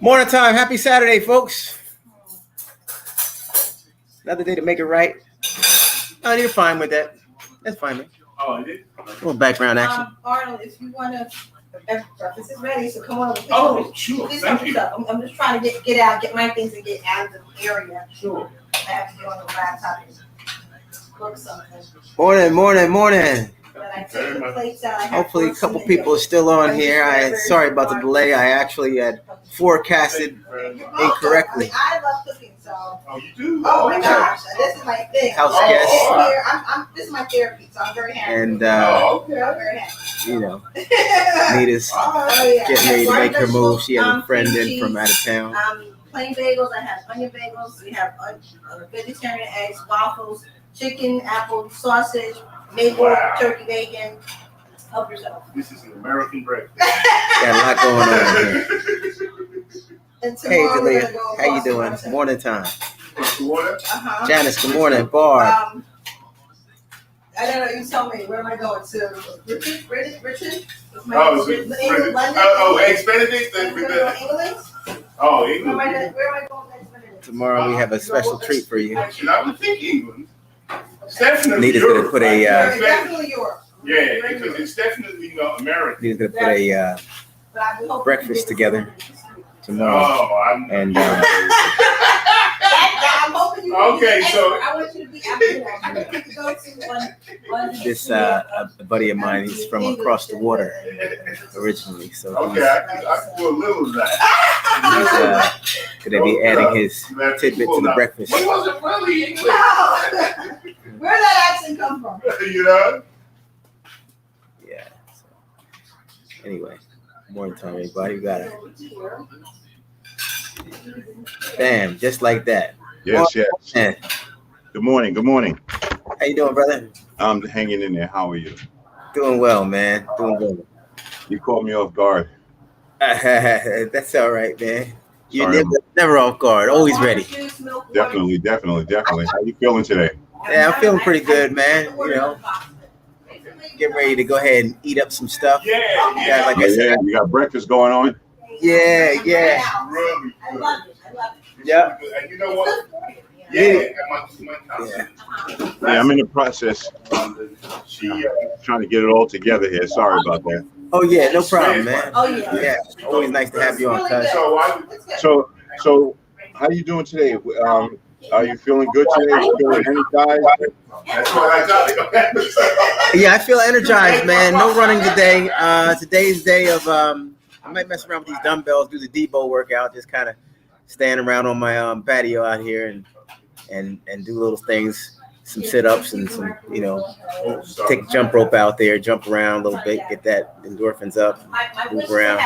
Morning time. Happy Saturday, folks. Another day to make it right. Oh, you're fine with that. That's fine, man. Oh, it is? A little background action. Arnold, if you want to, breakfast is ready, so come on. Oh, sure. Please Thank help you. yourself. I'm just trying to get out, get my things and get out of the area. Sure. I have to get on the laptop and cook something. Morning. But I take the plates out. Hopefully a couple people are still on here. Sorry about the delay. I actually had forecasted incorrectly. I love cooking, so. Oh, you do? Oh my gosh, this is my thing. House I'm guests. here. This is my therapy, so I'm very happy. And, I'm very happy. you know, Nita's getting ready to make her move. She has a friend in from out of town. Plain bagels. I have onion bagels. We have vegetarian eggs, waffles, chicken, apple, sausage, maple, turkey bacon. Help yourself. This is an American breakfast. Got a lot going on here. And Hey, tomorrow we're gonna Jalea. go How you doing? Boston. Morning time. Water? Janice, good morning. Barb. I don't know. You tell me. Where am I going to? Richard? Oh, England, London. Eggs Benedict? England. Oh, Where England. am I going next minute? Tomorrow we have a special treat for you. Actually, I would think England. It's definitely Nita's gonna Europe, put right? Definitely Europe. Yeah, because it's definitely American. Nita's gonna put a But I hope breakfast together tomorrow. Oh, I'm. And I'm hoping you. Okay, so- I want you to be out there. Go to one. this a buddy of mine, he's from across the water originally, so Okay, I can do a little of that. he's gonna be adding his tidbit to the breakfast. He wasn't really English. Where did that accent come from? You know? Yeah. So, anyway, morning time, everybody. We got it. Bam, just like that. Yes. Man, Good morning. how you doing, brother? I'm hanging in there. How are you? Doing well, man. Doing well. You caught me off guard. That's all right, man. You're Sorry. never off guard. Always ready. Definitely. How you feeling today? Yeah, I'm feeling pretty good, man. You know, getting ready to go ahead and eat up some stuff. Yeah. Like I said, You got breakfast going on? yeah. Really I good. love it. Yep. And you know what? Yeah. My cousin. Yeah, I'm in the process. She, Trying to get it all together here. Sorry about that. Oh yeah, no problem, man. Oh yeah. Yeah, always nice to have you on, cuz. So how you doing today? Are you feeling good today? Are you feeling energized? that's what I got. Yeah, I feel energized, man. No running today. Today's day of I might mess around with these dumbbells, do the Debo workout, just kind of stand around on my patio out here and do little things, some sit-ups and some, you know, take a jump rope out there, jump around a little bit, get that endorphins up, move around,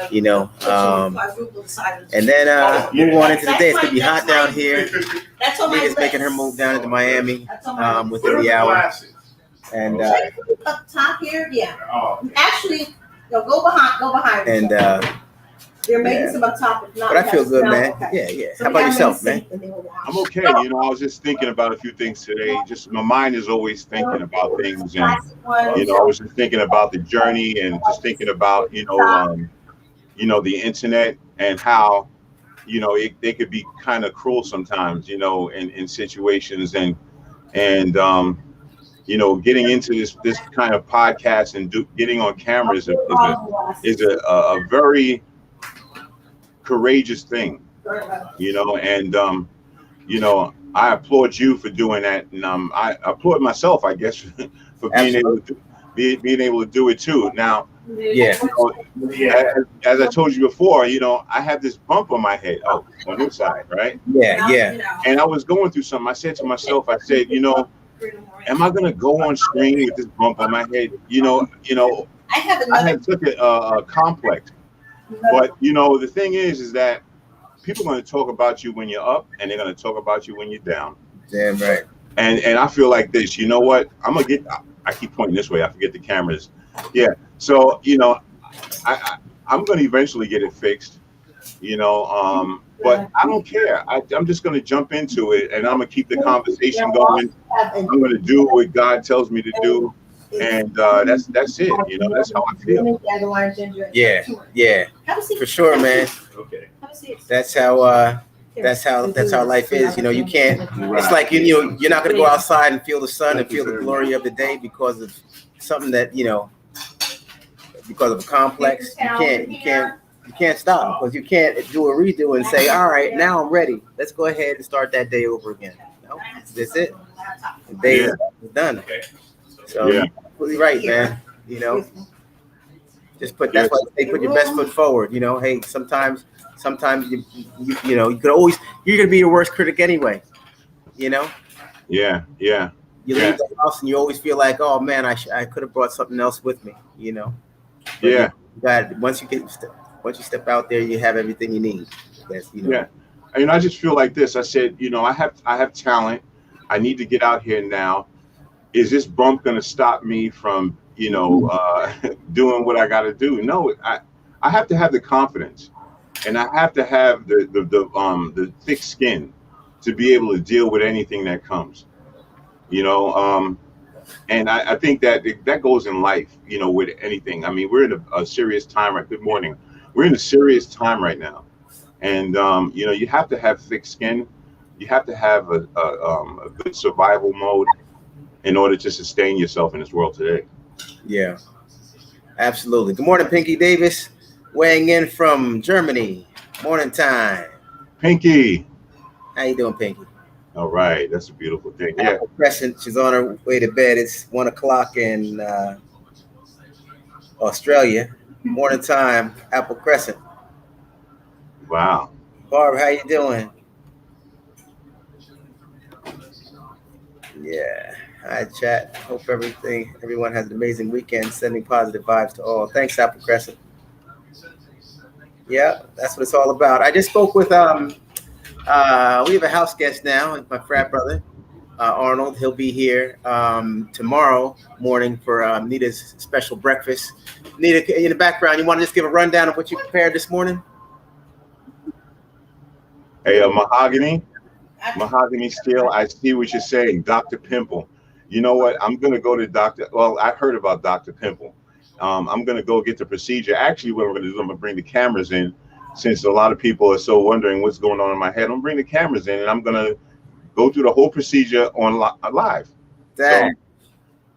you know, and then move on into the day. It's gonna be hot down here. Nita's making her move down into Miami within the hour, and Up top here, yeah. Actually, no, go behind. and they're making yeah. some up top, if not. but I feel good, no, man. okay. Yeah. So How we about have yourself, them man? in sync and they will wash. I'm okay. You know, I was just thinking about a few things today. Just my mind is always thinking about things, and you know, I was just thinking about the journey and just thinking about you know the internet and how you know they could be kind of cruel sometimes, you know, in situations and you know, getting into this kind of podcast and getting on camera is a very courageous thing, you know, and you know, I applaud you for doing that, and I applaud myself, I guess, for being able to do it too. Now, Yeah. you know, as I told you before, you know, I have this bump on my head, on this side, right? Yeah. And I was going through something. I said to myself, I said, you know, am I gonna go on screen with this bump on my head? You know, I have I another. had such a complex. But you know, the thing is that people are going to talk about you when you're up, and they're going to talk about you when you're down. Damn right. And I feel like this. You know what? I'm gonna get. I keep pointing this way. I forget the cameras. Yeah. So you know, I'm going to eventually get it fixed. You know, but I don't care. I'm just going to jump into it, and I'm going to keep the conversation going. I'm going to do what God tells me to do. and that's it. You know, that's how I feel. Yeah, yeah, for sure, man. Okay. That's how life is. You know, you can't. It's like you're not gonna go outside and feel the sun and feel the glory of the day because of something that because of a complex. You can't stop because you can't do a redo and say, all right, now I'm ready. Let's go ahead and start that day over again. No, that's it. The day is done. So Yeah. you're completely right, man. You know, that's why they put your best foot forward. You know, hey, sometimes you could always, you're gonna be your worst critic anyway. You know, Yeah. you leave the house and you always feel like, oh man, I could have brought something else with me. You know, but Yeah. you got once you step out there, you have everything you need. Yeah. And I just feel like this. I said, you know, I have talent. I need to get out here now. Is this bump going to stop me from, doing what I got to do? No, I have to have the confidence, and I have to have the thick skin to be able to deal with anything that comes. You know, and I think that goes in life. You know, with anything. I mean, we're in a serious time. Right. Good morning. We're in a serious time right now, and you have to have thick skin. You have to have a good survival mode in order to sustain yourself in this world today. Yeah, absolutely. Good morning, Pinky Davis, weighing in from Germany. Morning time. Pinky. How you doing, Pinky? All right, that's a beautiful thing. Yeah. Apple Crescent, she's on her way to bed. It's 1:00 in Australia. Morning time, Apple Crescent. Wow. Barb, how you doing? Yeah. Hi, chat. Hope everyone has an amazing weekend. Sending positive vibes to all. Thanks, Apple Crescent. Yeah, that's what it's all about. I just spoke with we have a house guest now, my frat brother, Arnold. He'll be here tomorrow morning for Nita's special breakfast. Nita, in the background, you want to just give a rundown of what you prepared this morning? Hey, mahogany steel. I see what you're saying, Dr. Pimple. You know what? I'm gonna go to Dr. Well, I heard about Dr. Pimple. I'm gonna go get the procedure. Actually, what we're gonna do, I'm gonna bring the cameras in, since a lot of people are so wondering what's going on in my head. I'm gonna bring the cameras in, and I'm gonna go through the whole procedure on live. So,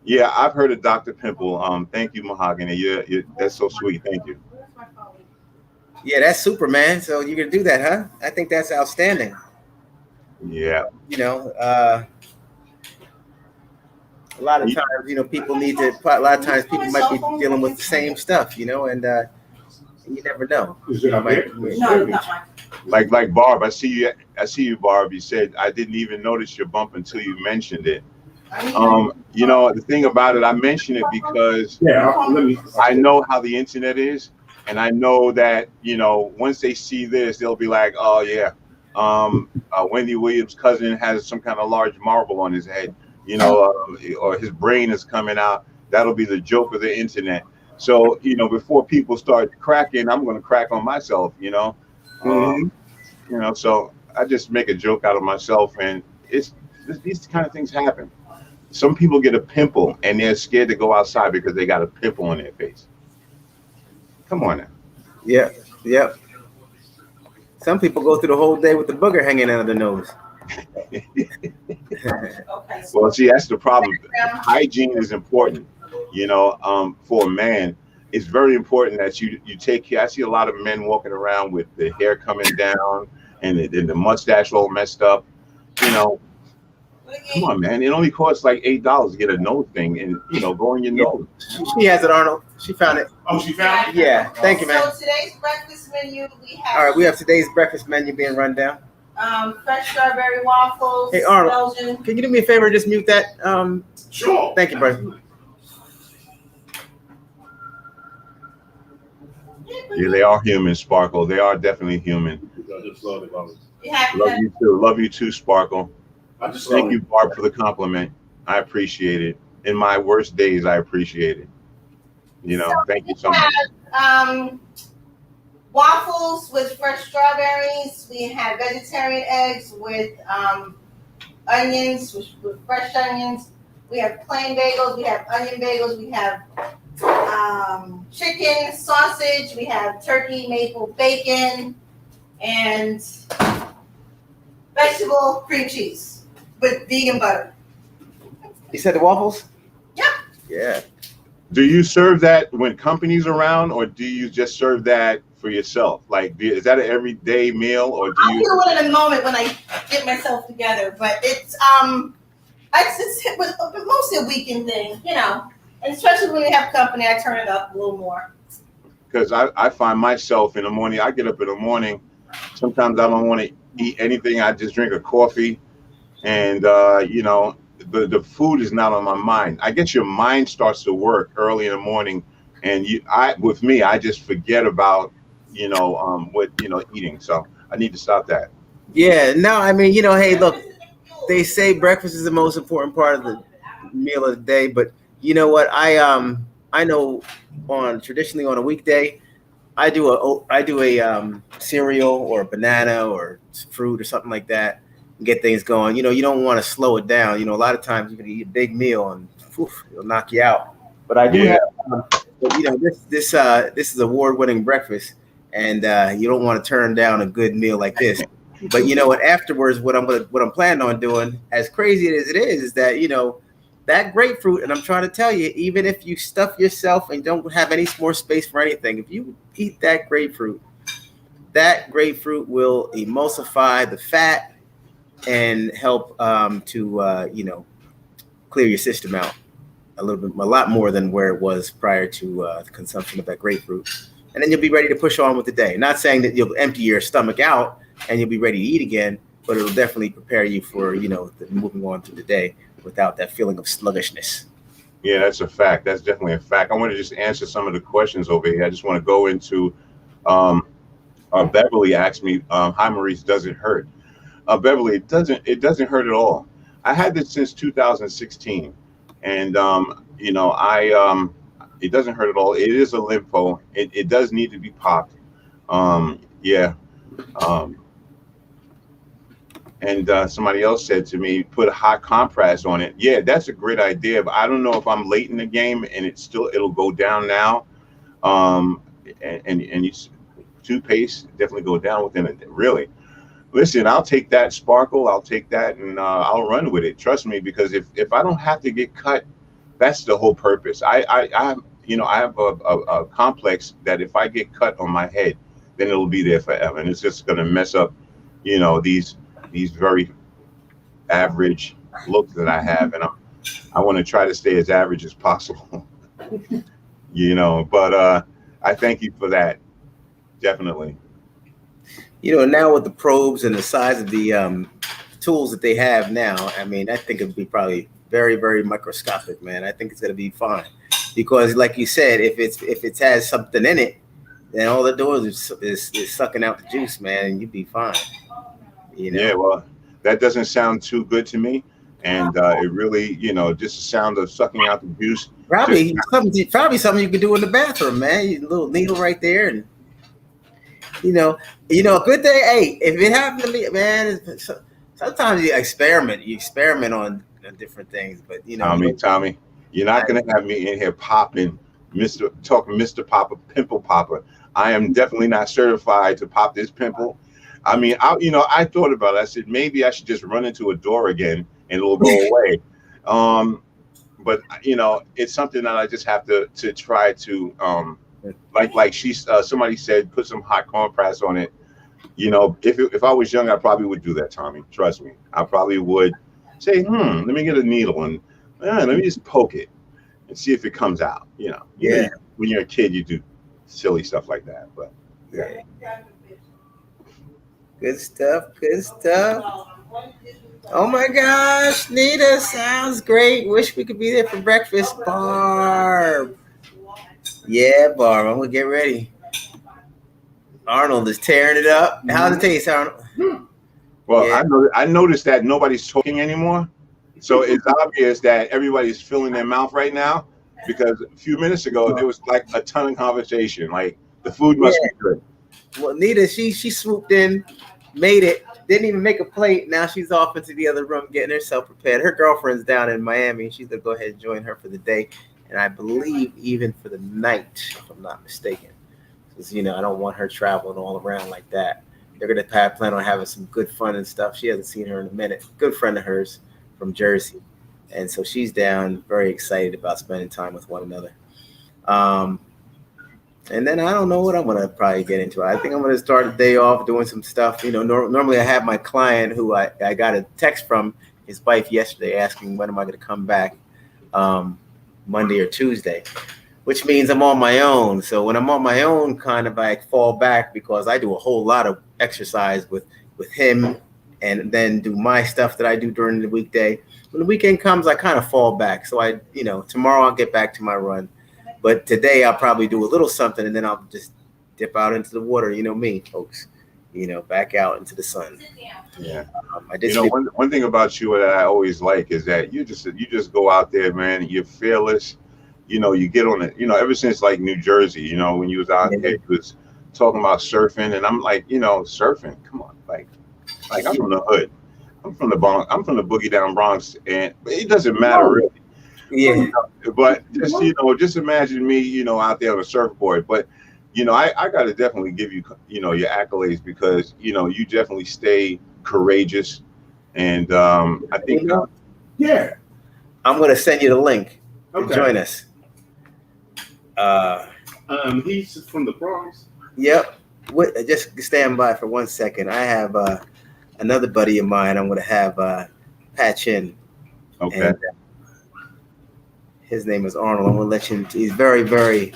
yeah, I've heard of Dr. Pimple. Thank you, Mahogany. Yeah, that's so sweet. Thank you. Yeah, that's super, man. So you're gonna do that, huh? I think that's outstanding. Yeah. You know, a lot of times, people need to. A lot of times, people might be dealing with the same stuff, and you never know. Like Barb, I see you, Barb. You said I didn't even notice your bump until you mentioned it. The thing about it, I mention it because I know how the internet is, and I know that once they see this, they'll be like, oh yeah, Wendy Williams' cousin has some kind of large marble on his head, or his brain is coming out. That'll be the joke of the internet. So before people start cracking, I'm going to crack on myself. So I just make a joke out of myself, and these kind of things happen. Some people get a pimple and they're scared to go outside because they got a pimple on their face. Come on now. Yeah. Some people go through the whole day with the booger hanging out of their nose. Well, see, that's the problem. Hygiene is important. For a man, it's very important that you take care. I see a lot of men walking around with the hair coming down and the mustache all messed up. Come on, man. It only costs like $8 to get a nose thing and, go in your nose. She has it, Arnold. She found it. Oh, she found it? Yeah. Thank you, man. So today's breakfast menu, All right, we have today's breakfast menu being run down. Fresh strawberry waffles. Hey, Arnold, Belgian. can you do me a favor and just mute that? Sure. Thank you, brother. Yeah, they are human, Sparkle. They are definitely human. Love you too. Love you too, Sparkle. Thank you, Barb, for the compliment. I appreciate it. In my worst days, I appreciate it. Thank you so much. Waffles with fresh strawberries. We have vegetarian eggs with onions, with fresh onions. We have plain bagels, we have onion bagels, we have chicken, sausage, we have turkey, maple bacon, and vegetable cream cheese with vegan butter. You said the waffles? Yeah. Yeah. Do you serve that when company's around, or do you just serve that for yourself? Like, is that an everyday meal, or do I'll you? do it in a moment when I get myself together, but it's mostly a weekend thing, you know. And especially when we have company, I turn it up a little more. Because I find myself in the morning, I get up in the morning, sometimes I don't want to eat anything. I just drink a coffee, and you know, the food is not on my mind. I guess your mind starts to work early in the morning, and with me, I just forget about, you know, what, you know, eating. So I need to stop that. Yeah. No, I mean, you know, hey, look, they say breakfast is the most important part of the meal of the day, but you know what? I know traditionally on a weekday, I do a cereal or a banana or fruit or something like that and get things going. You know, you don't want to slow it down. You know, a lot of times you can eat a big meal and it'll knock you out. But I do Yeah. but, you know, this is award-winning breakfast, and you don't want to turn down a good meal like this. But you know what? Afterwards, what I'm planning on doing, as crazy as it is that, you know, that grapefruit, and I'm trying to tell you, even if you stuff yourself and don't have any more space for anything, if you eat that grapefruit will emulsify the fat and help to you know, clear your system out a lot more than where it was prior to the consumption of that grapefruit. And then you'll be ready to push on with the day. Not saying that you'll empty your stomach out and you'll be ready to eat again, but it'll definitely prepare you for, you know, moving on through the day without that feeling of sluggishness. Yeah, that's a fact. That's definitely a fact. I want to just answer some of the questions over here. I just want to go into Beverly asked me, hi Maurice, does it hurt? Beverly, it doesn't hurt at all. I had this since 2016, and you know, it doesn't hurt at all. It is a lympho. It does need to be popped. Yeah. And somebody else said to me, put a hot compress on it. Yeah, that's a great idea, but I don't know if I'm late in the game and it'll go down now. And you, toothpaste definitely go down within it. Really. Listen, I'll take that sparkle. I'll take that, and I'll run with it. Trust me, because if I don't have to get cut, that's the whole purpose. I you know, I have a complex that if I get cut on my head, then it'll be there forever, and it's just going to mess up, you know, these very average looks that I have, and I want to try to stay as average as possible. You know, but I thank you for that. Definitely. You know, now with the probes and the size of the tools that they have now, I mean, I think it'd be probably very, very microscopic, man. I think it's gonna be fine because, like you said, if it has something in it, then all it does is sucking out the juice, man, and you'd be fine. You know? Yeah, well, that doesn't sound too good to me, and it really, you know, just the sound of sucking out the juice. Probably something you could do in the bathroom, man. A little needle right there, and you know, a good day. Hey, if it happened to me, man, sometimes you experiment on different things, but you know, Tommy, you're not gonna have me in here popping, Mr. Popper, pimple popper. I am definitely not certified to pop this pimple. I mean, I thought about it. I said maybe I should just run into a door again and it'll go away. But you know, it's something that I just have to try to like somebody said, put some hot compress on it. You know, if I was young, I probably would do that, Tommy. Trust me, I probably would say, let me get a needle and let me just poke it and see if it comes out. You know, when you're a kid, you do silly stuff like that. But yeah. Good stuff. Oh my gosh, Nita, sounds great. Wish we could be there for breakfast. Barb. Yeah, Barb, I'm gonna get ready. Arnold is tearing it up. How's it taste, Arnold? Well, yeah. I noticed that nobody's talking anymore. So it's obvious that everybody's filling their mouth right now because a few minutes ago there was like a ton of conversation. Like the food must be good. Well, Nita, she swooped in, made it, Didn't even make a plate. Now she's off into the other room getting herself prepared. Her girlfriend's down in Miami. She's gonna go ahead and join her for the day, and I believe even for the night, if I'm not mistaken. Because I don't want her traveling all around like that. They're gonna plan on having some good fun and stuff. She hasn't seen her in a minute. Good friend of hers from Jersey, and so she's down, very excited about spending time with one another. And then I don't know what I'm gonna probably get into. I think I'm gonna start the day off doing some stuff. Normally I have my client who I got a text from his wife yesterday asking when am I gonna come back, Monday or Tuesday, which means I'm on my own. So when I'm on my own, kind of I fall back because I do a whole lot of exercise with him, and then do my stuff that I do during the weekday. When the weekend comes, I kind of fall back. So tomorrow I'll get back to my run. But today I'll probably do a little something, and then I'll just dip out into the water. You know me, folks. Back out into the sun. Yeah. One thing about you that I always like is that you just go out there, man. You're fearless. You get on it. Ever since like New Jersey, when you was out there, you was talking about surfing, and I'm like, surfing. Come on, like I'm from the hood. I'm from the Bronx. I'm from the boogie down Bronx, and it doesn't matter really. Yeah, but just imagine me, out there on a surfboard. But I got to definitely give you, your accolades because you definitely stay courageous, and I think yeah, I'm gonna send you the link. Okay. Join us. He's from the Bronx. Yep. Just stand by for 1 second. I have another buddy of mine. I'm gonna have patch in. Okay. And, his name is Arnold. I'm gonna let you. He's very, very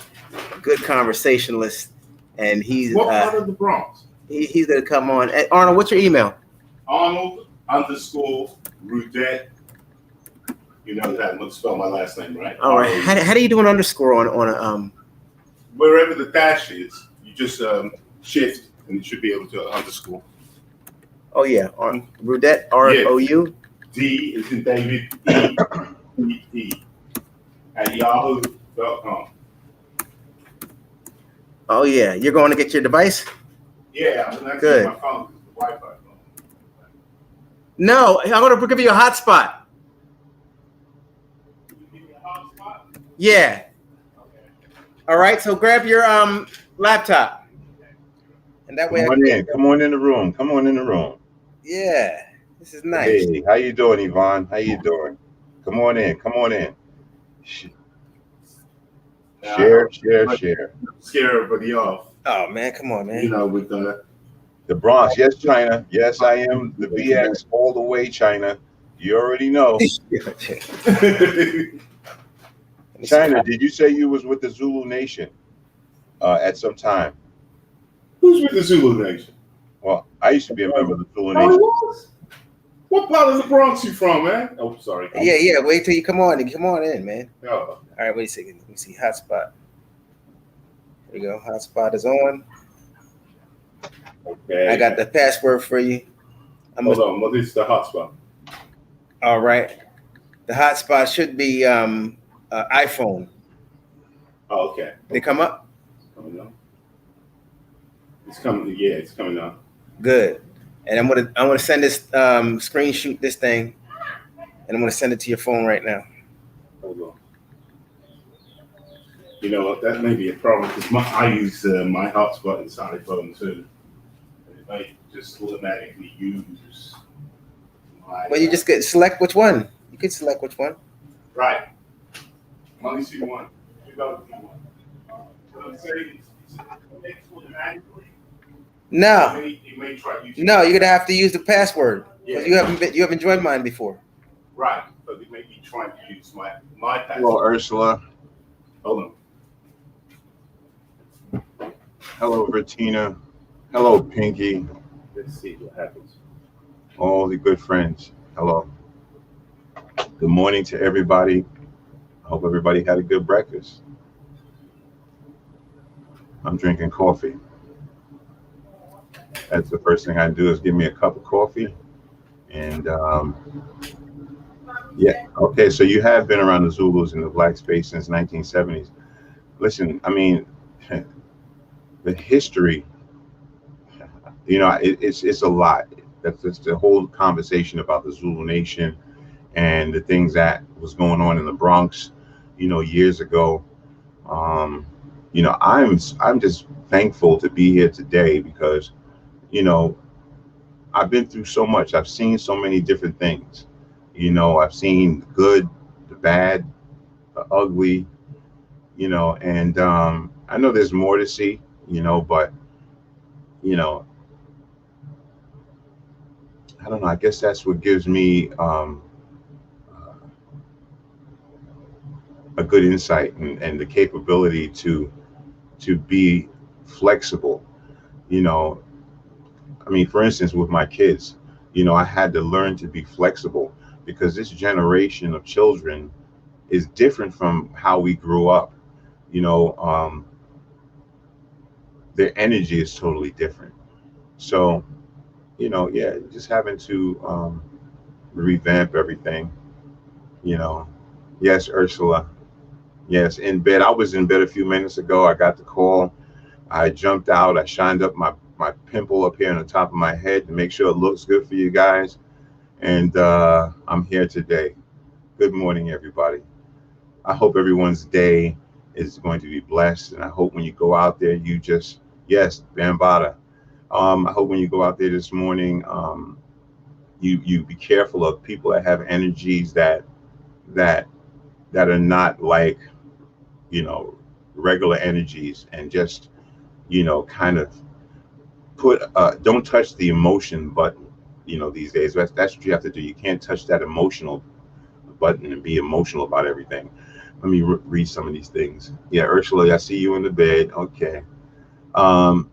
good conversationalist, and he's what part of the Bronx? He's gonna come on. Hey, Arnold, what's your email? Arnold_Rudette. You know that. I'm gonna spell my last name right. All right. How do you do an underscore on a wherever the dash is, you just shift and you should be able to underscore. Oh yeah, Rudette, ROU. D is in David. E at yahoo.com. Oh yeah, you're going to get your device? Yeah, I'm gonna good. My phone, the Wi-Fi phone. No, I'm gonna give you a hotspot. You give me a hotspot? Yeah. Okay. All right, so grab your laptop, and that way. Come on in the room. Come on in the room. Yeah, this is nice. Hey, how you doing, Yvonne? How you doing? Come on in. Come on in. Share. Scare everybody off. Oh man, come on, man. With the Bronx. Yes, China. Yes, I am the BX all the way, China. You already know. China, did you say you was with the Zulu Nation at some time? Who's with the Zulu Nation? Well, I used to be a member of the Zulu Nation. What part of the Bronx you from, man? Oh, sorry. Yeah. Wait till you come on in, man. Oh. All right, wait a second. Let me see. Hotspot. There we go. Hotspot is on. Okay. I got the password for you. Hold on. What is the hotspot? All right. The hotspot should be iPhone. Oh, okay. They come up? Coming up. It's coming. Yeah, it's coming up. Good. And I'm gonna send this screenshot this thing, and I'm gonna send it to your phone right now. Hold on. That may be a problem because I use my hotspot inside iPhone too. It might just automatically use my. Well, you just select which one. You can select which one. Right. Only see one. You got to see one. Let's say it's automatically. No. You may try using. No, you're gonna have to use the password because Yeah. you haven't joined mine before. Right. So they may be trying to use my password. Hello, Ursula. Hold on. Hello, Bertina. Hello, Pinky. Let's see what happens. All the good friends. Hello. Good morning to everybody. I hope everybody had a good breakfast. I'm drinking coffee. That's the first thing I do is give me a cup of coffee. And yeah, okay, so you have been around the Zulus in the Black space since 1970s. Listen, I mean, the history, it's a lot. That's just the whole conversation about the Zulu Nation and the things that was going on in the Bronx, years ago. Um, I'm just thankful to be here today because, you know, I've been through so much. I've seen so many different things. I've seen the good, the bad, the ugly, and I know there's more to see, but you know, I don't know. I guess that's what gives me a good insight and the capability to be flexible. You know, I mean, for instance, with my kids, I had to learn to be flexible because this generation of children is different from how we grew up. You know, their energy is totally different. So, yeah, just having to revamp everything. You know, yes, Ursula. Yes, in bed. I was in bed a few minutes ago. I got the call. I jumped out. I shined up my pimple up here on the top of my head to make sure it looks good for you guys. And I'm here today. Good morning, everybody. I hope everyone's day is going to be blessed. And I hope when you go out there, yes, Bambada. I hope when you go out there this morning, you be careful of people that have energies that that are not like, you know, regular energies, and just, kind of don't touch the emotion button. These days, that's what you have to do. You can't touch that emotional button and be emotional about everything. Let me read some of these things. Yeah, Ursula, I see you in the bed. Okay. Um,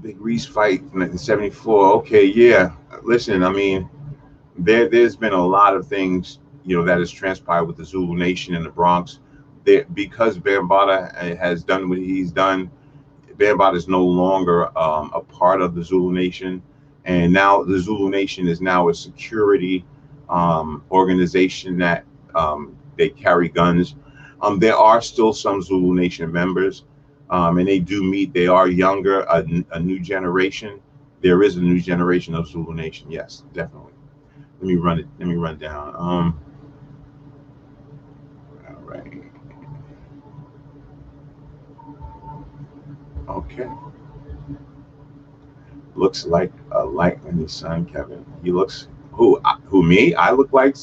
Big Reese fight in 1974. Okay, yeah. Listen, I mean, there's been a lot of things, that has transpired with the Zulu Nation in the Bronx. Because Bambaataa has done what he's done, Bambaataa is no longer a part of the Zulu Nation, and now the Zulu Nation is now a security organization that they carry guns. There are still some Zulu Nation members, and they do meet. They are younger, a new generation. There is a new generation of Zulu Nation. Yes, definitely. Let me run it. Let me run down. All right. Okay. Looks like a light in his son, Kevin. He looks who me? I look like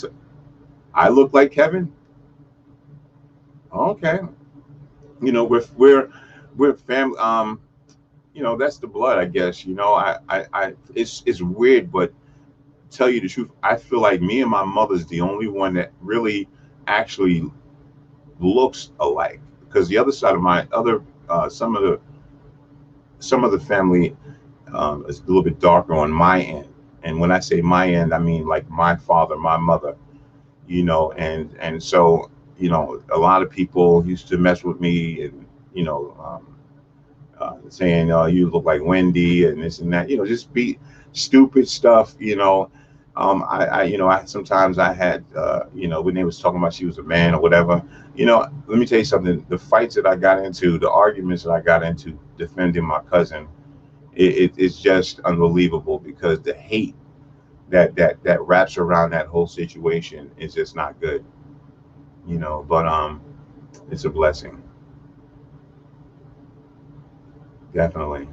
Kevin. Okay. We're family. That's the blood, I guess. It's weird, but tell you the truth, I feel like me and my mother's the only one that really actually looks alike. Because the other side of my other some of the family is a little bit darker on my end. And when I say my end, I mean like my father, my mother, and so, a lot of people used to mess with me and, saying, you look like Wendy and this and that, just be stupid stuff, I sometimes I had, when they was talking about she was a man or whatever, let me tell you something, the fights that I got into, the arguments that I got into defending my cousin, it's just unbelievable because the hate that wraps around that whole situation is just not good, but it's a blessing. Definitely.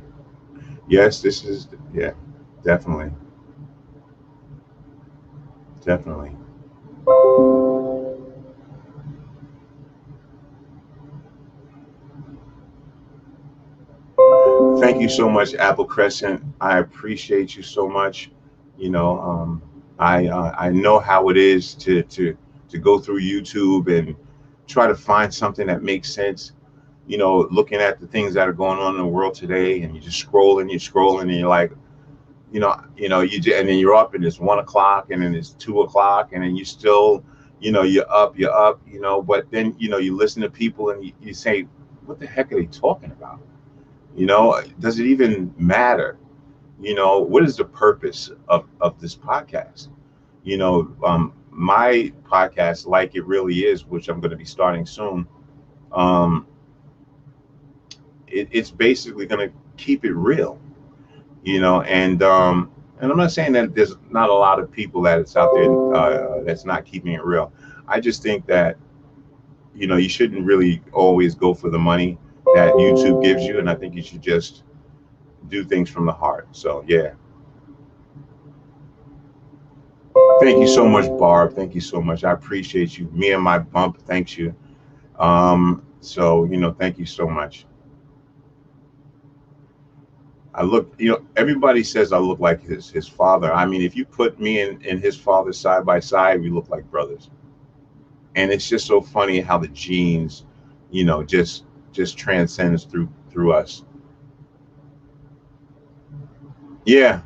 Yes, this is, yeah, definitely. Definitely. Thank you so much, Apple Crescent. I appreciate you so much. You know, I know how it is to go through YouTube and try to find something that makes sense. Looking at the things that are going on in the world today, and you're scrolling, and you're like, and then you're up, and it's 1 o'clock, and then it's 2 o'clock, and then you still, you're up, but then, you listen to people and you say, what the heck are they talking about? Does it even matter? What is the purpose of this podcast? My podcast, Like It Really Is, which I'm going to be starting soon, it's basically going to keep it real, and I'm not saying that there's not a lot of people that's out there that's not keeping it real. I just think that you shouldn't really always go for the money that YouTube gives you, and I think you should just do things from the heart. So yeah, thank you so much, Barb. Thank you so much. I appreciate you. Me and my bump thanks you. So thank you so much. I look, everybody says I look like his father. I mean, if you put me and his father side by side, we look like brothers. And it's just so funny how the genes, just transcends through us. Yeah,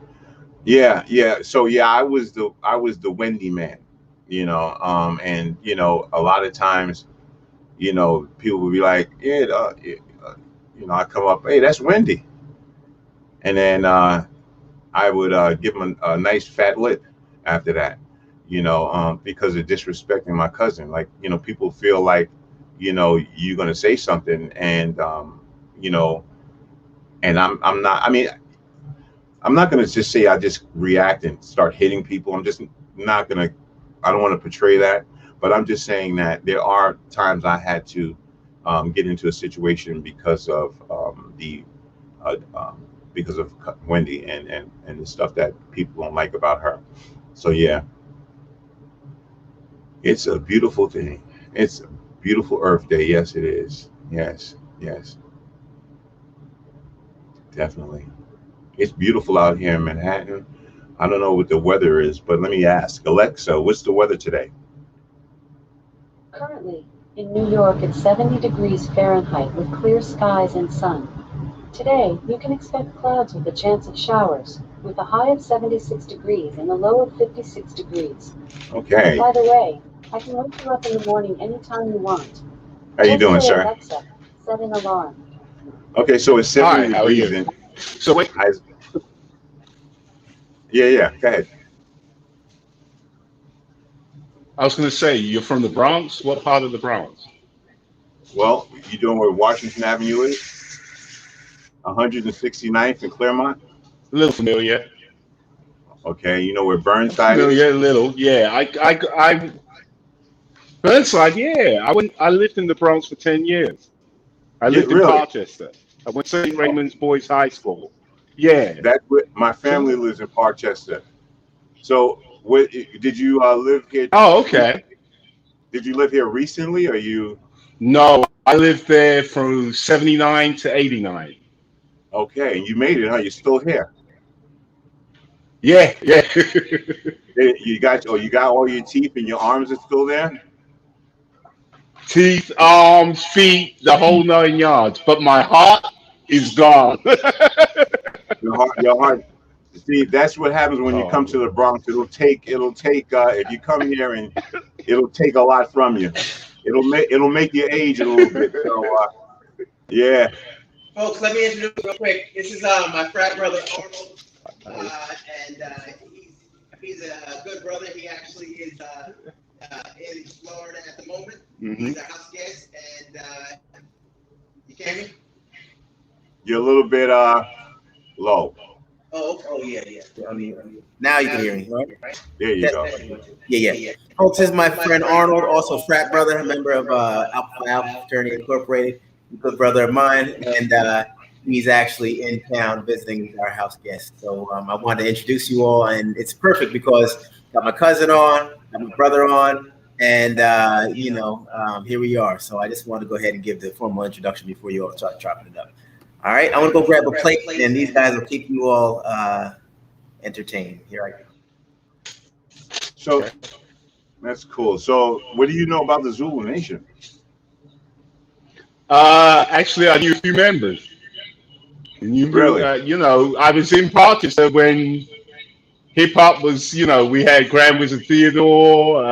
yeah. So yeah, I was the Wendy man, and a lot of times, people would be like, yeah, I come up, hey, that's Wendy, and then I would give him a nice fat lip after that, because of disrespecting my cousin. Like, people feel like, you're gonna say something, and and I'm not. I mean, I'm not gonna just say I just react and start hitting people. I'm just not gonna. I don't want to portray that, but I'm just saying that there are times I had to get into a situation because of uh, um, because of Wendy and the stuff that people don't like about her. So yeah, it's a beautiful thing. It's a beautiful Earth Day. Yes, it is. Yes, yes, definitely. It's beautiful out here in Manhattan. I don't know what the weather is, but let me ask Alexa, what's the weather today? Currently, in New York, it's 70 degrees Fahrenheit with clear skies and sun. Today, you can expect clouds with a chance of showers, with a high of 76 degrees and a low of 56 degrees. Okay. By the way, I can wake you up in the morning anytime you want. How you Just doing, say, sir? Alexa, set an alarm. Okay, so it's 70 Hi, how are degrees you? and So wait, yeah. Go ahead. I was going to say, you're from the Bronx? What part of the Bronx? Well, you doing where Washington Avenue is? 169th in Claremont. A little familiar. Okay, you know where Burnside is? Familiar, a little. Yeah, Burnside. Yeah, I lived in the Bronx for 10 years. I Yeah, lived in really. Parchester. I went to St. Oh, Raymond's Boys High School. Yeah. that's what my family So, lives in Parchester. So, what did you live here? oh, okay. Did you live here recently, or you? No, I lived there from 79 to 89. Okay, and you made it, huh? You're still here. Yeah, yeah. You got all your teeth and your arms are still there. Teeth, arms, feet, the whole 9 yards. But my heart is gone. Your heart. See, that's what happens when you come to Oh, the Bronx. It'll take. If you come here, and it'll take a lot from you. It'll make you age a little bit. So yeah. Folks, let me introduce real quick. This is my frat brother Arnold, uh, and he's a good brother. He actually is in Florida at the moment. hmm He's a house guest, and you can hear me? You're a little bit low. Oh yeah. Now you can hear me, right? There you go. Yeah. Folks, this is my friend Arnold, also frat brother, a member of Alpha Fraternity Incorporated, a good brother of mine, and he's actually in town visiting our house guest. So I wanted to introduce you all, and it's perfect because got my cousin on, got my brother on, and here we are. So I just wanted to go ahead and give the formal introduction before you all start chopping it up. All right, I'm gonna go grab a plate, and these guys will keep you all entertained. Here I go. So okay. that's cool. So what do you know about the Zulu Nation? Actually, I knew a few members. Really? I was in Parchester when hip hop was, we had Grand Wizard Theodore,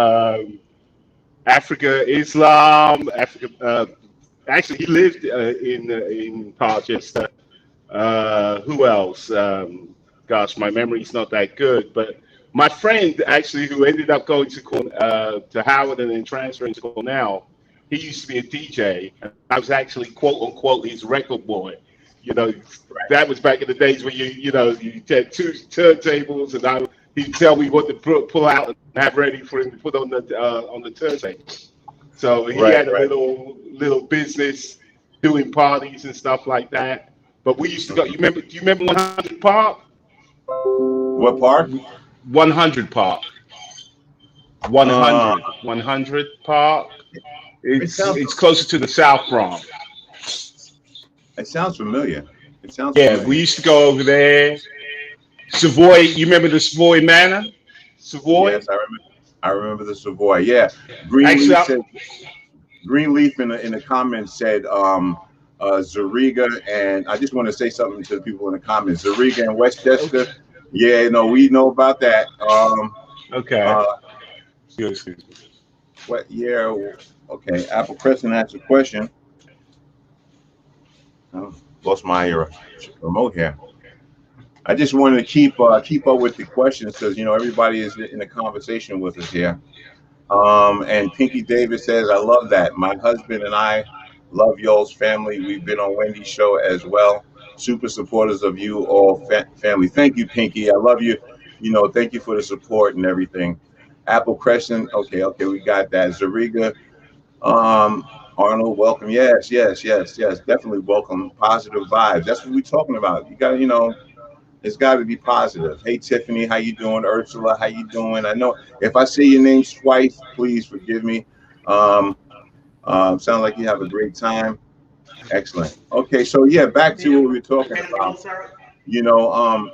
Africa Islam, Africa. Actually, he lived in Parchester. Who else? Gosh, my memory's not that good. But my friend, actually, who ended up going to Howard and then transferring to Cornell, he used to be a DJ, and I was actually quote unquote his record boy. You know, Right. that was back in the days when you had two turntables, and he'd tell me what to pull out and have ready for him to put on the turntable. So he Right. had a Right. little business doing parties and stuff like that. But we used to go. Mhm. You remember? Do you remember 100 Park? What part? 100 Park. Uh, 100 Park. it It's sounds it's closer to the South Bronx. it sounds familiar. It sounds Yeah, we familiar. used to go over there. Savoy. You remember the Savoy Manor? Savoy. Yes, I remember the Savoy. Yeah, Actually, Greenleaf said Greenleaf in the comments said Zariga, and I just want to say something to the people in the comments. Zariga and Westchester. okay. Yeah, no, we know about that. Okay. Uh, Excuse me. what? Yeah, okay. Apple Crescent asked a question. Oh, lost my remote here. I just wanted to keep up with the questions because everybody is in a conversation with us here. And Pinky Davis says, I love that. My husband and I love y'all's family. We've been on Wendy's show as well. Super supporters of you all family. Thank you, Pinky. I love you. Thank you for the support and everything. Apple Crescent. Okay, okay, we got that. Zariga, Arnold, welcome. Yes, yes, yes, yes. Definitely welcome. Positive vibes. That's what we're talking about. You got to, it's got to be positive. Hey, Tiffany, how you doing? Ursula, how you doing? I know if I say your name twice, please forgive me. Um, Sound like you have a great time. Excellent. Okay, so yeah, back to what we were talking about. You know, um,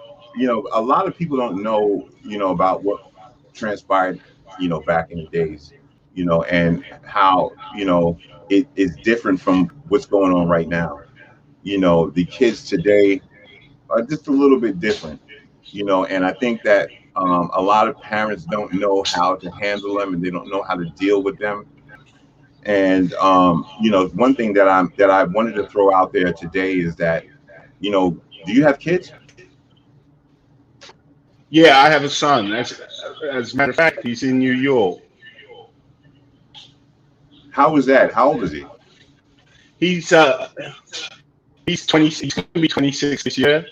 a lot of people don't know, about what transpired, back in the days, and how, it is different from what's going on right now. The kids today are just a little bit different, and I think that a lot of parents don't know how to handle them and they don't know how to deal with them. And one thing that I wanted to throw out there today is that, do you have kids? Yeah, I have a son. As a matter of fact, he's in New York. How is that? How old is he? He's he's 20. He's going to be 26 this year.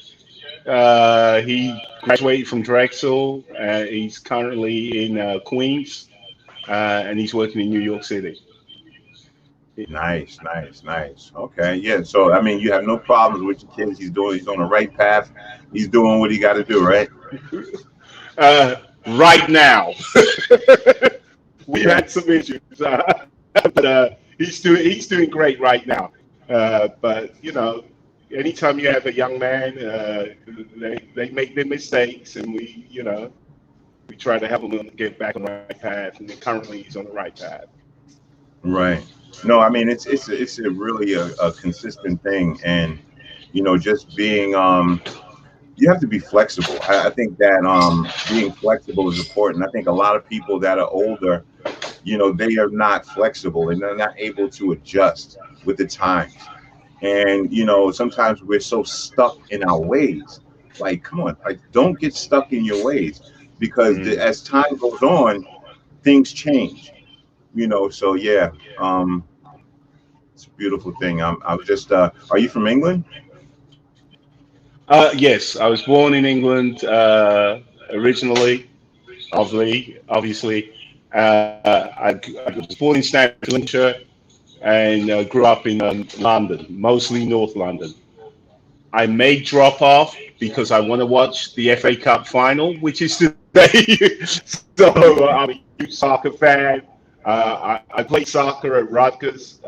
He graduated from Drexel. He's currently in Queens, and he's working in New York City. Nice, nice, nice. Okay, yeah. So I mean, you have no problems with your kids. He's on the right path. He's doing what he got to do, right? Uh, right now, we've Yeah. had some issues, but he's doing great right now. But anytime you have a young man, they make their mistakes, and we try to help him get back on the right path. And currently, he's on the right path. Right. No, I mean it's a really a consistent thing, and just being you have to be flexible. I think that being flexible is important. I think a lot of people that are older, they are not flexible and they're not able to adjust with the times. And sometimes we're so stuck in our ways. Like, come on, like don't get stuck in your ways because Mm. as time goes on, things change. So yeah, um, it's a beautiful thing. I was just. Are you from England? Yes, I was born in England originally, obviously. I was born in Stanford, Lincolnshire, and grew up in London, mostly North London. I may drop off because I want to watch the FA Cup final, which is today. So I'm a huge soccer fan. I play soccer at Rutgers,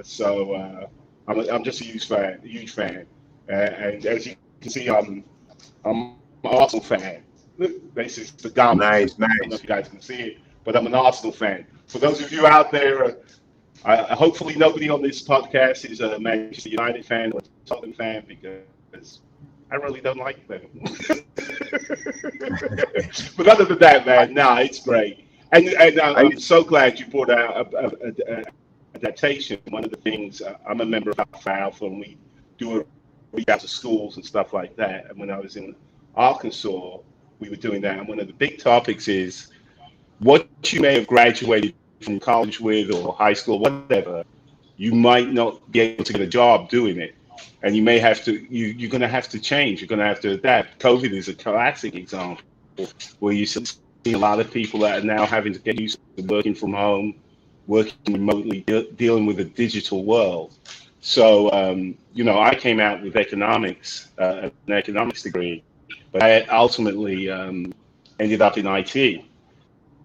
so I'm just a huge fan. And as you can see, I'm an Arsenal fan. This is the garment. Nice, I don't know nice. if you guys can see it, but I'm an Arsenal fan. For those of you out there, hopefully nobody on this podcast is a Manchester United fan or a Tottenham fan because I really don't like them. But other than that, man, nah, it's great. And I I'm so glad you brought out adaptation. One of the things I'm a member of Alpha Alpha, and we do a reach out to schools and stuff like that. And when I was in Arkansas, we were doing that. And one of the big topics is what you may have graduated from college with or high school, whatever. You might not be able to get a job doing it. and you may have to you're going to have to change. You're going to have to adapt. COVID is a classic example where you see a lot of people that are now having to get used to working from home, working remotely, dealing with a digital world. So I came out with economics, an economics degree, but I ultimately ended up in IT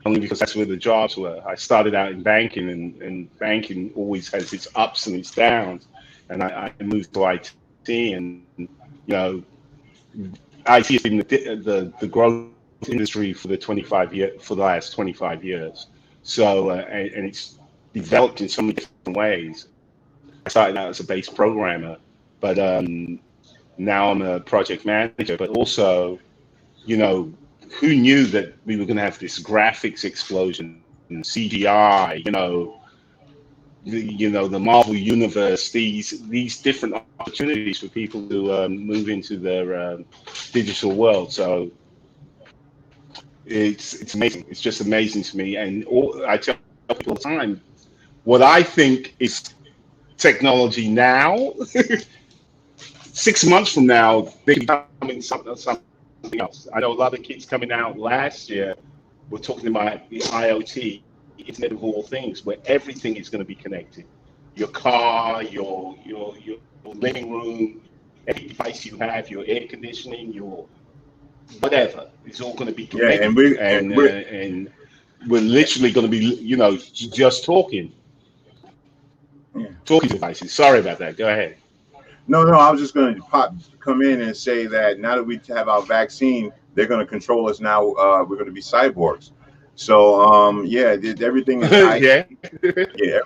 only because that's where the jobs were. I started out in banking, and banking always has its ups and its downs. And I moved to IT, and IT has been the growth industry for the last 25 years. So and it's developed in so many different ways. I started out as a base programmer, but now I'm a project manager. But also, who knew that we were going to have this graphics explosion, CGI, the Marvel universe, these different opportunities for people to move into their digital world. So it's amazing. It's just amazing to me. And I tell people all the time, what I think is technology now, 6 months from now, they can become something else. I know a lot of kids coming out last year were talking about the IoT, Internet of All Things, where everything is going to be connected. Your car, your living room, every device you have, your air conditioning, your whatever, it's all going to be connected. Yeah, and we're literally going to be, just talking devices. Sorry about that. Go ahead. No, I was just going to come in and say that now that we have our vaccine, they're going to control us now. We're going to be cyborgs. So everything is IT. Yeah,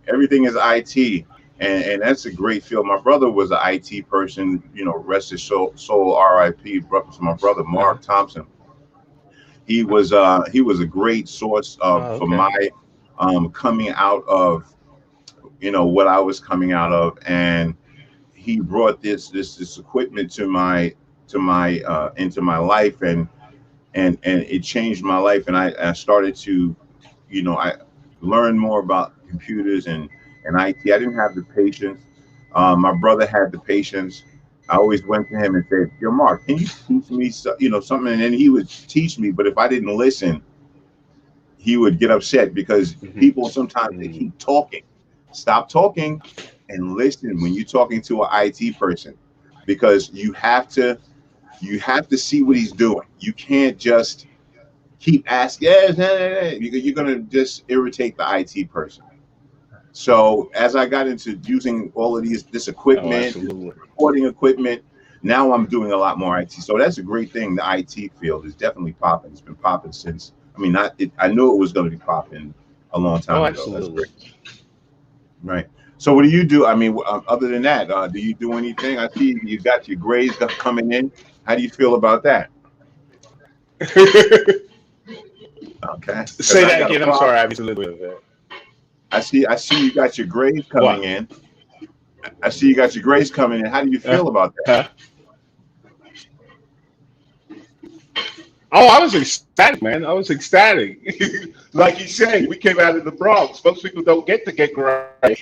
everything is IT, and that's a great field. My brother was an IT person. Rest his soul, R.I.P. My brother Mark Thompson. He was a great source for my coming out of what I was coming out of, and he brought this equipment to my into my life, and it changed my life, and I started to I learned more about computers and IT. I didn't have the patience. My brother had the patience. I always went to him and said, "Yo, Mark, can you teach me something?" And then he would teach me, but if I didn't listen, he would get upset because people sometimes they keep talking. Stop talking and listen when you're talking to an IT person, because you have to see what he's doing. You can't just keep asking. You're gonna just irritate the IT person. So as I got into using all of this equipment, recording equipment, now I'm doing a lot more IT. So that's a great thing. The IT field is definitely popping. It's been popping since. I knew it was going to be popping a long time ago. Absolutely. That's great. Right. So what do you do? Other than that, do you do anything? I see you got your grades coming in. How do you feel about that? Okay. Say that again. I'm sorry. I missed a little bit of that. I see you got your grades coming in. I see you got your grades coming in. How do you feel about that? Oh, I was ecstatic, man. I was ecstatic. Like you said, we came out of the Bronx. Most people don't get to get grades.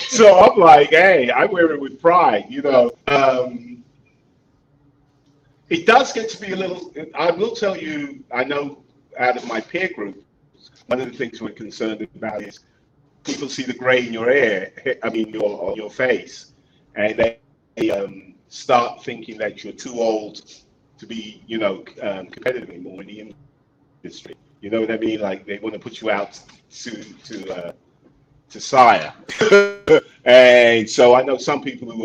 So I'm like, hey, I wear it with pride, It does get to be a little, I will tell you, I know out of my peer group, one of the things we're concerned about is people see the gray in your hair, on your face, and they start thinking that you're too old to be, competitive anymore in the industry. You know what I mean? Like they want to put you out to sire. And so I know some people who,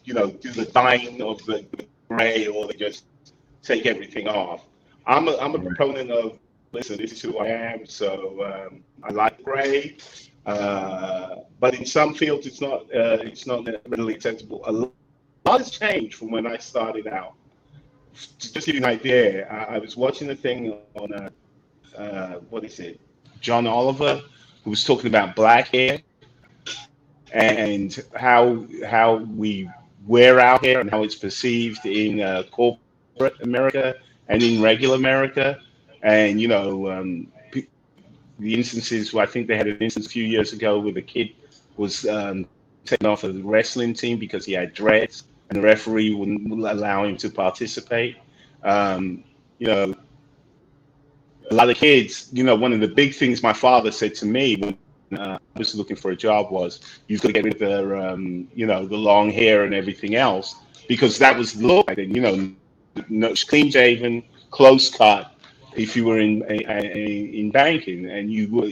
do the dyeing of the gray, or they just take everything off. I'm a proponent of, listen, this is who I am. So I like gray, but in some fields it's not readily acceptable. A lot has changed from when I started out. To just give you an idea, I was watching a thing on what is it, John Oliver, who was talking about black hair and how we wear our hair and how it's perceived in corporate America and in regular America. And the instances, I think they had an instance a few years ago where the kid was taken off of the wrestling team because he had dreads, and the referee wouldn't allow him to participate. You know, a lot of kids, you know, one of the big things my father said to me when I was looking for a job was, you've got to get rid of the, you know, the long hair and everything else, because that was the look back then, you know, no, clean shaven, close cut. If you were in banking, and you were,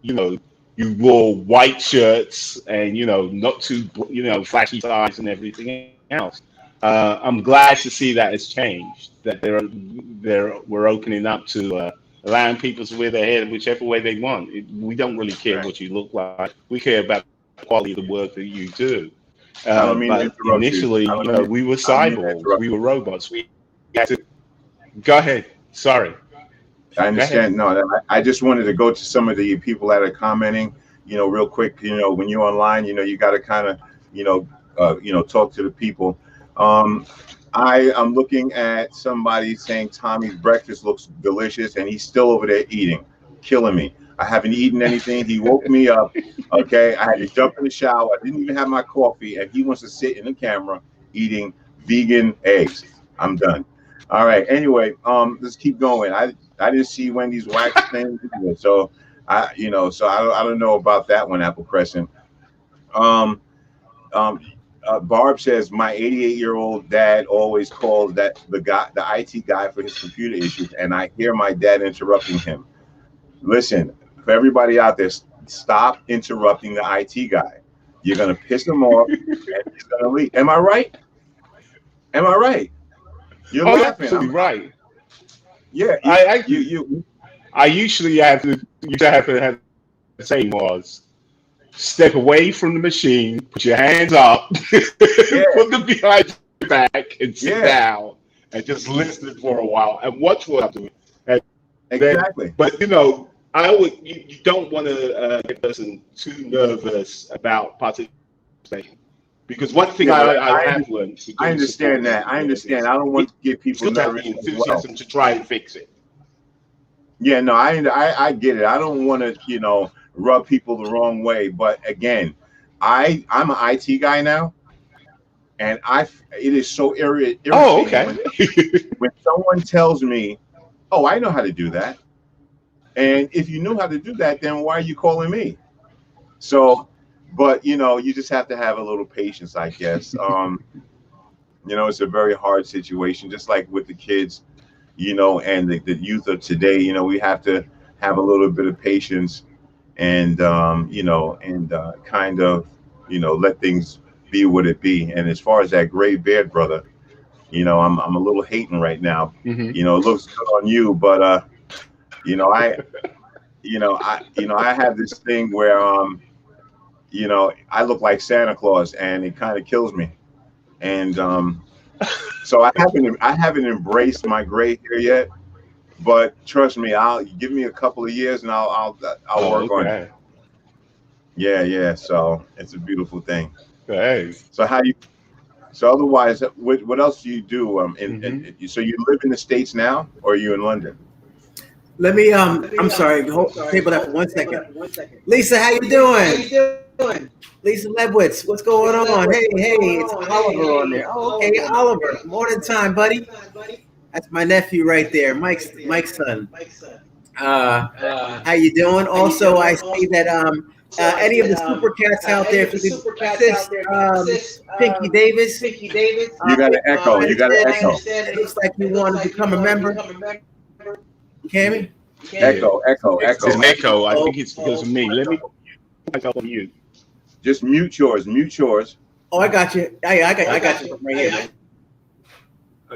you know, you wore white shirts and, you know, not too, you know, flashy ties and everything else. I'm glad to see that has changed, that we're opening up to allowing people to wear their hair whichever way they want. We don't really care what you look like. We care about the quality of the work that you do. I don't mean to But interrupt initially, you. you know, we were cyborgs, we were robots. We had to. Go ahead. Sorry. I understand. No, I just wanted to go to some of the people that are commenting, you know, real quick. You know, when you're online, you know, you got to kind of, you know, talk to the people. I am looking at somebody saying Tommy's breakfast looks delicious, and he's still over there eating, killing me. I haven't eaten anything. He woke me up. Okay, I had to jump in the shower. I didn't even have my coffee, and he wants to sit in the camera eating vegan eggs. I'm done. All right. Anyway, let's keep going. I didn't see Wendy's wax thing, so I don't know about that one, Apple Crescent. Um, Barb says my 88-year-old dad always calls that the IT guy for his computer issues, and I hear my dad interrupting him. Listen, for everybody out there, stop interrupting the IT guy. You're gonna piss him off, and he's gonna leave. Am I right? Am I right? You're laughing. Absolutely right. Yeah, I usually have to have the same was step away from the machine, put your hands up, put them behind your back, and sit down and just listen for a while and watch what I'm doing. And exactly. Then, but you know, you don't want to get a person too nervous about participating. Because one thing I have learned. I understand that. I understand. I don't want to get people nervous. The enthusiasm to try and fix it. Yeah, no, I get it. I don't want to, you know, rub people the wrong way. But again, I'm an IT guy now, and it is so irritating. Oh, okay. When someone tells me, "Oh, I know how to do that," and if you knew how to do that, then why are you calling me? So. But you know, you just have to have a little patience, I guess. You know, it's a very hard situation, just like with the kids, you know, and the youth of today. You know, we have to have a little bit of patience, and you know, and kind of, you know, let things be what it be. And as far as that gray beard brother, you know, I'm a little hating right now. Mm-hmm. You know, it looks good on you, but you know, I have this thing where you know, I look like Santa Claus, and it kind of kills me. And so I haven't embraced my gray hair yet. But trust me, I'll give me a couple of years, and I'll work on it. Yeah. So it's a beautiful thing. Hey. So otherwise, what else do you do? So you live in the States now, or are you in London? Let me I'm sorry, table that for 1 second. Lisa, how you doing? Lisa Lebwitz, what's going on? Hey, it's Oliver on there. Oh, okay, Oliver. Morning time, buddy. That's my nephew right there, Mike's son. How you doing? Also, I see that any of the super cats out there, if you could assist Pinky Davis. You got an echo. It looks like you want to become a member. Cammy? Echo. It's an echo. I think it's because of me. Let me on mute. Just mute yours. Oh, I got you. I got you right here.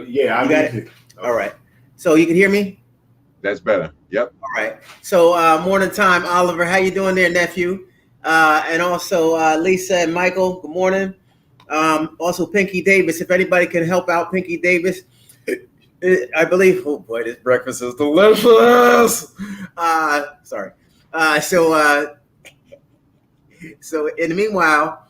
Yeah, I got it. All right. So you can hear me? That's better. Yep. All right. So morning time, Oliver. How you doing there, nephew? And also Lisa and Michael. Good morning. Also Pinky Davis. If anybody can help out Pinky Davis, I believe. Oh boy, this breakfast is delicious. Sorry. So in the meanwhile,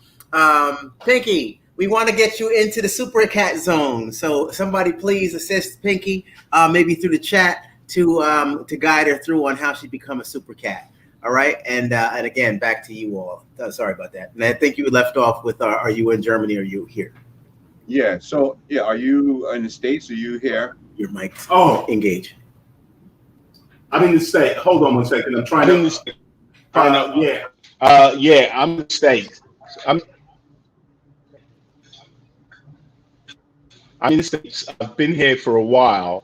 Pinky, we want to get you into the Super Cat Zone. So somebody please assist Pinky, maybe through the chat to guide her through on how she become a Super Cat. All right, and again, back to you all. Sorry about that. And I think you left off with, are you in Germany or are you here? Yeah. So yeah, are you in the States? Are you here? Your mic. Oh, Engage. I'm in the state. Hold on one second. I'm trying I'm in to. the Yeah. yeah, I'm in the States. I'm in the States. I've been here for a while.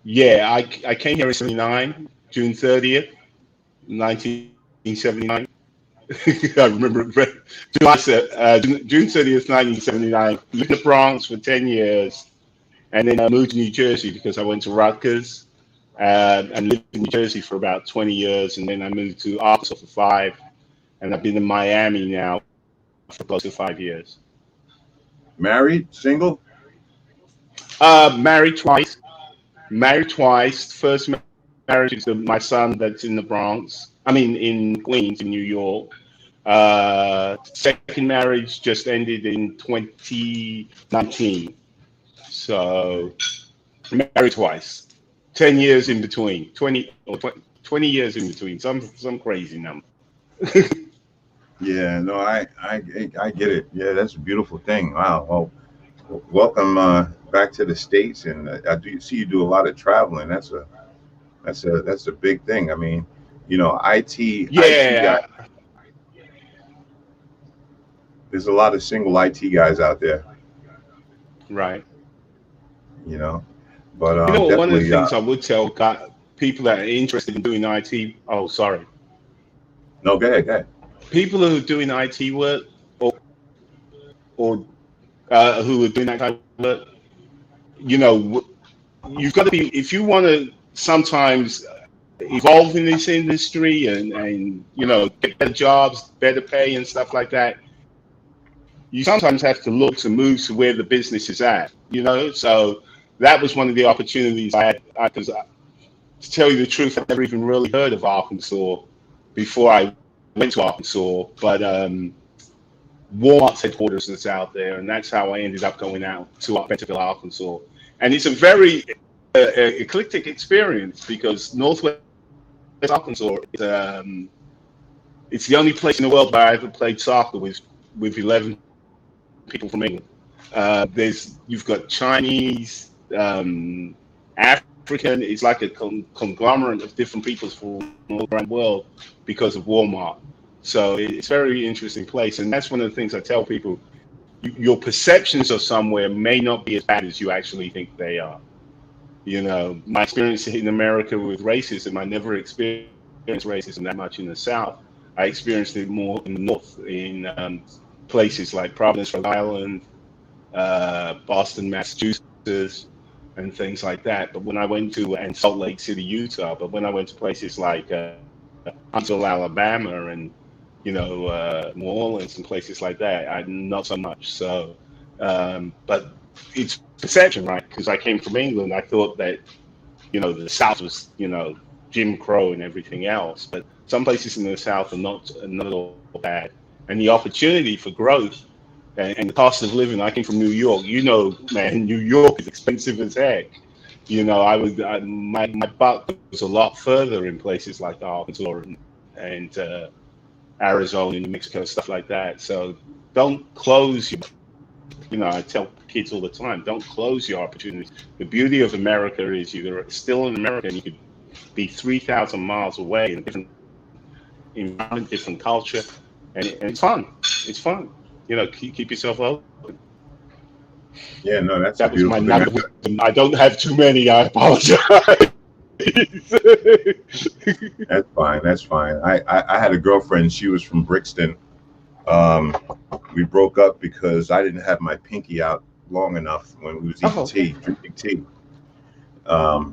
Yeah, I came here in '79, June 30th, 1979. I remember it. June 30th, 1979. Lived in the Bronx for 10 years, and then I moved to New Jersey because I went to Rutgers, and lived in New Jersey for about 20 years, and then I moved to Arkansas for 5, and I've been in Miami now for close to 5 years. Married? Single? Married twice. Married twice. First marriage is my son that's in the Bronx. I mean, in Queens, in New York. Second marriage just ended in 2019. So married twice. 10 years in between. 20 years in between. Some crazy number. Yeah. No, I get it. Yeah, that's a beautiful thing. Wow. Well, welcome back to the States, and I do see you do a lot of traveling. That's a big thing. I mean, IT guys. Yeah, There's a lot of single IT guys out there. right. You know, but One of the definitely. things I would tell people that are interested in doing IT, oh, sorry, No, go ahead. Go ahead. people who are doing IT work, or who are doing that kind of work, you know, you've got to be, if you want to sometimes evolve in this industry and get better jobs, better pay and stuff like that, you sometimes have to look to move to where the business is at. So that was one of the opportunities I had, because to tell you the truth, I never even really heard of Arkansas before I went to Arkansas, but Walmart's headquarters is out there, and that's how I ended up going out to Bentonville, Arkansas. And it's a very eclectic experience because Northwest Arkansas is it's the only place in the world where I ever played soccer with 11 people from England. You've got Chinese, African. It's like a conglomerate of different peoples from all around the world because of Walmart. So it's a very interesting place, and that's one of the things I tell people. Your perceptions of somewhere may not be as bad as you actually think they are. My experience in America with racism, I never experienced racism that much in the South. I experienced it more in the North, in places like Providence, Rhode Island, Boston, Massachusetts, and things like that. But when I went to, and Salt Lake City, Utah, but when I went to places like Huntsville, Alabama, and New Orleans and places like that, not so much. So, but it's perception, right? Because I came from England, I thought that the South was Jim Crow and everything else. But some places in the South are not at all bad, and the opportunity for growth and the cost of living. I came from New York. Man, New York is expensive as heck. My buck was a lot further in places like Arkansas and Arizona, New Mexico, stuff like that. So don't close I tell kids all the time, don't close your opportunities. The beauty of America is you're still in America and you could be 3,000 miles away in a different environment, different culture, and it's fun. It's fun. Keep yourself open. Yeah, no, that's a That was my beautiful thing. number. I don't have too many. I apologize. That's fine. That's fine. I had a girlfriend. She was from Brixton. We broke up because I didn't have my pinky out long enough when we was eating drinking tea.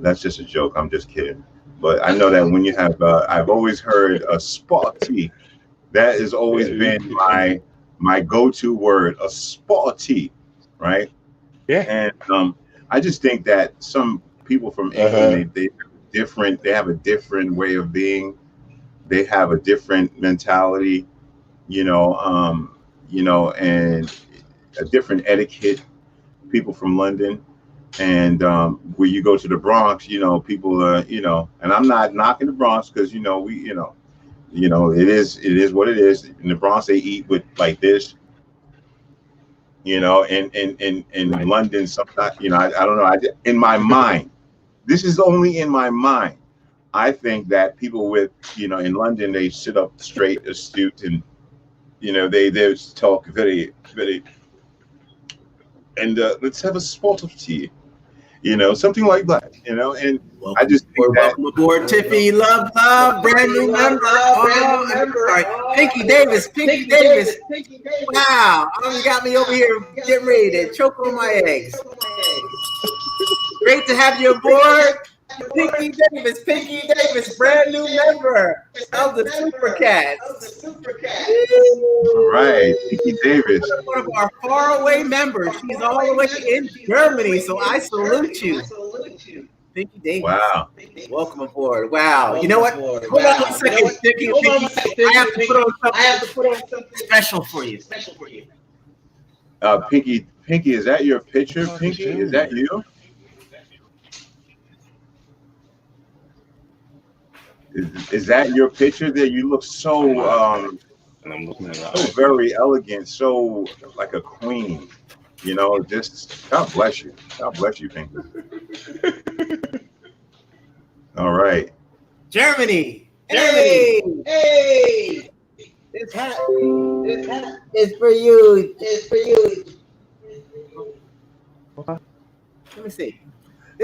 That's just a joke. I'm just kidding. But I know that when you have, I've always heard a spot tea. That has always been my go-to word, a spot tea, right? Yeah. And I just think that some people from England, they have a different way of being. They have a different mentality, and a different etiquette. People from London, And where you go to the Bronx, people and I'm not knocking the Bronx because it is what it is. In the Bronx, they eat with like this, and in Right. London, sometimes, I don't know. In my mind, this is only in my mind. I think that people in London, they sit up straight, astute, and they talk very, very, and let's have a spot of tea, something like that, and I just think that. Welcome aboard, Tiffy. Love, brand new member. Sorry, Pinky Davis. Pinky Davis. Wow, you got me over here getting ready to choke on my eggs. Great to have you aboard, Pinky Davis, brand new member of the Super Cats. All right, Pinky Davis. One of our faraway members. She's all the way in Germany, so I salute you. Pinky Davis. Wow. Welcome aboard. Wow. You know what? Hold on one second, Pinky. I have to put on something special for you. Pinky, is that your picture? Pinky, is that you? Is that your picture there? You look so And I'm looking at it. so very elegant, so like a queen. Just God bless you. God bless you, Pinky. All right. Germany. Hey. This hat is for you. Let me see.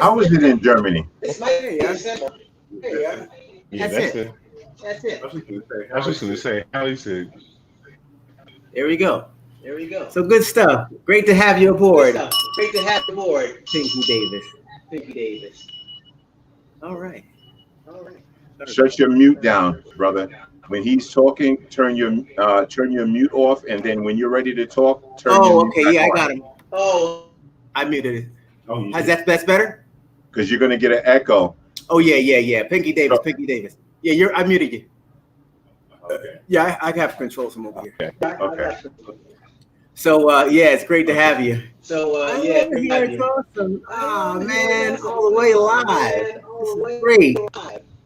How was it in Germany? Yeah, That's it. That's it. I was just gonna say, how is it? There we go. So good stuff. Great to have you aboard. Pinky Davis. All right. Shut your mute down, brother. When he's talking, turn your mute off, and then when you're ready to talk, turn your mute okay. Yeah, I back got on. him. Oh, I muted it. Oh, That's better? Because you're gonna get an echo. Oh, yeah. Pinky Davis. Yeah, I muted you. Okay. Yeah, I have controls from over here. Okay. So, it's great to have you. It's awesome. Oh, man, all the way live.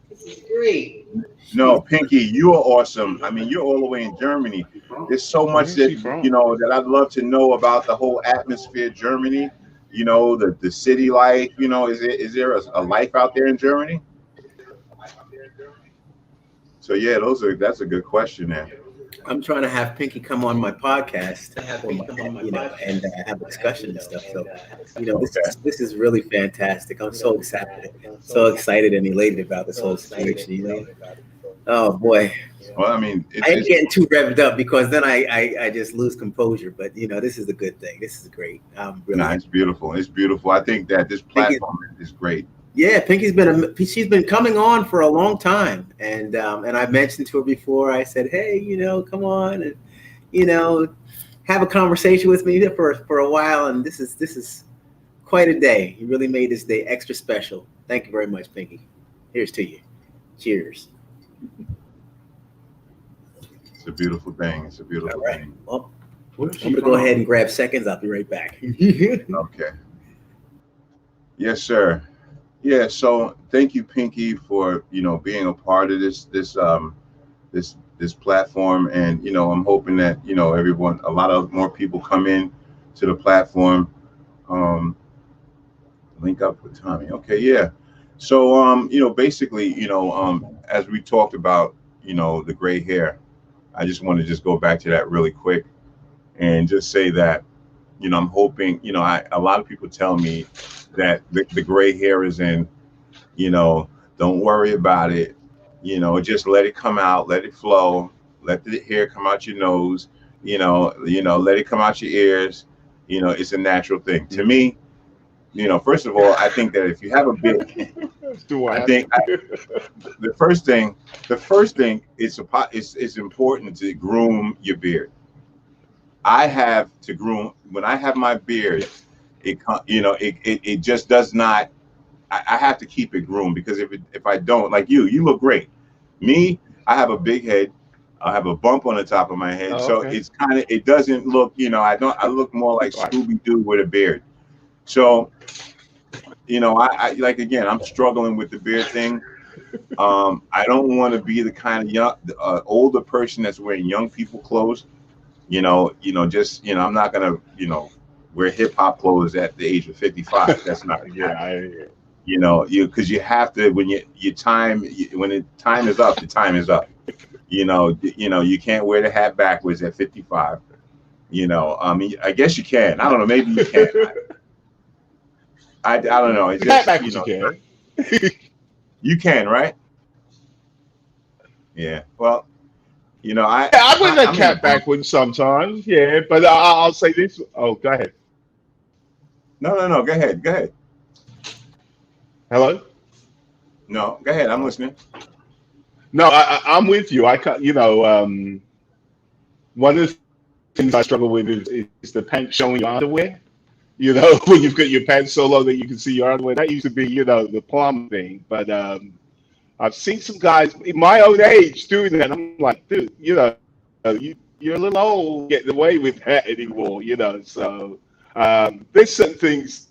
This is great. No, Pinky, you are awesome. I mean, you're all the way in Germany. There's so much that that I'd love to know about the whole atmosphere of Germany. The city life. Is there a life out there in Germany? So yeah, that's a good question there. I'm trying to have Pinky come on my podcast, and have a discussion and stuff. So, this is really fantastic. I'm so excited and elated about this whole situation. Oh boy. Well, I mean, I ain't getting too revved up because then I just lose composure. But this is a good thing. This is great. It's beautiful. It's beautiful. I think that this platform is great. Yeah, Pinky's she's been coming on for a long time, and I mentioned to her before. I said, hey, come on and have a conversation with me for a while. And this is quite a day. You really made this day extra special. Thank you very much, Pinky. Here's to you. Cheers. It's a beautiful thing. It's a beautiful thing. Well, I'm gonna go ahead and grab seconds. I'll be right back. Okay. Yes, sir. Yeah, so thank you, Pinky, for being a part of this platform, and I'm hoping that a lot of more people come in to the platform. Link up with Tommy. Okay, yeah. So basically, as we talked about, the gray hair, I just want to go back to that really quick, and just say that I'm hoping a lot of people tell me that the gray hair is in, don't worry about it, just let it come out, let it flow, let the hair come out your nose, let it come out your ears, it's a natural thing. To me, first of all, I think that if you have a beard, the first thing it's important to groom your beard. I have to groom when I have my beard. It just does not. I have to keep it groomed, because if I don't, like you look great. Me, I have a big head. I have a bump on the top of my head, so it's it doesn't look. I look more like Scooby-Doo with a beard. So you know, I like, again, I'm struggling with the beard thing. I don't want to be the kind of young, older person that's wearing young people clothes. Just, I'm not gonna, wear hip hop clothes at the age of 55. That's not gonna Yeah, happen. Because you have to, when when the time is up, the time is up. You can't wear the hat backwards at 55. I mean, I guess you can. I don't know. Maybe you can. I don't know. It's Cat just, backwards you can. you can, right? Yeah. Well, I, Yeah, I wear that I'm in a cat group. backwards sometimes. Yeah, but I'll say this. Oh, go ahead. No, no, no. Go ahead. Go ahead. Hello. No, go ahead. I'm Oh. listening. No, I'm with you. I can't. One of the things I struggle with is the pants showing your underwear. When you've got your pants so low that you can see your underwear. That used to be, the plum thing. But I've seen some guys in my own age doing that. I'm like, dude, you're a little old getting away with that anymore. So there's certain things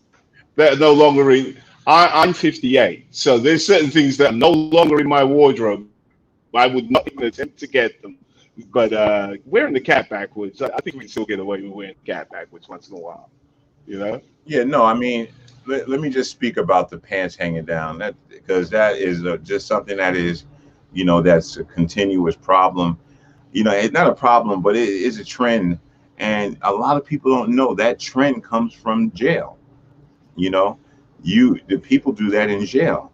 that are no longer in. I'm 58, so there's certain things that are no longer in my wardrobe. I would not even attempt to get them. But wearing the cat backwards, I think we can still get away with wearing the cat backwards once in a while. You know? Yeah. No, I mean, let me just speak about the pants hanging down. That because that is just something that is, that's a continuous problem. It's not a problem, but it is a trend, and a lot of people don't know that trend comes from jail. You know, the people do that in jail.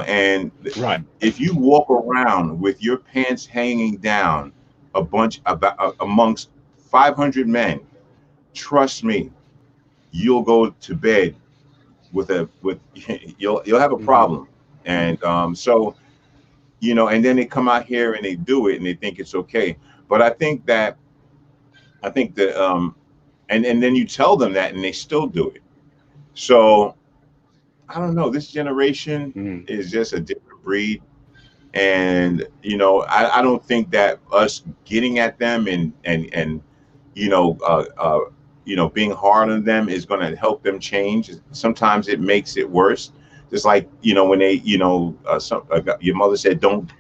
And Right. if you walk around with your pants hanging down amongst 500 men, trust me, you'll go to bed with you'll have a Hmm. problem. And and then they come out here and they do it and they think it's okay. But I think that and then you tell them that and they still do it. So I don't know. This generation Hmm. is just a different breed. And I don't think that us getting at them and you know uh, uh, being hard on them is going to help them change. Sometimes it makes it worse. Just like when they your mother said don't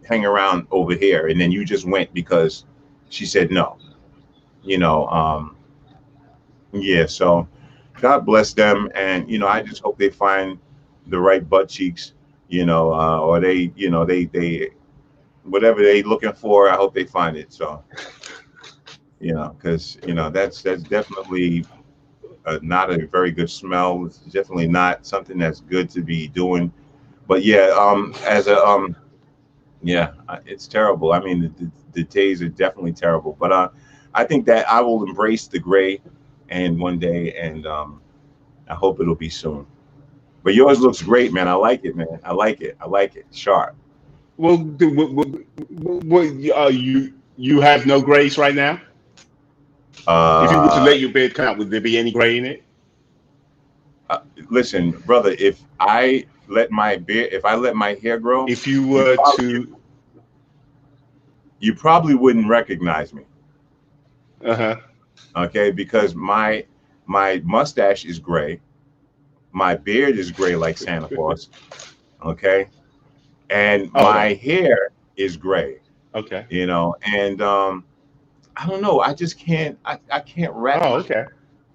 hang around over here, and then you just went because she said no. you know um yeah, so God bless them, and I just hope they find the right butt cheeks, or they whatever they looking for. I hope they find it. So because that's definitely not a very good smell. It's definitely not something that's good to be doing. But yeah, as a yeah, it's terrible. I mean, the days are definitely terrible. But I think that I will embrace the gray, and one day, and I hope it'll be soon. But yours looks great, man. I like it, man. I like it. I like it. Sharp. Well, you have no grace right now. If you were to Uh, let your beard come out, would there be any gray in it? Listen, brother. If I let my hair grow, If you you were probably to, you probably wouldn't recognize me. uh-huh. Okay, because my mustache is gray, my beard is gray like Santa Claus. Okay, and Oh, okay, my hair is gray. okay. And I don't know. I just can't. I can't wrap Oh, my. okay.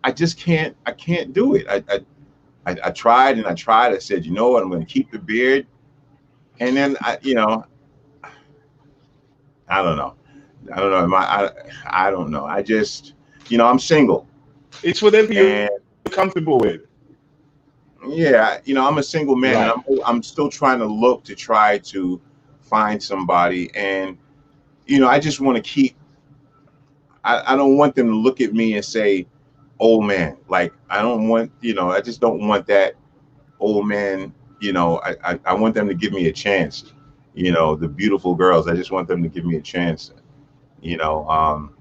I just can't. I can't do it. I tried and I tried. I said, you know what? I'm going to keep the beard, and then I don't know. I don't know. I don't know. I just I'm single, It's whatever you're and comfortable with. yeah, I'm a single man, and Right. I'm still trying to look to try to find somebody, and I just want to keep. I don't want them to look at me and say, "Old man." Like I don't want I just don't want that old man. I want them to give me a chance. The beautiful girls. I just want them to give me a chance. You know, um,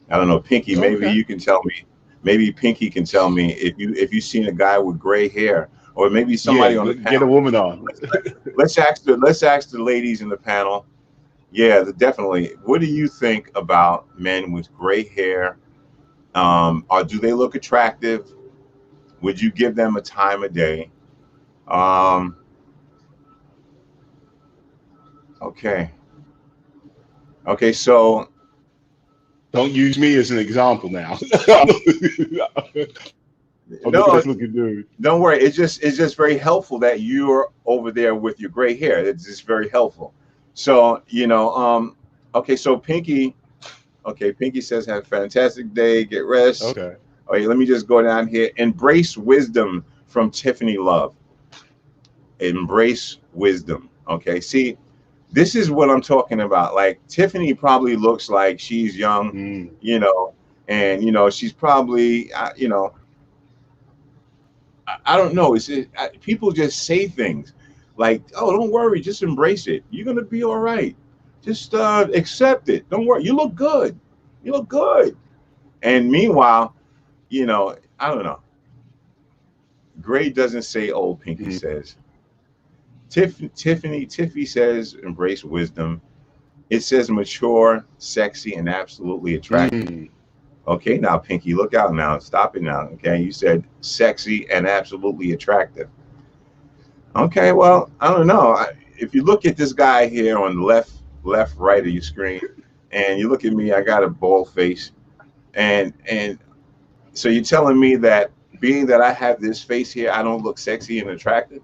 I don't know, Pinky. Maybe Okay. you can tell me. Maybe Pinky can tell me if you seen a guy with gray hair, or maybe Yeah, somebody on the get a panel. woman on. Let's ask the ladies in the panel. Yeah, definitely. What do you think about men with gray hair? Or do they look attractive? Would you give them a time of day? Um, okay. Okay, so Don't use me as an example now. I'm a no, nice looking dude. don't worry. It's just very helpful that you're over there with your gray hair. It's just very helpful. So, okay, so Pinky, okay, Pinky says have a fantastic day, get rest. Okay. Okay, let me just go down here. Embrace wisdom from Tiffany Love. Embrace wisdom. Okay, see, this is what I'm talking about. Like Tiffany probably looks like she's young, Mm. and she's probably, I don't know. People just say things like, "Oh, don't worry, just embrace it. You're gonna be all right. Just accept it. Don't worry. You look good. You look good." And meanwhile, I don't know. Gray doesn't say old. Pinky Mm. says. Tiffy says embrace wisdom. It says mature, sexy, and absolutely attractive. Mm. Okay, now Pinky, look out now. Stop it now. Okay, you said sexy and absolutely attractive. Okay, well, I don't know. If you look at this guy here on the left, right of your screen, and you look at me, I got a bald face, and so you're telling me that being that I have this face here, I don't look sexy and attractive?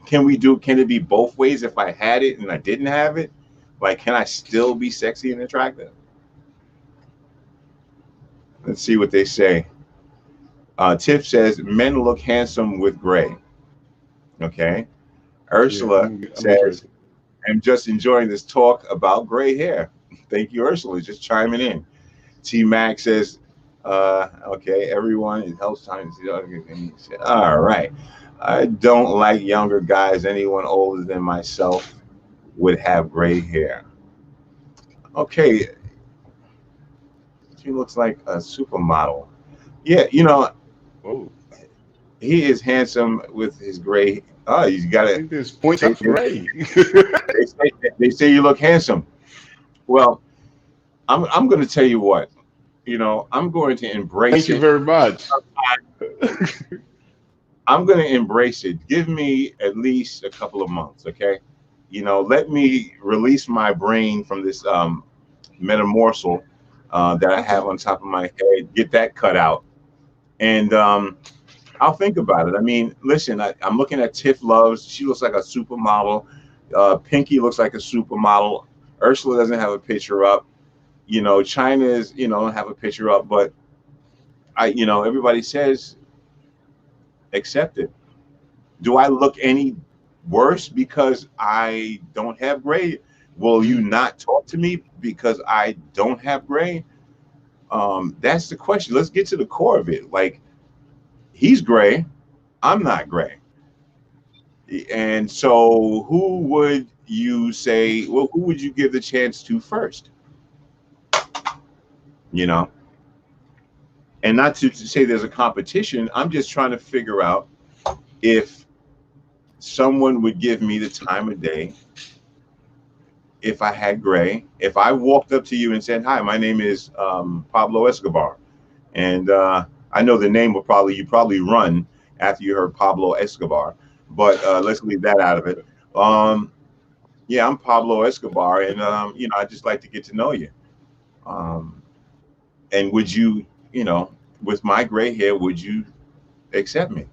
Can it be both ways? If I had it and I didn't have it, like, can I still be sexy and attractive? Let's see what they say. Tiff says men look handsome with gray. Okay. Yeah, Ursula I'm says, interested. I'm just enjoying this talk about gray hair. Thank you, Ursula, just chiming in. T Mac says, okay, everyone, it helps time to see. All right. I don't like younger guys. Anyone older than myself would have gray hair. Okay, she looks like a supermodel. Yeah, Whoa. he is handsome with his gray. Oh, he's got I it. think there's points They, up for Ray. they say you look handsome. Well, I'm going to tell you what. I'm going to embrace Thank you it. very much. I'm going to embrace it. Give me at least a couple of months, okay? Let me release my brain from this metamorsal that I have on top of my head. Get that cut out, and I'll think about it. I mean, listen, I'm looking at Tiff Loves. She looks like a supermodel. Pinky looks like a supermodel. Ursula doesn't have a picture up. China is, don't have a picture up, but everybody says accept it. Do I look any worse because I don't have gray? Will you not talk to me because I don't have gray? That's the question. Let's get to the core of it. Like, he's gray, I'm not gray. And so who would you say, well, who would you give the chance to first? You know, and not to say there's a competition. I'm just trying to figure out if someone would give me the time of day if I had gray. If I walked up to you and said, hi, my name is Pablo Escobar. And I know the name will you probably run after you heard Pablo Escobar, but let's leave that out of it. Yeah, I'm Pablo Escobar, and I just like to get to know you. Um, and would you, with my gray hair, would you accept me?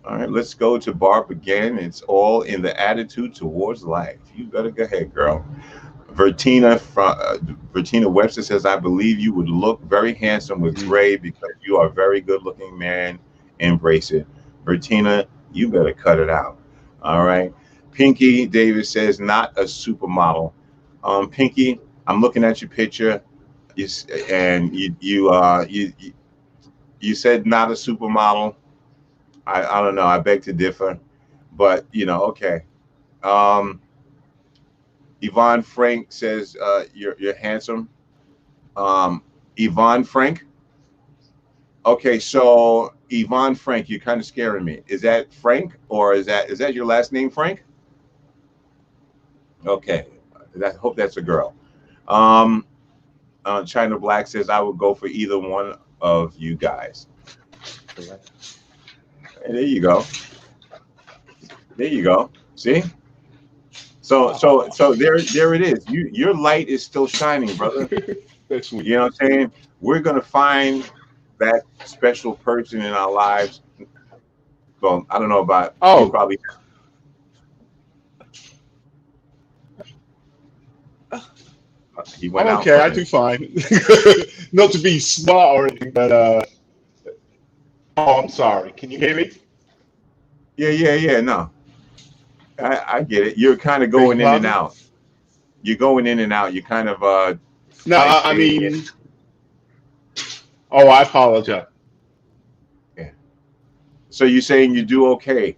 All right, let's go to Barb again. It's all in the attitude towards life. You better go ahead, girl. Vertina Webster says, I believe you would look very handsome with Mm. gray because you are a very good looking man. Embrace it. Vertina, you better cut it out. All right. Pinky Davis says, not a supermodel. Pinky, I'm looking at your picture. And you said not a supermodel. I don't know. I beg to differ. But, okay. Um, Yvonne Frank says, you're handsome. Yvonne Frank. Okay, so Yvonne Frank, you're kind of scaring me. Is that Frank, or is that your last name, Frank? Okay, hope that's a girl. Um, China Black says I would go for either one of you guys. And there you go. There you go. See? So there it is. Your light is still shining, brother. That's sweet. You know what I'm saying? We're gonna find that special person in our lives. Well, I don't know about you, probably. He went out. Okay, I do fine. Not to be smart or anything, but oh, I'm sorry. Can you hear me? Yeah. No, I get it. You're kind of going in and out. You're going in and out. You kind of No, like I mean, oh, I apologize. yeah. So you're saying you do okay?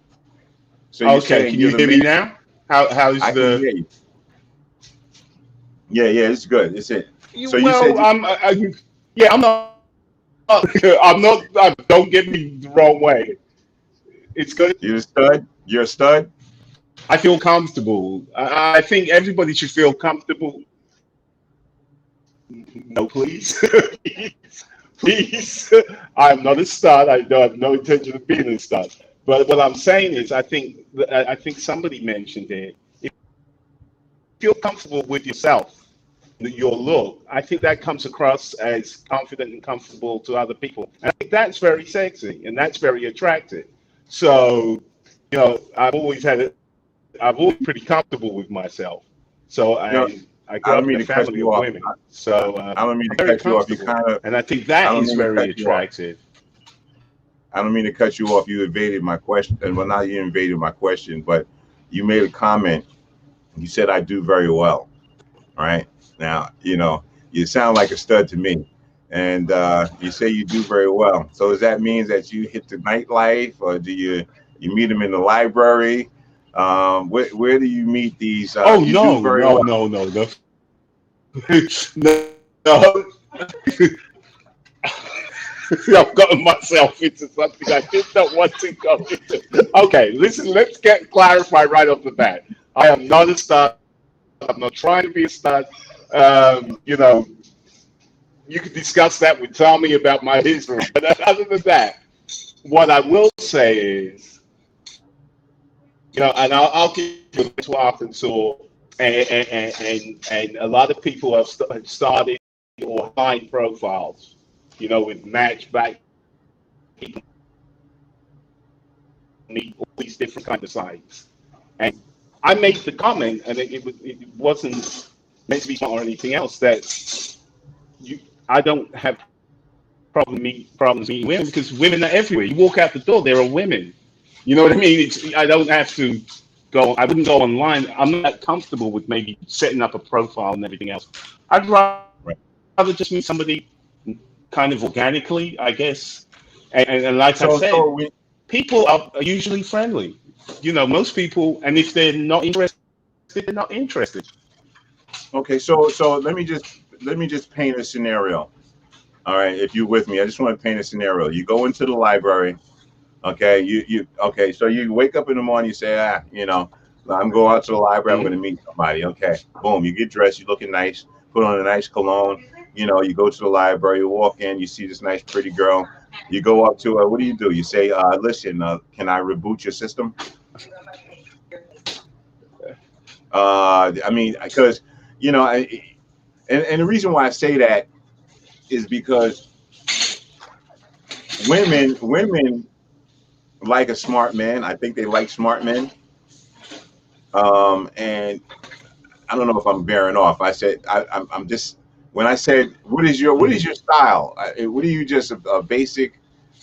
So you're Okay, saying can you're you the hear me man? now? How's I can hear the? you. Yeah, it's good. It's it. So you Well, said you, yeah, I'm not. I'm not. Don't get me the wrong way. It's good. you're a stud. You're a stud. I feel comfortable. I think everybody should feel comfortable. No, please. Please. I'm not a stud. I don't have no intention of being a stud. But what I'm saying is, I think somebody mentioned it. If you feel comfortable with yourself, your look, I think that comes across as confident and comfortable to other people. And I think that's very sexy and that's very attractive. So, I've always been pretty comfortable with myself. So No, I I grew don't up in mean a to cut family you of off. women. So I don't mean to I'm very cut you off. You comfortable. kind of. And I think I that don't is mean to very cut you off. attractive. I don't mean to cut you off. You evaded my question. Well, not you invaded my question, but you made a comment. You said I do very well. All right. Now, you sound like a stud to me. And you say you do very well. So does that mean that you hit the nightlife, or do you meet them in the library? Where do you meet these? Oh You do no, very no, well. no, no, no. No. I've gotten myself into something I did not want to go into. Okay, listen, let's clarify right off the bat. I am not a stud. I'm not trying to be a stud. You know, you can discuss that with Tommy about my history. But other than that, what I will say is, and I'll give you to Arkansas, and a lot of people have started or find profiles, with match back, meet all these different kind of sites. And I made the comment, and it wasn't meant to be or anything else, that I don't have problems meeting women, because women are everywhere. You walk out the door, there are women. You know what I mean? I don't have to go. I wouldn't go online. I'm not comfortable with maybe setting up a profile and everything else. I'd Right. rather just meet somebody kind of organically, I guess. And like I So said, so we people are usually friendly. Most people, and if they're not interested, they're not interested. okay. So let me just paint a scenario. All right, if you're with me, I just want to paint a scenario. You go into the library. Okay, okay. So you wake up in the morning, you say, I'm going out to the library. I'm going to meet somebody. Okay, boom. You get dressed. You're looking nice. Put on a nice cologne. You go to the library. You walk in. You see this nice, pretty girl. You go up to her. What do? You say, listen, can I reboot your system? I mean, because and the reason why I say that is because women like a smart man. I think they like smart men. And I don't know if I'm bearing off. I said I'm just when I said what is your style? What are you, just a basic?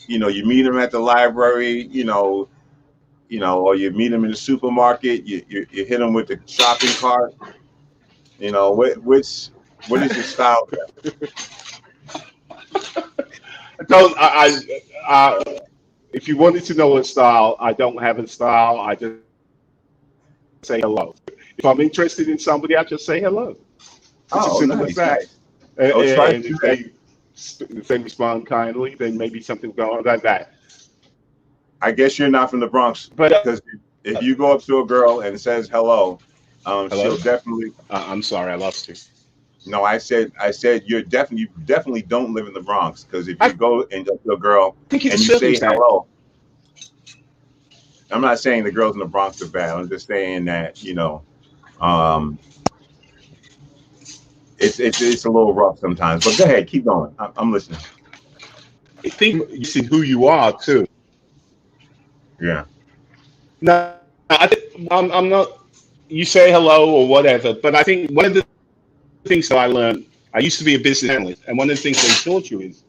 You meet them at the library. Or you meet them in the supermarket. You hit them with the shopping cart. What is your style? Don't if you wanted to know a style, I don't have a style. I just say hello. If I'm interested in somebody, I just say hello. It's as Oh, simple as nice, that. nice. Oh, try to And do if that. they respond kindly, then maybe something will go on like that. I guess you're not from the Bronx, But because if you go up to a girl and says hello, she'll hello, definitely. I'm sorry, I lost you. No, I said you definitely don't live in the Bronx, because if you go and up to a girl think and it's you say circumstance. hello, I'm not saying the girls in the Bronx are bad. I'm just saying that, um, it's a little rough sometimes. But go ahead, keep going. I'm listening. I think you see who you are too. Yeah. No, I'm not. You say hello or whatever, but I think one of the things that I learned. I used to be a business analyst, and one of the things they taught you is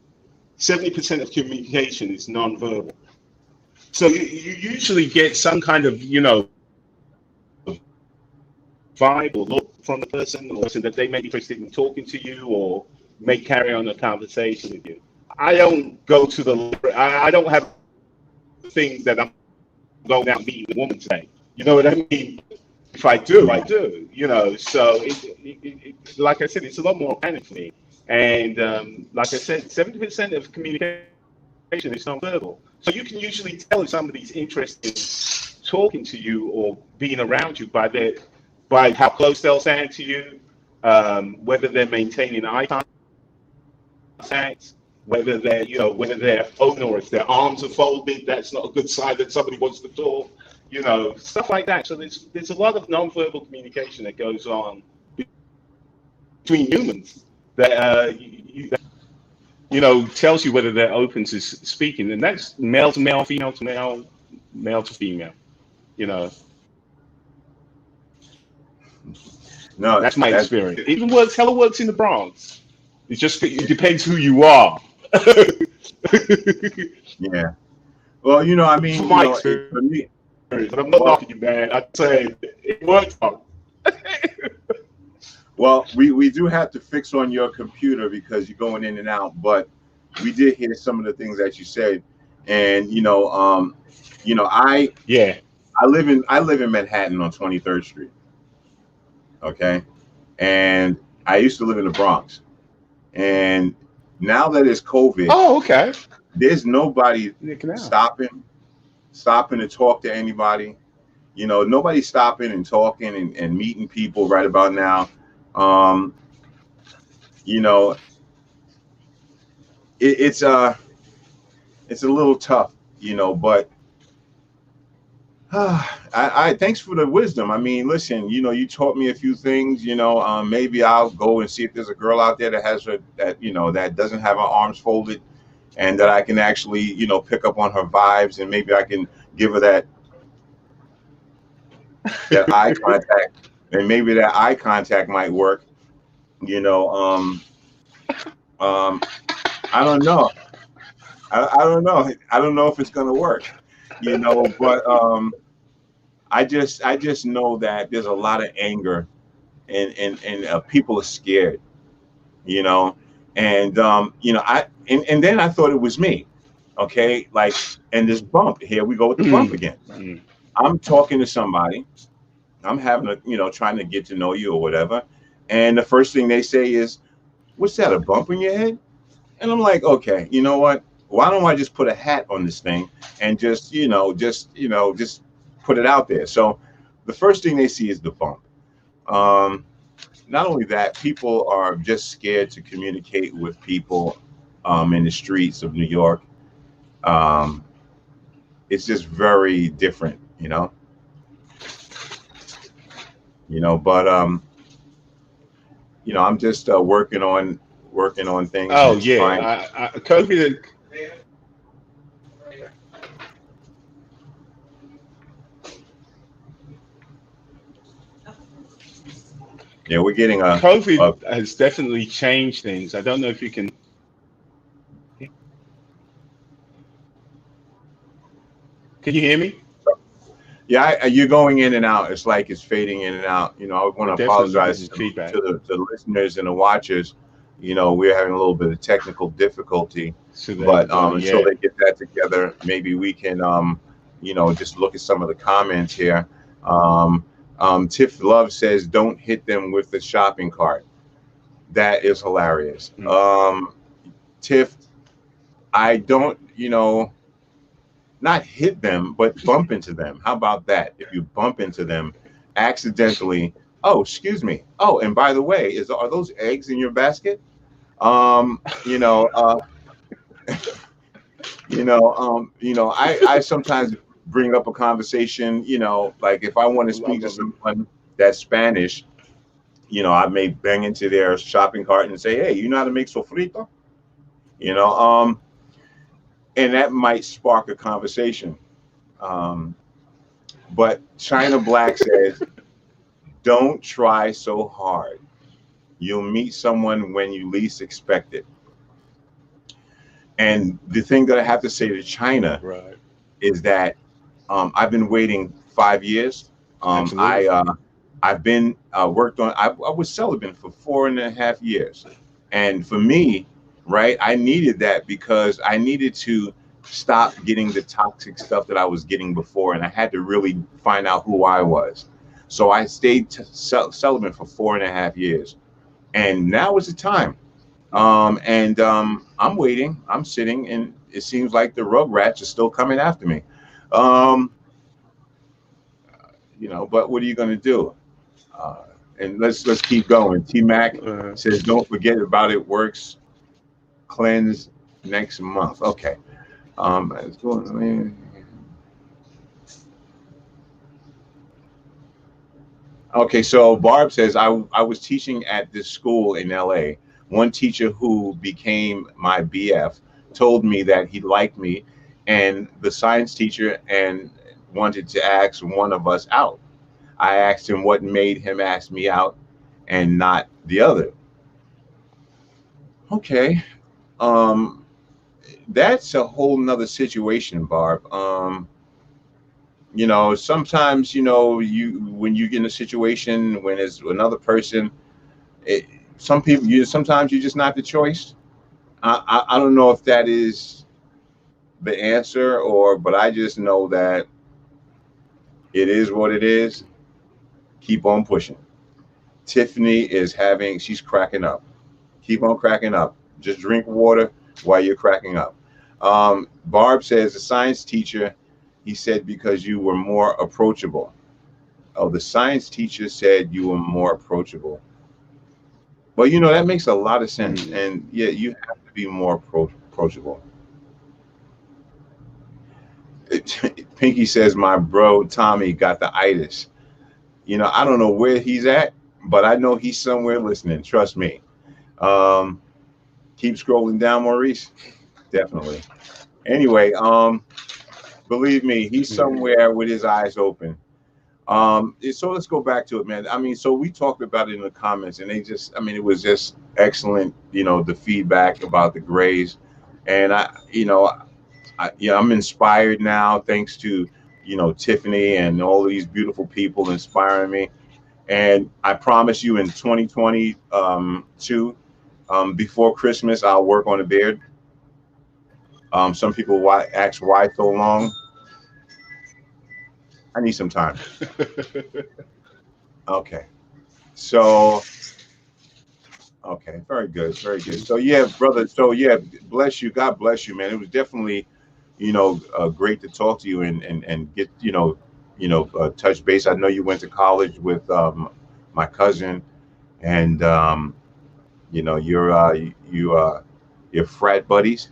70% of communication is nonverbal. So you usually get some kind of vibe or look from the person, or person that they may be interested in talking to you, or may carry on a conversation with you. I don't go to the. I don't have things that I'm going out meeting a woman today. You know what I mean? If I do, I Yeah. do. So like I said, it's a lot more organic for me. And like I said, 70% of communication is nonverbal. So you can usually tell if somebody's interested in talking to you or being around you by how close they'll stand to you, whether they're maintaining eye contact, whether they're open or if their arms are folded. That's not a good sign that somebody wants to talk. Stuff like that. So there's a lot of nonverbal communication that goes on between humans that tells you whether they're open to speaking, and that's male to male, female to male, male to female. You know, No, that's my that experience. It even works. Hella works in the Bronx. It depends who you are. yeah. Well, I mean, From my for me, experience, but I'm not well, knocking you, man. I'd say it works. we do have to fix on your computer because you're going in and out, but we did hear some of the things that you said, and Yeah. I live in Manhattan on 23rd Street. Okay, and I used to live in the Bronx, and now that it's COVID, Oh, okay. there's nobody In the canal. stopping to talk to anybody. Nobody's stopping and talking and meeting people right about now. Um, you know, it's it's a little tough, but I thanks for the wisdom. I mean, listen, you taught me a few things. Maybe I'll go and see if there's a girl out there that has that doesn't have her arms folded, and that I can actually pick up on her vibes, and maybe I can give her that eye contact, and maybe that eye contact might work. You know, um, I don't know. I don't know. I don't know if it's gonna work. But I just know that there's a lot of anger, and people are scared. You know, and and then I thought it was me. Okay, like, and this bump, here we go with the bump Mm, again. mm. I'm talking to somebody. I'm having trying to get to know you or whatever, and the first thing they say is, "What's that? A bump in your head?" And I'm like, okay, you know what? Why don't I just put a hat on this thing and just put it out there? So the first thing they see is the bump. Um, Not only that, people are just scared to communicate with people in the streets of New York. Um, it's just very different, But I'm just working on things Oh and trying. yeah. COVID. Yeah, we're getting a COVID has definitely changed things. I don't know if you can. Can you hear me? Yeah, you're going in and out. It's like it's fading in and out. I want I'm to definitely apologize getting to, feedback. the listeners and the watchers. We're having a little bit of technical difficulty, So there you but go. until Yeah. they get that together, maybe we can, just look at some of the comments here. Um, Tiff Love says, "Don't hit them with the shopping cart." That is hilarious. Mm. Tiff, I don't, not hit them, but bump into them. How about that? If you bump into them accidentally, Oh, excuse me. Oh, and by the way, are those eggs in your basket? You know, I sometimes bring up a conversation, like if I want to I speak to love it. someone that's Spanish, I may bang into their shopping cart and say, "Hey, you know how to make sofrito?" You know, and that might spark a conversation. Um, but China Black says, "Don't try so hard. You'll meet someone when you least expect it." And the thing that I have to say to China Right. is that I've been waiting 5 years. Absolutely. I've been worked on. I was celibate for 4.5 years, and for me, right, I needed that because I needed to stop getting the toxic stuff that I was getting before, and I had to really find out who I was. So I stayed celibate for 4.5 years, and now is the time. And I'm waiting. I'm sitting, and it seems like the Rugrats are still coming after me. Um, but what are you going to do? Uh, and let's keep going. T Mac Uh, says, "Don't forget about it. Works cleanse next month." Okay. It's going. Okay. So Barb says, I was teaching at this school in L.A. One teacher who became my BF told me that he liked me, and the science teacher and wanted to ask one of us out. I asked him what made him ask me out and not the other. Okay. Um, that's a whole nother situation, Barb. Sometimes, you when you get in a situation when it's another person, it, some people you sometimes you're just not the choice. I don't know if that is the answer but I just know that it is what it is. Keep on pushing. Tiffany she's cracking up. Keep on cracking up. Just drink water while you're cracking up. Barb says the science teacher, he said because you were more approachable. Oh, the science teacher said you were more approachable. Well, that makes a lot of sense. mm. And yeah, you have to be more approachable. Pinky says my bro Tommy got the itis. I don't know where he's at, but I know he's somewhere listening. Trust me. Um, keep scrolling down, Maurice. Definitely. Anyway, believe me, he's Yeah. somewhere with his eyes open. So let's go back to it, man. I mean, so we talked about it in the comments, and it was just excellent. The feedback about the Grays, and I'm inspired now thanks to Tiffany and all of these beautiful people inspiring me. And I promise you, in 2022, before Christmas, I'll work on a beard. Some people ask why so long. I need some time. Okay. So, okay, very good, very good. So yeah, brother. So yeah, bless you. God bless you, man. It was definitely, great to talk to you and get touch base. I know you went to college with my cousin, and your frat buddies.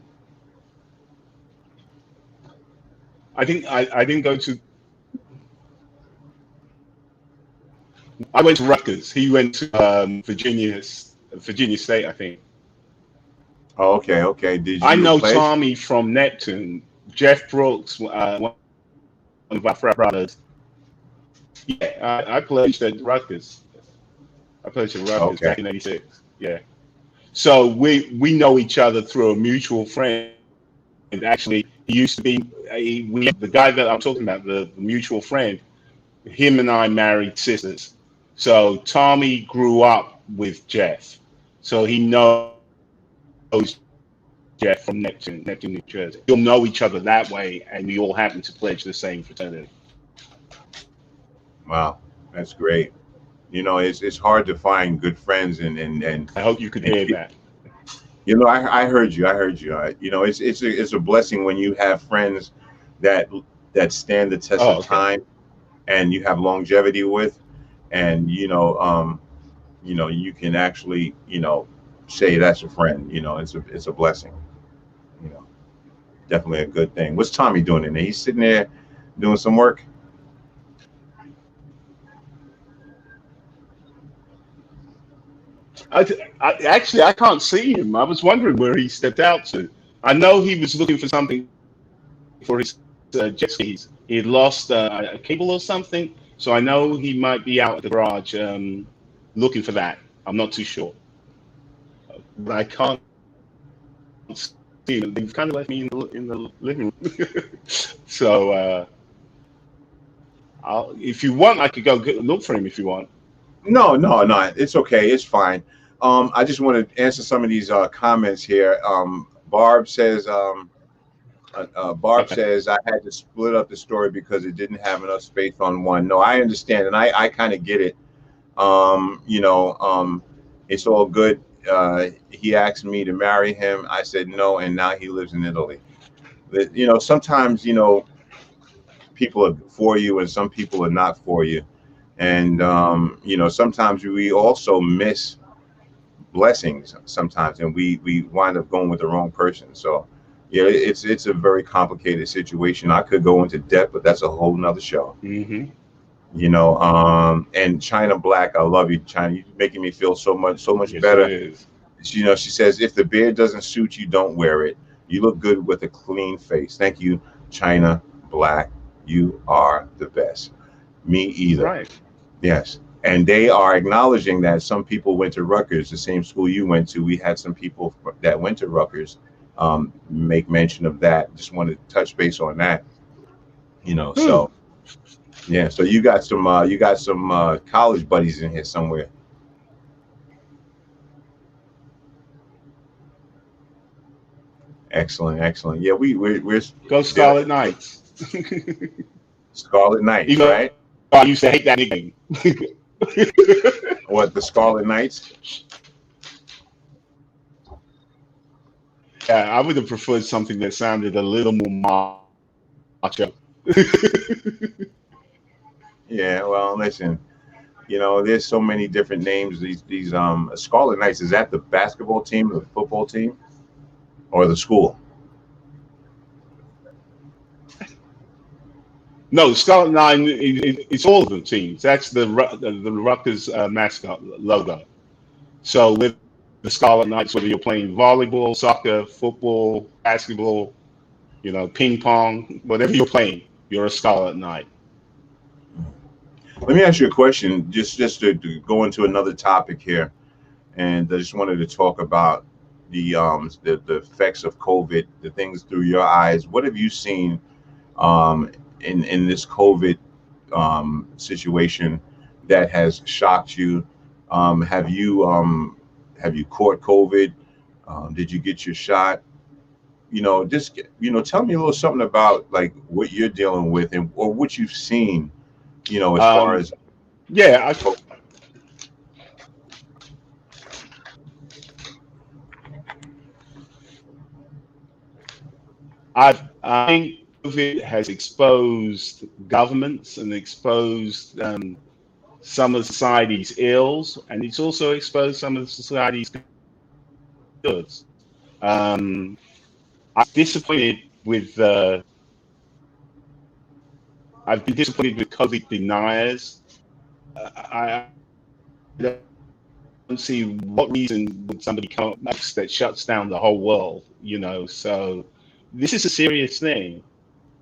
I didn't go to. I went to Rutgers. He went to Virginia State, I think. Oh, okay, okay. Did I you know pledge? Tommy from Neptune. Jeff Brooks, one of our frat brothers. Yeah, I pledged at Rutgers. I pledged at Rutgers Okay, back in '86. Yeah. So we know each other through a mutual friend. Actually, he used to be the guy that I'm talking about, the mutual friend. Him and I married sisters. So Tommy grew up with Jeff. So he knows Jeff from Neptune, New Jersey. You'll know each other that way, and we all happen to pledge the same fraternity. wow, that's great. It's hard to find good friends I hope you could and hear that. I heard you. I heard you. It's a blessing when you have friends that stand the test Oh, of okay. time and you have longevity with. and you can actually say that's a friend. It's a blessing. You know, definitely a good thing. What's Tommy doing in there? He's sitting there doing some work. I can't see him. I was wondering where he stepped out to. I know he was looking for something for his jet skis. He had lost a cable or something, so I know he might be out at the garage looking for that. I'm not too sure, but I can't see him. They've kind of left me in the living room. So if you want, I could go look for him if you want. No, no, no. It's okay. It's fine. I just want to answer some of these comments here. Barb Okay. says I had to split up the story because it didn't have enough space on one. No, I understand, and I kind of get it. It's all good. He asked me to marry him. I said no, and now he lives in Italy. Sometimes people are for you, and some people are not for you, and sometimes we also miss blessings sometimes, and we wind up going with the wrong person. So yeah, it's a very complicated situation. I could go into depth, but that's a whole nother show. Hmm. And China Black, I love you, China. You're making me feel so much Yes, it better. is. She says if the beard doesn't suit you, don't wear it. You look good with a clean face. Thank you, China Black. You are the best. Me either. Right. Yes. And they are acknowledging that some people went to Rutgers, the same school you went to. We had some people that went to Rutgers make mention of that. Just wanted to touch base on that. Hmm. So yeah. So you got some college buddies in here somewhere. Excellent, excellent. Yeah, we're Go they're Scarlet Knights. Scarlet Knights, Even though right? I used to hate that nickname. What, the Scarlet Knights? Yeah, I would have preferred something that sounded a little more macho. Yeah. Well, listen. There's so many different names. These Scarlet Knights, is that the basketball team, the football team, or the school? No, Scarlet Nine. It's all of the teams. That's the Rutgers mascot logo. So with the Scarlet Knights, whether you're playing volleyball, soccer, football, basketball, ping pong, whatever you're playing, you're a Scarlet Knight. Let me ask you a question, just to go into another topic here, and I just wanted to talk about the effects of COVID, the things through your eyes. What have you seen um, in this COVID situation that has shocked you? Have you caught COVID? Did you get your shot? Just tell me a little something about like what you're dealing with and or what you've seen. As far Um, as yeah, I think COVID has exposed governments and exposed some of society's ills, and it's also exposed some of society's goods. Um, I'm disappointed with. I've been disappointed with COVID deniers. I don't see what reason would somebody come up next that shuts down the whole world. So this is a serious thing.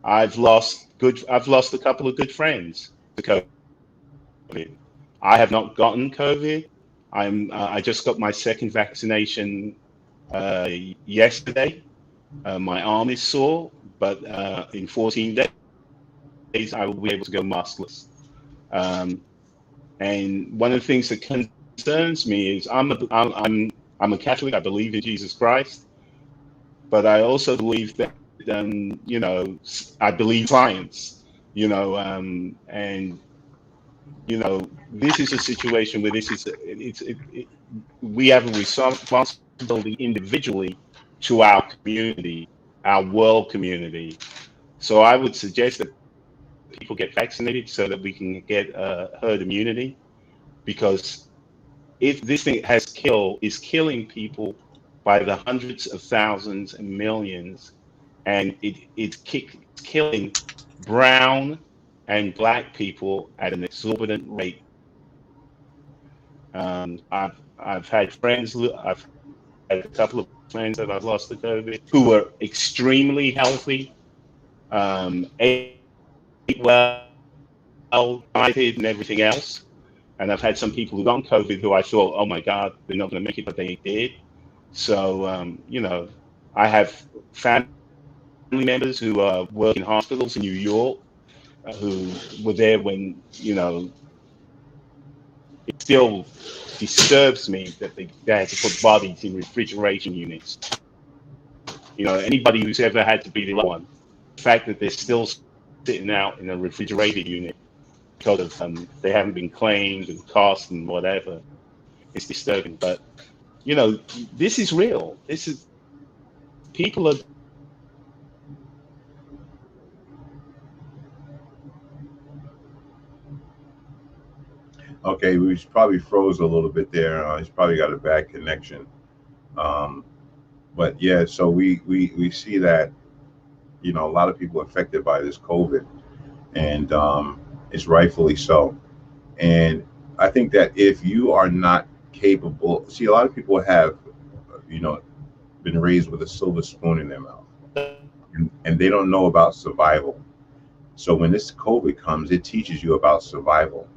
I've lost a couple of good friends to COVID. I have not gotten COVID. I just got my second vaccination uh, yesterday. My arm is sore, but in 14 days I will be able to go maskless. Um, and one of the things that concerns me is I'm a Catholic. I believe in Jesus Christ, but I also believe that I believe science. And this is a situation where we have a responsibility individually to our community, our world community. So I would suggest that people get vaccinated so that we can get herd immunity. because if this thing is killing people by the hundreds of thousands and millions, and it's killing brown and black people at an exorbitant rate. I've had friends. I've had a couple of friends that I've lost to COVID who were extremely healthy, ate well, dieted, and everything else. And I've had some people who got COVID who I thought, oh my God, they're not going to make it, but they did. So, I have family members who work in hospitals in New York who were there when, it still disturbs me that they had to put bodies in refrigeration units. Anybody who's ever had to be the one, the fact that they're still sitting out in a refrigerated unit because of they haven't been claimed and cost and whatever, it's disturbing. But this is real. This is people are. Okay, we probably froze a little bit there. He's probably got a bad connection. But yeah, so we see that a lot of people affected by this COVID, and it's rightfully so. And I think that if you are not capable, see, a lot of people have been raised with a silver spoon in their mouth, and they don't know about survival. So when this COVID comes, it teaches you about survival.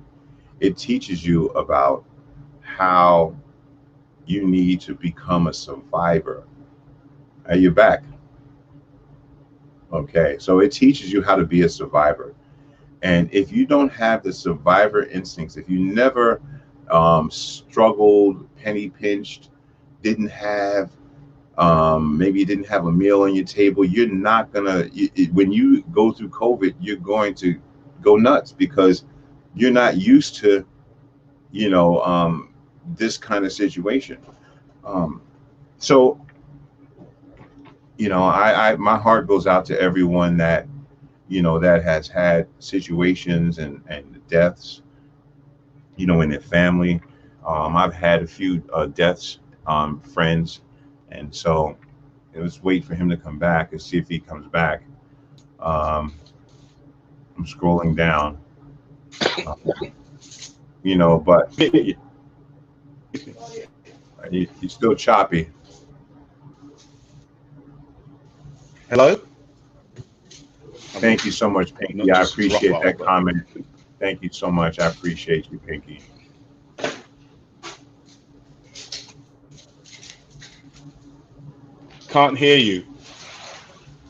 It teaches you about how you need to become a survivor. Are you back? Okay, so it teaches you how to be a survivor. And if you don't have the survivor instincts, if you never struggled, penny pinched, didn't have, maybe you didn't have a meal on your table, you're not gonna, when you go through COVID, you're going to go nuts because you're not used to, this kind of situation. So, I my heart goes out to everyone that, that has had situations and deaths, in their family. I've had a few deaths, friends, and so let's wait for him to come back and see if he comes back. I'm scrolling down, but he's still choppy. Hello? Thank you so much, Pinky. I appreciate that comment. Thank you so much. I appreciate you, Pinky. Can't hear you.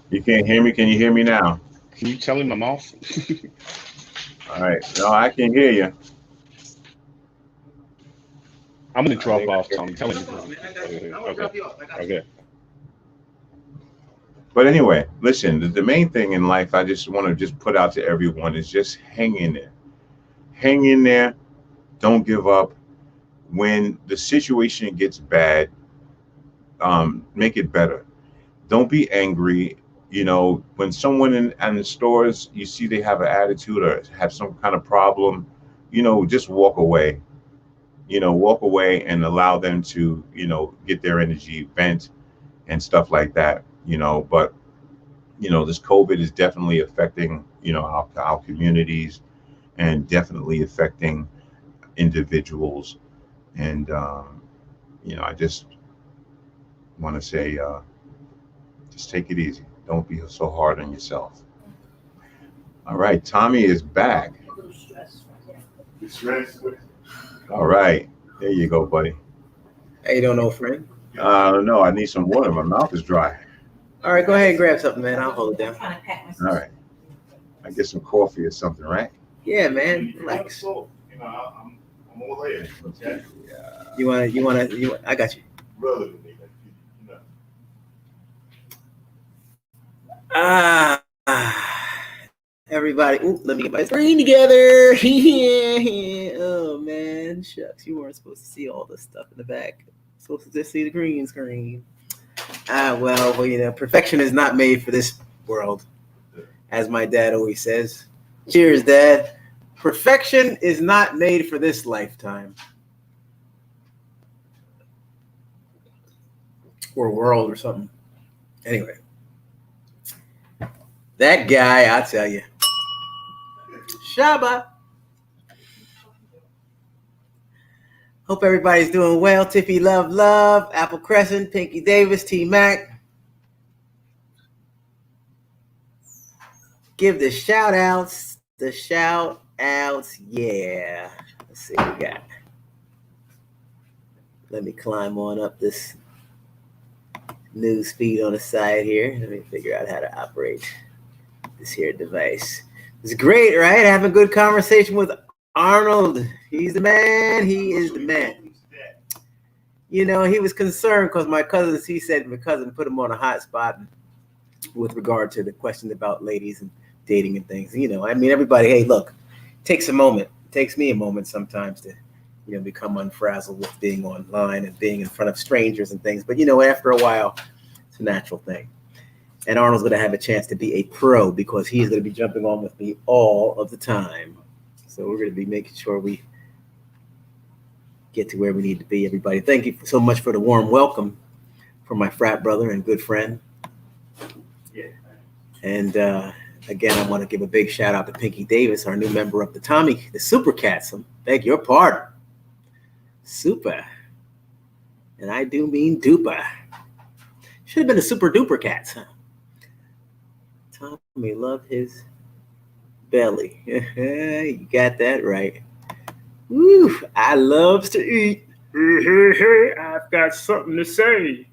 You can't hear me? Can you hear me now? Can you tell him I'm off? All right. No, I can hear you. I'm going to drop off, Tom. Tell him. Okay. But anyway, listen, the main thing in life I just want to just put out to everyone is just hang in there. Hang in there. Don't give up. When the situation gets bad, make it better. Don't be angry. When someone in the stores, you see they have an attitude or have some kind of problem, just walk away. Walk away and allow them to, get their energy, vent and stuff like that. But this COVID is definitely affecting, our communities and definitely affecting individuals. And, I just want to say, just take it easy. Don't be so hard on yourself. All right. Tommy is back. All right. There you go, buddy. How you doing, old friend? No, I need some water. My mouth is dry. All right, go ahead and grab something, man. I'll hold it down. All right. I get some coffee or something, right? Yeah, man. Relax. I'm all there. Okay. I got you. Everybody. Ooh, let me get my screen together. Yeah. Oh, man. Shucks. You weren't supposed to see all this stuff in the back. Supposed to just see the green screen. Well, perfection is not made for this world, as my dad always says. Cheers, Dad. Perfection is not made for this lifetime or world or something. Anyway, that guy, I tell you, Shaba. Hope everybody's doing well. Tiffy Love, Apple Crescent, Pinky Davis, T Mac. Give the shout outs. Yeah. Let's see what we got. Let me climb on up this news feed on the side here. Let me figure out how to operate this here device. It's great, right? Having a good conversation with Arnold. He's the man. He is the man. You know, he was concerned because he said my cousin put him on a hot spot with regard to the question about ladies and dating and things. You know, I mean, everybody, hey, look, it takes a moment. It takes me a moment sometimes to, you know, become unfrazzled with being online and being in front of strangers and things. But, you know, after a while, it's a natural thing. And Arnold's going to have a chance to be a pro because he's going to be jumping on with me all of the time. So we're going to be making sure we get to where we need to be, everybody. Thank you so much for the warm welcome from my frat brother and good friend. Yeah. And again, I want to give a big shout out to Pinky Davis, our new member of the Super Cats. I beg your pardon. Super. And I do mean duper. Should have been the Super Duper Cats, huh? Tommy love his belly. You got that right. Woo, I loves to eat. I've got something to say.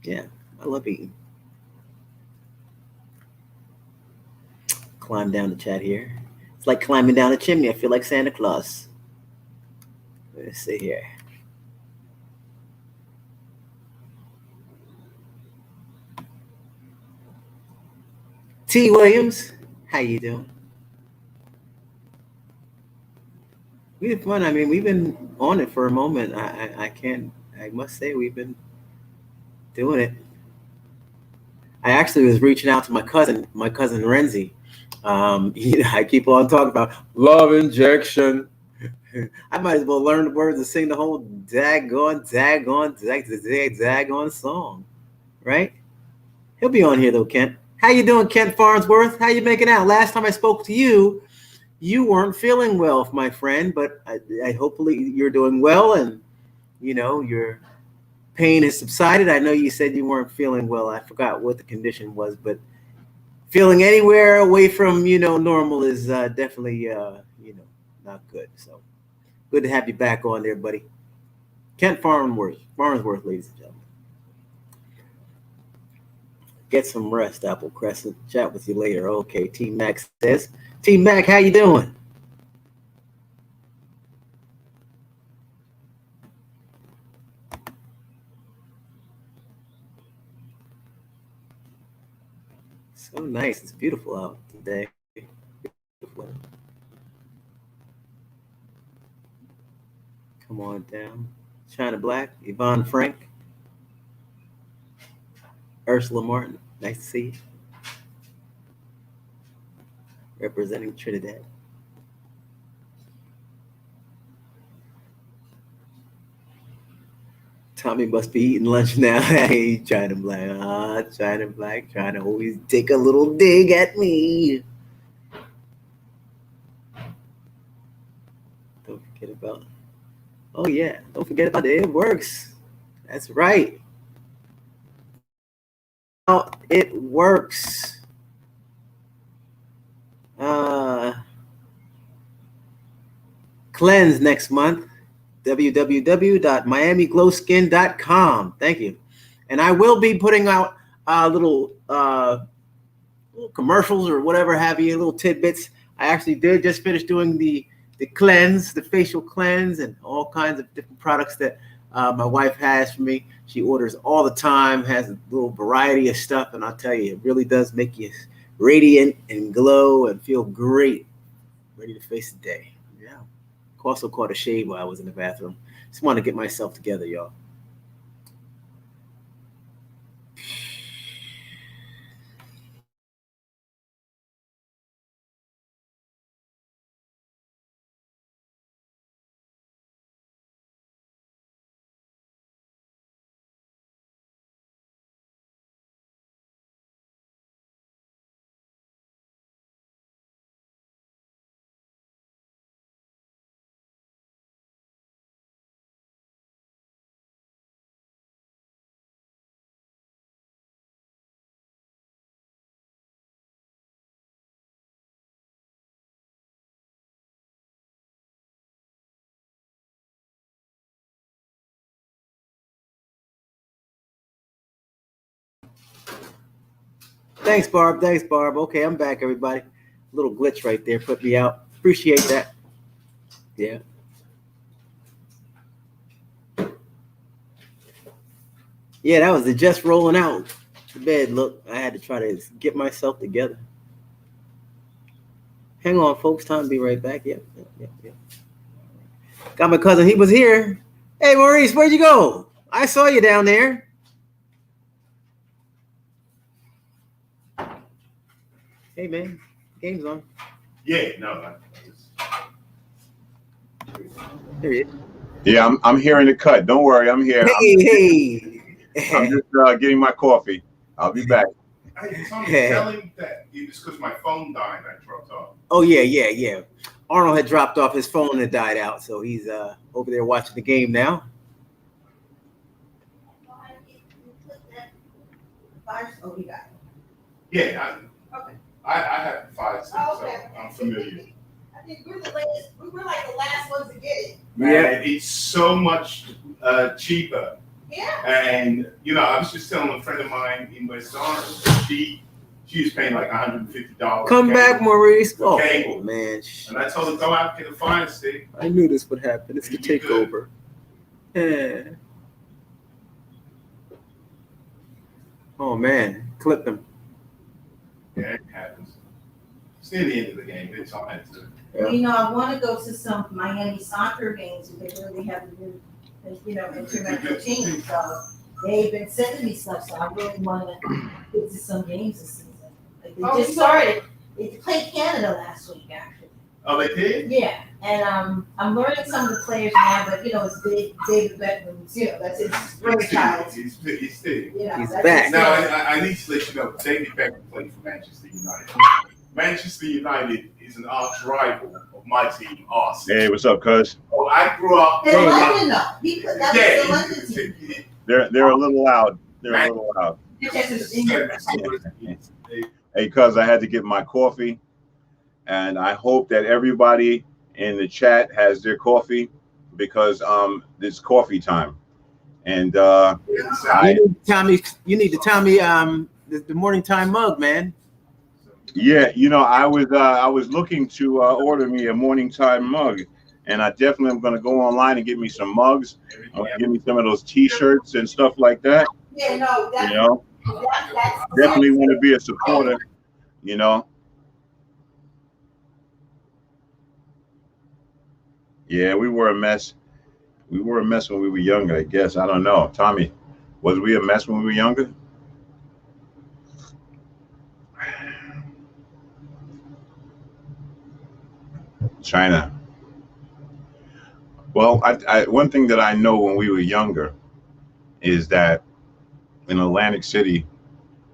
Yeah, I love eating. Climb down the chat here. It's like climbing down a chimney. I feel like Santa Claus. Let's see here. T. Williams, how you doing? We had fun. I mean, we've been on it for a moment. I must say we've been doing it. I actually was reaching out to my cousin Renzi. I keep on talking about love injection. I might as well learn the words and sing the whole daggone song, right? He'll be on here though, Kent. How you doing, Kent Farnsworth? How you making out? Last time I spoke to you, you weren't feeling well, my friend, but I hopefully you're doing well and, you know, your pain has subsided. I know you said you weren't feeling well. I forgot what the condition was, but feeling anywhere away from, you know, normal is definitely, you know, not good. So good to have you back on there, buddy. Kent Farnsworth, ladies and gentlemen. Get some rest, Apple Crescent. Chat with you later. Okay, T Mac says. T Mac, how you doing? So nice. It's beautiful out today. Beautiful. Come on down. China Black, Yvonne Frank, Ursula Martin. Nice to see you. Representing Trinidad. Tommy must be eating lunch now. Hey, China Black. China Black trying to always take a little dig at me. Don't forget about. Oh yeah, don't forget about it. It works. That's right. It works. Cleanse next month. www.miamiglowskin.com. Thank you. And I will be putting out little commercials or whatever have you, little tidbits. I actually did just finish doing the cleanse, the facial cleanse, and all kinds of different products that my wife has for me. She orders all the time, has a little variety of stuff, and I'll tell you, it really does make you radiant and glow and feel great, ready to face the day. Yeah. Also caught a shave while I was in the bathroom. Just want to get myself together, y'all. Thanks, Barb. Thanks, Barb. Okay, I'm back, everybody. Little glitch right there. Put me out. Appreciate that. Yeah. Yeah, that was the just rolling out the bed. Look, I had to try to get myself together. Hang on, folks. Time to be right back. Yep. Got my cousin. He was here. Hey, Maurice, where'd you go? I saw you down there. Hey, man. Game's on. Yeah, no. There he is. Yeah, I'm hearing the cut. Don't worry, I'm here. Hey. I'm just getting my coffee. I'll be back. Tell him that it's because my phone died. I dropped off. Oh, yeah. Arnold had dropped off. His phone had died out, so he's over there watching the game now. Oh, you got it. Yeah, Okay. I have 5 cents, Okay. so I'm familiar. I think we're the latest. We were like the last ones to get it. Man, Yeah. it's so much cheaper. Yeah. And I was just telling a friend of mine in West Orange, she was paying like $150. Come back, Maurice. Oh, cable. man. And I told her, go out and get a Fire Stick. I knew this would happen. It's the You good. takeover. Yeah. Oh, man. Clip them. Yeah, it happens. It's near the end of the game. It's all right. Yeah. I want to go to some Miami soccer games because they really have a new, international team. So they've been sending me stuff. So I really want to get to some games this season. Like they just started. They played Canada last week, actually. Oh, they did? Yeah, and I'm learning some of the players now, but it's David Beckman's. That's his franchise. He's He's That's back. his Now, franchise. I need to let you know, David Beckham played for Manchester United. Manchester United is an arch rival of my team, Arsenal. Hey, what's up, cuz? Oh, I grew up. In London, though, because that was the London team. They're a little loud. They're a little loud. Hey, cuz, I had to get my coffee, and I hope that everybody in the chat has their coffee because it's coffee time. And You need to tell me the morning time mug, man. yeah, I was looking to order me a morning time mug, and I definitely am going to go online and get me some mugs. Give me some of those T-shirts and stuff like that. Yeah, no, that's Definitely want to be a supporter. Yeah, we were a mess. We were a mess when we were younger, I guess. I don't know. Tommy, was we a mess when we were younger? China. Well, one thing that I know when we were younger is that in Atlantic City,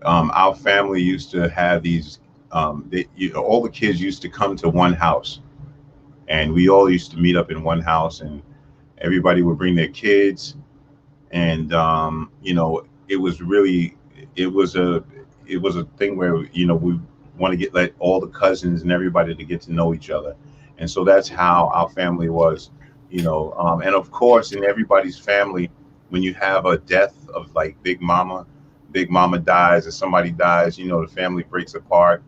our family used to have these. All the kids used to come to one house, and we all used to meet up in one house, and everybody would bring their kids, and it was a thing where we want to let all the cousins and everybody to get to know each other, and so that's how our family was, and of course in everybody's family, when you have a death of like Big Mama dies or somebody dies, the family breaks apart,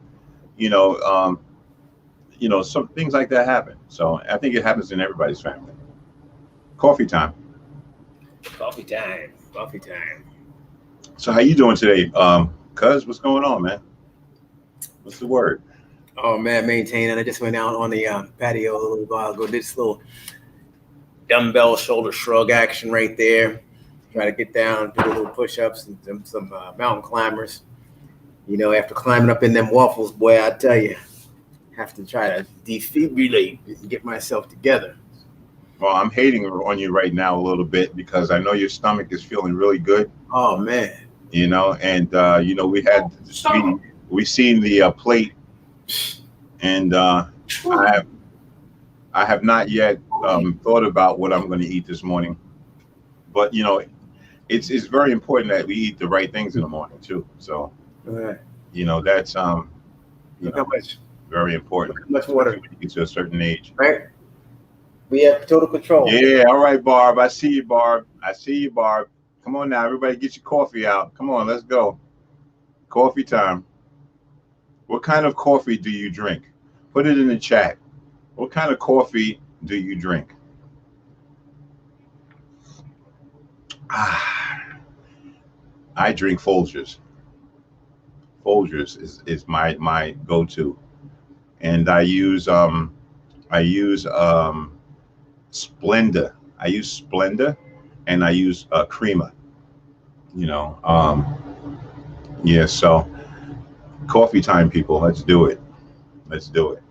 some things like that happen. So I think it happens in everybody's family. Coffee time. Coffee time. So how you doing today, cuz? What's going on, man? What's the word? Oh, man, maintaining. I just went out on the patio a little while ago. Did this little dumbbell shoulder shrug action right there. Try to get down, do a little push-ups and some mountain climbers. After climbing up in them waffles, boy, I tell you, have to try to defibrillate and get myself together. Well, I'm hating on you right now a little bit because I know your stomach is feeling really good. Oh, man. And we seen the plate, and I have not yet thought about what I'm going to eat this morning. But it's very important that we eat the right things in the morning too. So Right. That's How much? very important. How much water? When you get to a certain age. Right. We have total control. Yeah, all right, Barb. I see you, Barb. Come on now, everybody get your coffee out. Come on, let's go. Coffee time. What kind of coffee do you drink? Put it in the chat. What kind of coffee do you drink? I drink Folgers. Folgers is my go-to, and I use Splenda. I use Splenda, and I use Crema. You know, yeah. So coffee time, people. Let's do it. Let's do it.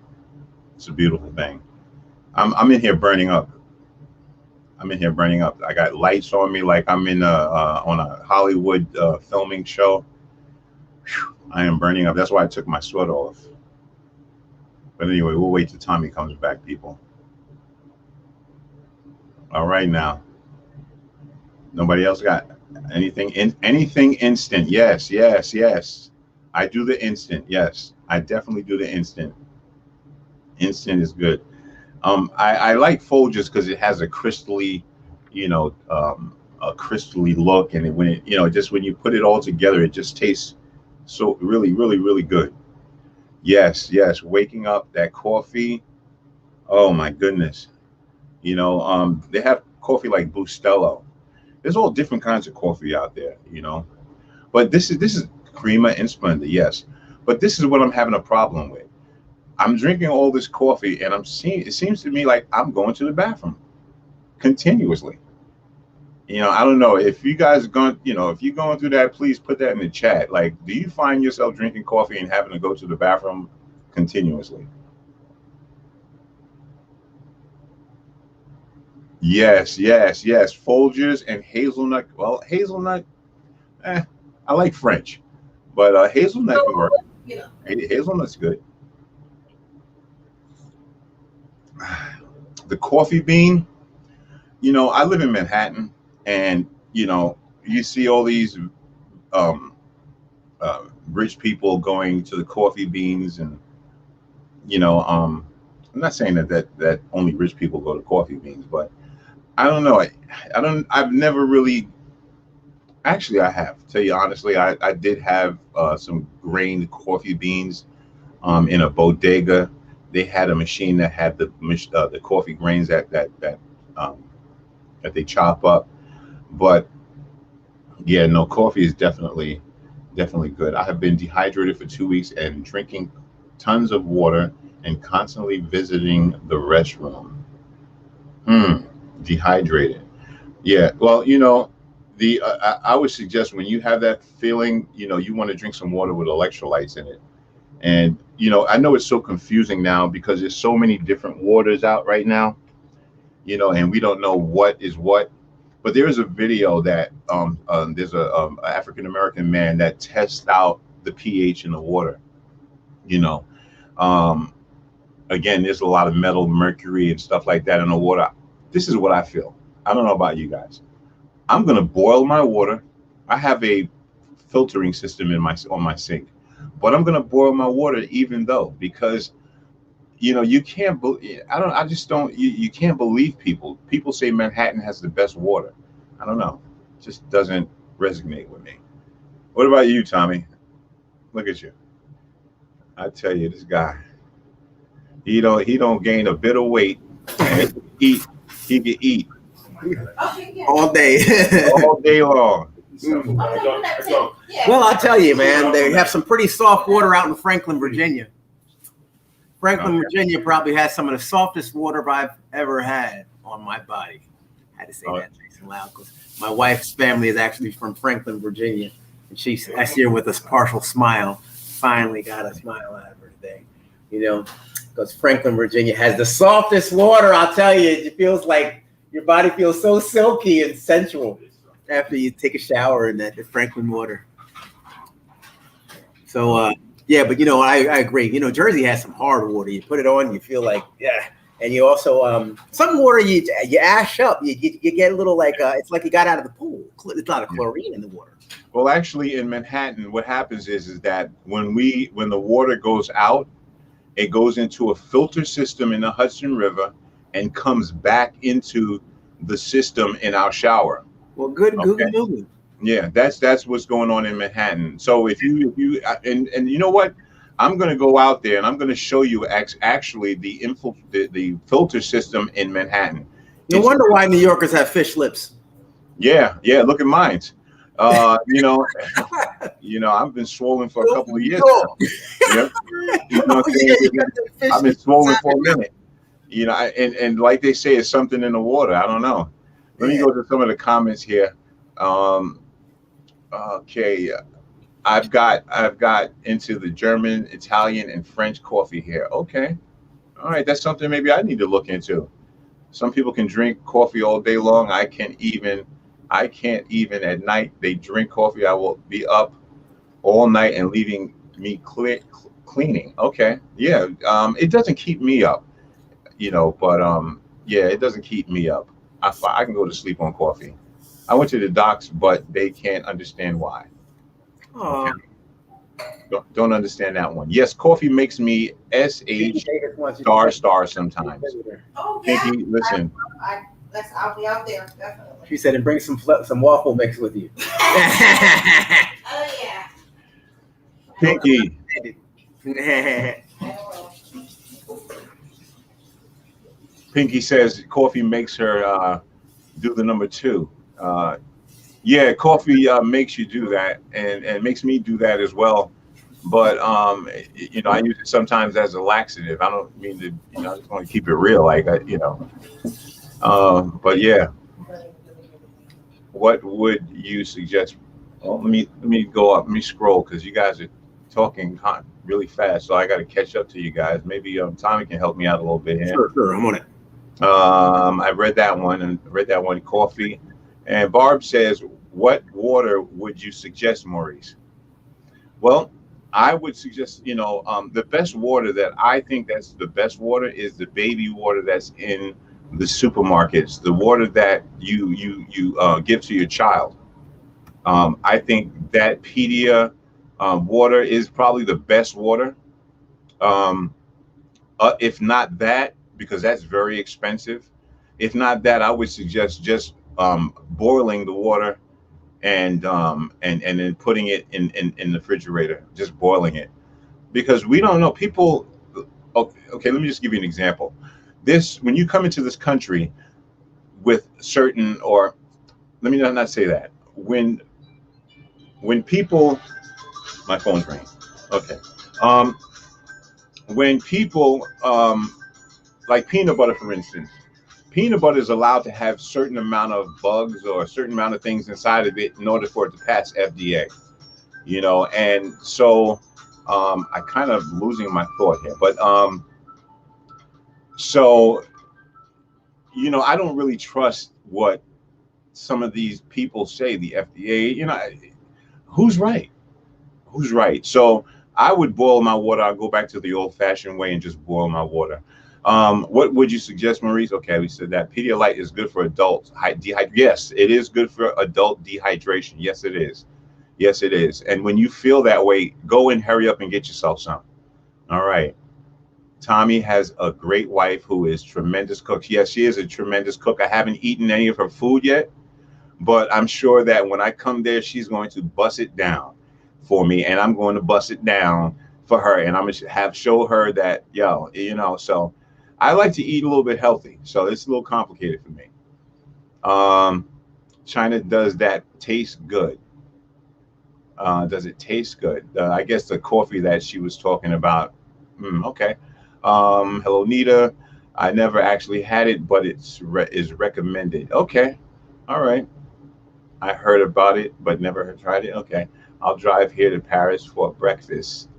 It's a beautiful thing. I'm in here burning up. I'm in here burning up. I got lights on me like I'm in on a Hollywood filming show. Whew, I am burning up. That's why I took my sweat off. But anyway, we'll wait till Tommy comes back, people. All right now. Nobody else got anything anything instant? Yes, yes, yes. I do the instant. Yes, I definitely do the instant. Instant is good. I like Folgers because it has a crystally, a crystally look, and when it, just when you put it all together, it just tastes so really, really, really good. Yes, yes. Waking up that coffee. Oh my goodness. They have coffee like Bustelo. There's all different kinds of coffee out there, But this is Crema and Splenda, yes. But this is what I'm having a problem with. I'm drinking all this coffee, and it seems to me like I'm going to the bathroom continuously. I don't know if you guys going, if you're going through that, please put that in the chat. Like, do you find yourself drinking coffee and having to go to the bathroom continuously? Yes, yes, yes. Folgers and hazelnut. Well, hazelnut, I like French, but hazelnut can work. Hazelnut's good. The coffee bean, I live in Manhattan, and you see all these rich people going to the coffee beans, and I'm not saying that only rich people go to coffee beans, but I don't know. I've never really. Actually, I have. To tell you honestly, I did have some grained coffee beans in a bodega. They had a machine that had the coffee grains that they chop up. But yeah, no, coffee is definitely good. I have been dehydrated for 2 weeks and drinking tons of water and constantly visiting the restroom. Dehydrated. Yeah. Well, I would suggest when you have that feeling, you want to drink some water with electrolytes in it. And, I know it's so confusing now because there's so many different waters out right now, and we don't know what is what. But there is a video that there's a African-American man that tests out the pH in the water. Again, there's a lot of metal, mercury, and stuff like that in the water. This is what I feel. I don't know about you guys. I'm going to boil my water. I have a filtering system on my sink, but I'm going to boil my water even though, because you can't you can't believe people say Manhattan has the best water. I don't know. It just doesn't resonate with me. What about you, Tommy? Look at you. I tell you, this guy, he don't gain a bit of weight, and he can eat all day. all day long. Well, I'll tell you, man, they have some pretty soft water out in Franklin, Virginia. Virginia probably has some of the softest water I've ever had on my body. I had to say that nice and loud because my wife's family is actually from Franklin, Virginia, and she's here with a partial smile. Finally got a smile out of her today, because Franklin, Virginia has the softest water. I'll tell you, it feels like your body feels so silky and sensual after you take a shower in that Franklin water. So, yeah, but I agree. Jersey has some hard water. You put it on, you feel like, yeah. And you also, some water you ash up. You get a little like, it's like you got out of the pool. It's a lot of chlorine in the water. Well, actually, in Manhattan, what happens is that when the water goes out, it goes into a filter system in the Hudson River and comes back into the system in our shower. Well, good Google movie. Yeah, that's what's going on in Manhattan. So if you and you know what, I'm going to go out there and I'm going to show you actually the filter system in Manhattan. No wonder why New Yorkers have fish lips. Yeah, look at mine. I've been swollen for a couple of years now. Yep. You know what I'm saying? I've been swollen for a minute. And like they say, it's something in the water. I don't know. Let me go to some of the comments here. Okay. I've got into the German, Italian, and French coffee here. Okay. All right. That's something maybe I need to look into. Some people can drink coffee all day long. I can't even at night. They drink coffee. I will be up all night and leaving me cleaning. Okay. Yeah. It doesn't keep me up, but yeah, it doesn't keep me up. I can go to sleep on coffee. I went to the docs, but they can't understand why. Oh. Don't understand that one. Yes, coffee makes me SH star sometimes. Oh, yeah. Pinky, listen. I'll be out there, definitely. She said, and bring some waffle mix with you. Oh, yeah. Pinky. Pinky says coffee makes her do the number 2. Yeah, coffee makes you do that, and makes me do that as well. But I use it sometimes as a laxative. I don't mean to, I just want to keep it real, like but yeah. What would you suggest? Well, let me go up. Let me scroll because you guys are talking really fast, so I got to catch up to you guys. Maybe Tommy can help me out a little bit here. Sure, I'm on it. I read that one coffee. And Barb says, what water would you suggest, Maurice? Well, I would suggest, the best water that I think that's the best water is the baby water that's in the supermarkets, the water that you give to your child. I think that Pedia water is probably the best water. If not that, because that's very expensive. If not that, I would suggest just boiling the water and then putting it in the refrigerator, just boiling it, because we don't know people. Okay, let me just give you an example. When you come into this country with certain, or let me not say that, when people, my phone's ringing. Okay. When people like peanut butter, for instance, peanut butter is allowed to have certain amount of bugs or a certain amount of things inside of it in order for it to pass FDA, and so I kind of losing my thought here, but so I don't really trust what some of these people say, the FDA. Who's right? So I would boil my water. I'll go back to the old-fashioned way and just boil my water. What would you suggest, Maurice? Okay, we said that Pedialyte is good for adults. Yes, it is good for adult dehydration. Yes, it is. Yes, it is. And when you feel that way, go and hurry up and get yourself some. All right. Tommy has a great wife who is tremendous cook. Yes, she is a tremendous cook. I haven't eaten any of her food yet, but I'm sure that when I come there, she's going to bust it down for me, and I'm going to bust it down for her, and I'm gonna show her that, so I like to eat a little bit healthy, so it's a little complicated for me. China, does that taste good? Does it taste good? I guess the coffee that she was talking about. Okay. Hello, Nita. I never actually had it, but it's is recommended. Okay. All right. I heard about it, but never tried it. Okay. I'll drive here to Paris for breakfast.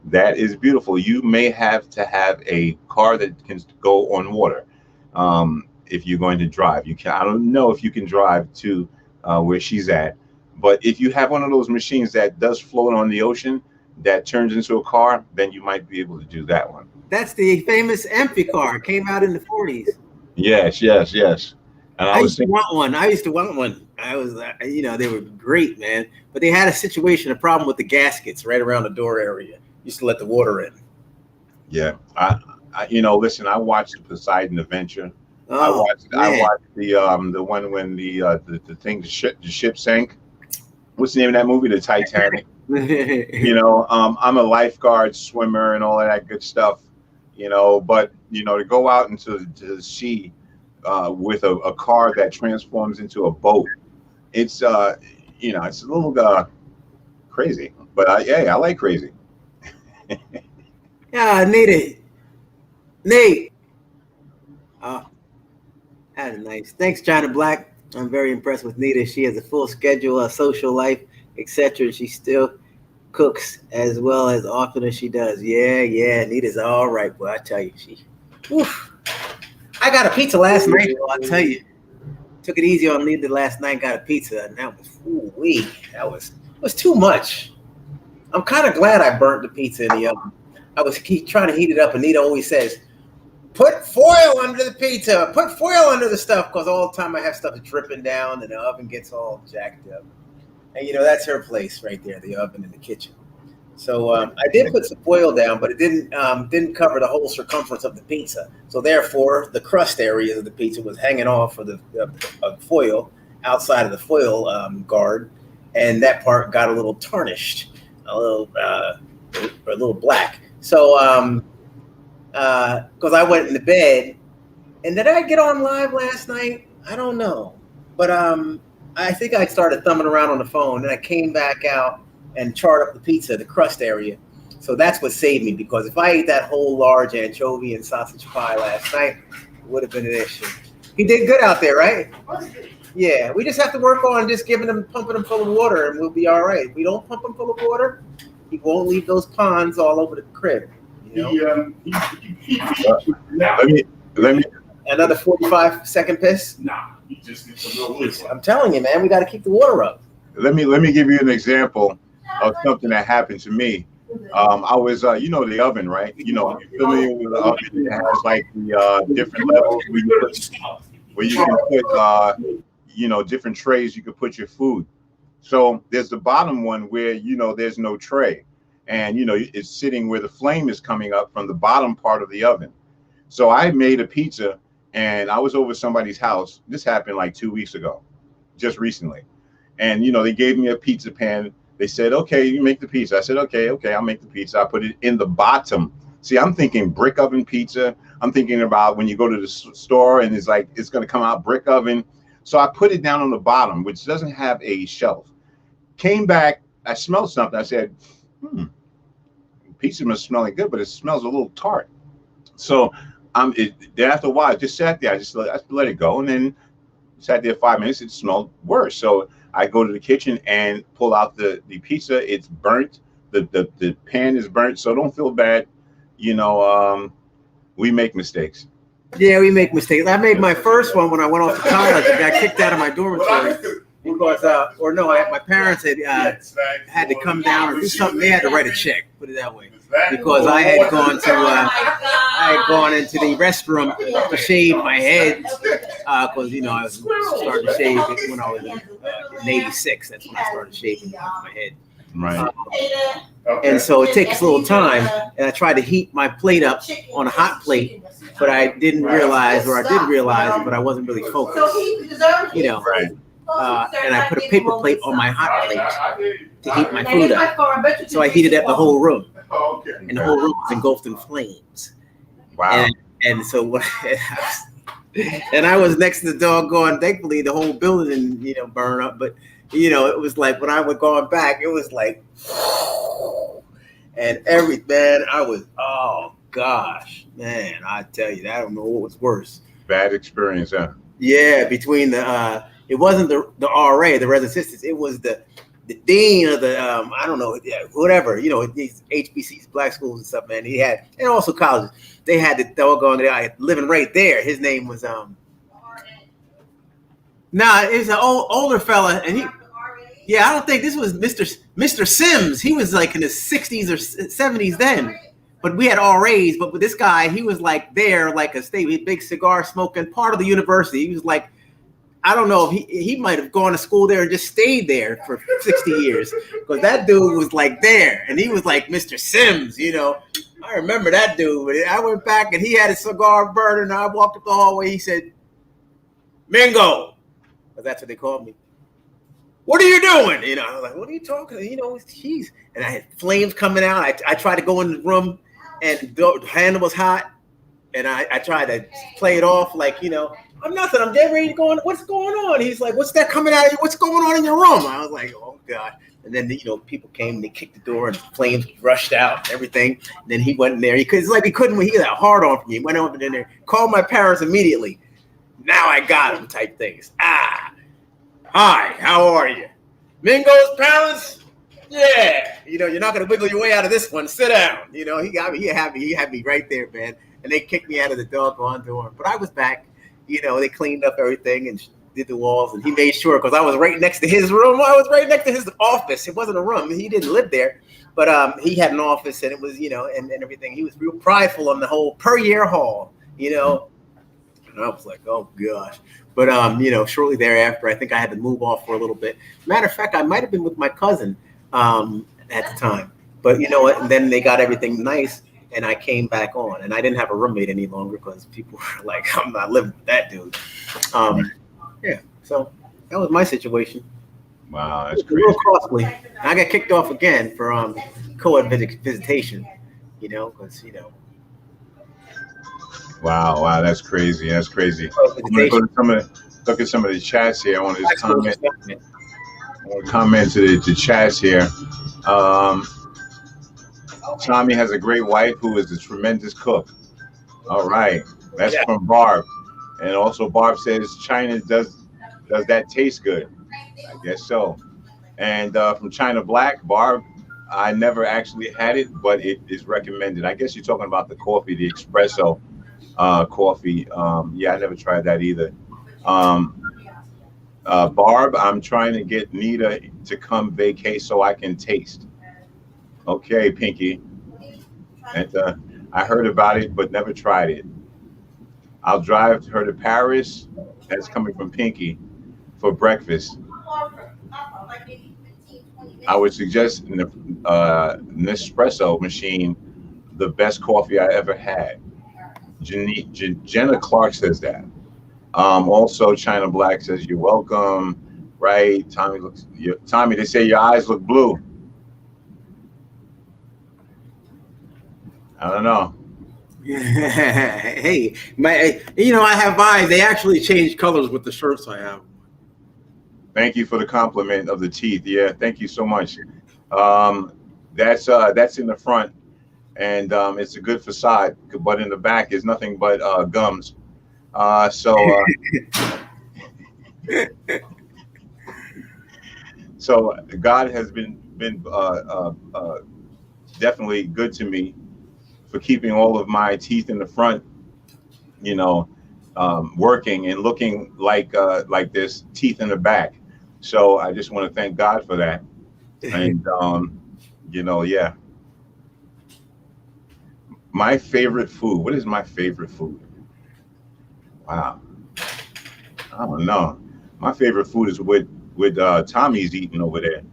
That is beautiful. You may have to have a car that can go on water. If you're going to drive, I don't know if you can drive to where she's at, but if you have one of those machines that does float on the ocean that turns into a car, then you might be able to do that one. That's the famous empty car. It came out in the 40s. Yes. And I used to want one. I was, they were great, man. But they had a problem with the gaskets right around the door area. Used to let the water in. Yeah. I listen, I watched the Poseidon Adventure. Oh, I watched the one when the ship sank. what's the name of that movie? The Titanic. You know, I'm a lifeguard, swimmer, and all of that good stuff. You know, but you know, to go out into the sea with a car that transforms into a boat, it's you know, it's a little crazy. But I like crazy. Yeah, Nate. Oh, that's nice. Thanks, China Black. I'm very impressed with Nita. She has a full schedule, a social life, etc. She still cooks as well as often as she does. Yeah. Nita's all right, boy. I tell you, oof. I got a pizza last night. I'll tell you. Took it easy on Nita last night. Got a pizza, and that was it was too much. I'm kind of glad I burnt the pizza in the oven. I was trying to heat it up, and Nita always says, "Put foil under the pizza. Put foil under the stuff," because all the time I have stuff dripping down, and the oven gets all jacked up. And you know that's her place right there, the oven in the kitchen. So I did put some foil down, but it didn't cover the whole circumference of the pizza. So therefore, the crust area of the pizza was hanging off of the foil outside of the foil guard, and that part got a little tarnished, a little black. So because I went into bed, and did I get on live last night? I don't know, but I think I started thumbing around on the phone, and I came back out and charred up the pizza, the crust area. So that's what saved me, because if I ate that whole large anchovy and sausage pie last night, it would have been an issue. He did good out there, right? Yeah, we just have to work on just pumping them full of water, and we'll be all right. If we don't pump them full of water, he won't leave those ponds all over the crib. You know? Let me. Another 45-second piss? Nah, you just get some real wisdom. I'm telling you, man, we got to keep the water up. Let me give you an example of something that happened to me. I was, you know, the oven, right? You know, you're familiar with the oven. It has like the different levels where you can put, you know, different trays. You can put your food. So there's the bottom one where, you know, there's no tray, and you know it's sitting where the flame is coming up from the bottom part of the oven. So I made a pizza, and I was over somebody's house. This happened like 2 weeks ago, just recently. And, you know, they gave me a pizza pan. They said, okay, you make the pizza. I said, okay, I'll make the pizza. I put it in the bottom. See, I'm thinking brick oven pizza. I'm thinking about when you go to the store and it's like, it's going to come out brick oven. So I put it down on the bottom, which doesn't have a shelf. Came back, I smelled something. I said, pizza must smell good, but it smells a little tart. So then after a while, I just sat there. I just let it go. And then sat there 5 minutes. It smelled worse. So I go to the kitchen and pull out the pizza. It's burnt. The pan is burnt. So don't feel bad. You know, we make mistakes. Yeah, we make mistakes. I made my first one when I went off to college. I got kicked out of my dormitory because, my parents had to come down or do something. They had to write a check. Put it that way, because I had gone into the restroom to shave my head because I was starting to shave when I was in '86. That's when I started shaving my head. Right. And so it takes a little time, and I tried to heat my plate up on a hot plate, but I didn't realize, or I did realize, but I wasn't really focused. Right. And I put a paper plate on my hot plate to heat my food up. So I heated up the whole room, and the whole room was engulfed in flames. Wow. And so and I was next to the doggone. Thankfully, the whole building didn't burn up, but it was like when I was going back, it was like, and I was, oh gosh, man, I tell you, I don't know what was worse. Bad experience, huh? Yeah, between it wasn't the RA, the resident assistants, it was the dean of the I don't know, whatever, these HBCs, black schools and stuff, man. He had, and also colleges, they had the doggone guy living right there. His name was it was an older fella, and I don't think this was Mr. Sims. He was like in his 60s or 70s then. But we had RAs, but with this guy, he was like there, like a big cigar smoking, part of the university. He was like, I don't know if he might have gone to school there and just stayed there for 60 years. Because that dude was like there, and he was like Mr. Sims, I remember that dude. But I went back, and he had a cigar burner, and I walked up the hallway. He said, Mingo. But that's what they called me. what are you doing? You know, I was like, what are you talking? You know, jeez. And I had flames coming out. I tried to go in the room, and the handle was hot. And I tried to play it off like, you know, I'm nothing. I'm dead ready to go on. What's going on? He's like, what's that coming out of you? What's going on in your room? I was like, oh, God. And then, you know, people came and they kicked the door and flames rushed out and everything. And then he went in there. It's like he couldn't, he got a hard on from me. He went over in there, called my parents immediately. Now I got him type things. Hi, how are you? Mingo's Palace? Yeah. You know, you're not going to wiggle your way out of this one. Sit down. You know, he got me. He had me right there, man. And they kicked me out of the doggone door. But I was back. You know, they cleaned up everything and did the walls. And he made sure, because I was right next to his room. I was right next to his office. It wasn't a room. He didn't live there. But he had an office, and it was, you know, and everything. He was real prideful on the whole per year haul, you know. And I was like, oh, gosh. But, you know, shortly thereafter, I think I had to move off for a little bit. Matter of fact, I might have been with my cousin at the time. But you know what? And then they got everything nice. And I came back on, and I didn't have a roommate any longer because people were like, I'm not living with that dude. Yeah, so that was my situation. Wow, that's real crazy. costly. I got kicked off again for co-ed visitation, you know, because, you know. Wow, that's crazy. That's crazy. I'm gonna go to look at some of the chats here. I want to comment to the chats here. Tommy has a great wife who is a tremendous cook. All right, that's from Barb, and also Barb says China does that taste good? I guess so. And from China Black, Barb, I never actually had it, but it is recommended. I guess you're talking about the coffee, the espresso coffee. Yeah, I never tried that either. Barb, I'm trying to get Nita to come vacate so I can taste. Okay, Pinky. And I heard about it, but never tried it. I'll drive her to Paris. That's coming from Pinky for breakfast. I would suggest an Nespresso machine, the best coffee I ever had. Jenna Clark says that. Also, China Black says you're welcome. Right, Tommy. They say your eyes look blue. I don't know. Hey, you know, I have eyes. They actually change colors with the shirts I have. Thank you for the compliment of the teeth. Yeah, thank you so much. That's in the front, and it's a good facade. But in the back is nothing but gums. So God has been definitely good to me for keeping all of my teeth in the front, you know, working and looking like this, teeth in the back. So I just want to thank God for that. And you know, yeah. My favorite food. What is my favorite food? Wow. I don't know. My favorite food is what Tommy's eating over there.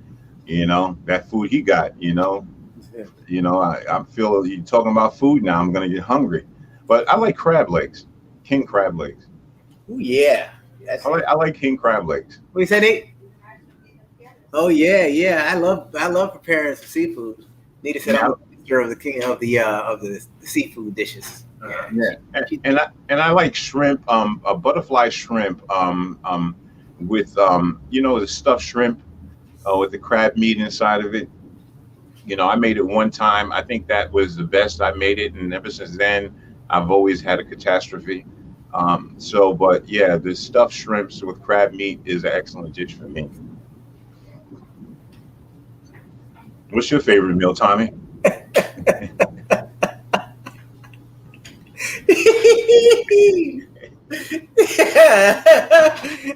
You know, that food he got, you know. You know, I feel you talking about food now. I'm gonna get hungry, but I like crab legs, king crab legs. Oh yeah, I like king crab legs. What you say, Nate? Oh yeah. I love preparing some seafood. Nita said I'm a picture of the king of the seafood dishes. And I like shrimp, a butterfly shrimp, with you know, the stuffed shrimp, with the crab meat inside of it. You know, I made it one time. I think that was the best I made it, and ever since then, I've always had a catastrophe. But yeah, the stuffed shrimps with crab meat is an excellent dish for me. What's your favorite meal, Tommy? I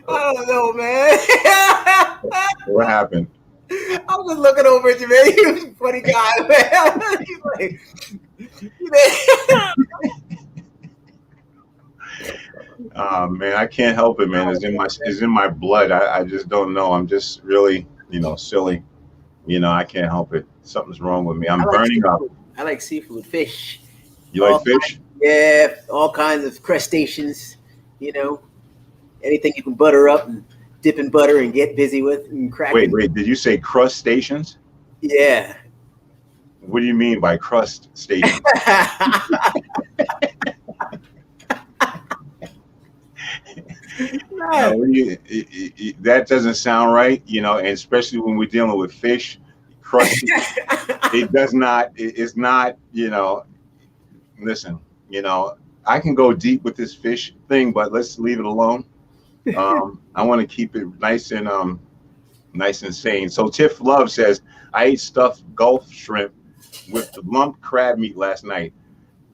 don't know, man. What happened? I was just looking over at you, man. He was a funny guy, man. He's like, Man, I can't help it, man. It's in my blood. I just don't know. I'm just really, you know, silly. You know, I can't help it. Something's wrong with me. I'm burning up. I like seafood, fish. You like fish? Yeah, all kinds of crustaceans. You know, anything you can butter up and dip in butter and get busy with and cracking. Wait, did you say crustaceans? Yeah. What do you mean by crust station? That doesn't sound right, you know, and especially when we're dealing with fish, crust. It does not. It's not. You know, listen. You know, I can go deep with this fish thing, but let's leave it alone. I want to keep it nice and sane. So Tiff Love says, I ate stuffed Gulf shrimp with the lump crab meat last night.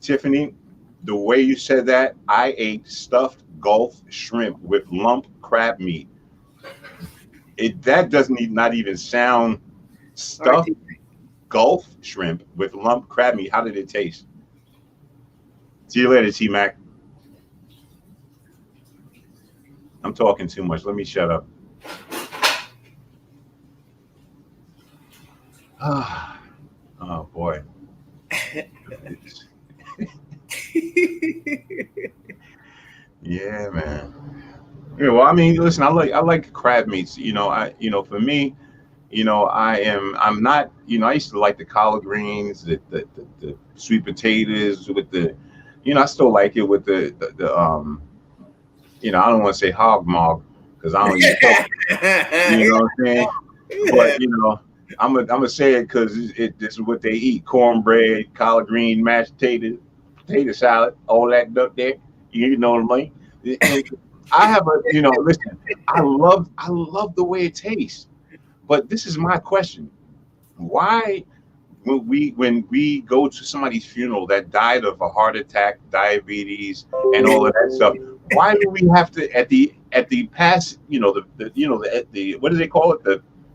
Tiffany, the way you said that, I ate stuffed Gulf shrimp with lump crab meat. That doesn't not even sound stuffed Gulf shrimp with lump crab meat. How did it taste? See you later, T-Mac. I'm talking too much. Let me shut up. Oh boy. Yeah, man. Yeah, well, I mean, listen, I like crab meats. You know, for me, you know, I'm not, you know, I used to like the collard greens, the sweet potatoes with the, you know, I still like it with the you know, I don't want to say hog mog because I don't eat pork. You know what I'm saying? But you know, I'm gonna say it because this is what they eat: cornbread, collard green, mashed potato salad, all that stuff there. You know what I mean? And I have a, you know, listen, I love the way it tastes. But this is my question: why, when we go to somebody's funeral that died of a heart attack, diabetes, and all of that stuff, why do we have to at the pass, you know, the what do they call it,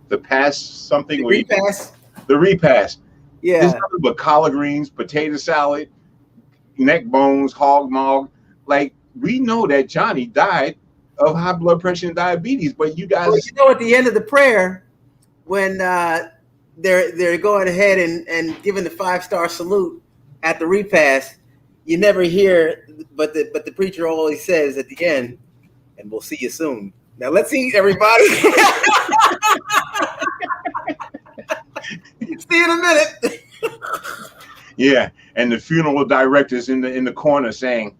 the pass something, the repast? The repast. Yeah. There's nothing but collard greens, potato salad, neck bones, hog mog. Like, we know that Johnny died of high blood pressure and diabetes, but you guys, well, you know, at the end of the prayer, when they're going ahead and giving the 5-star salute at the repast, you never hear, but the preacher always says at the end, and we'll see you soon. Now let's eat, everybody. See you in a minute. Yeah, and the funeral director's in the corner saying,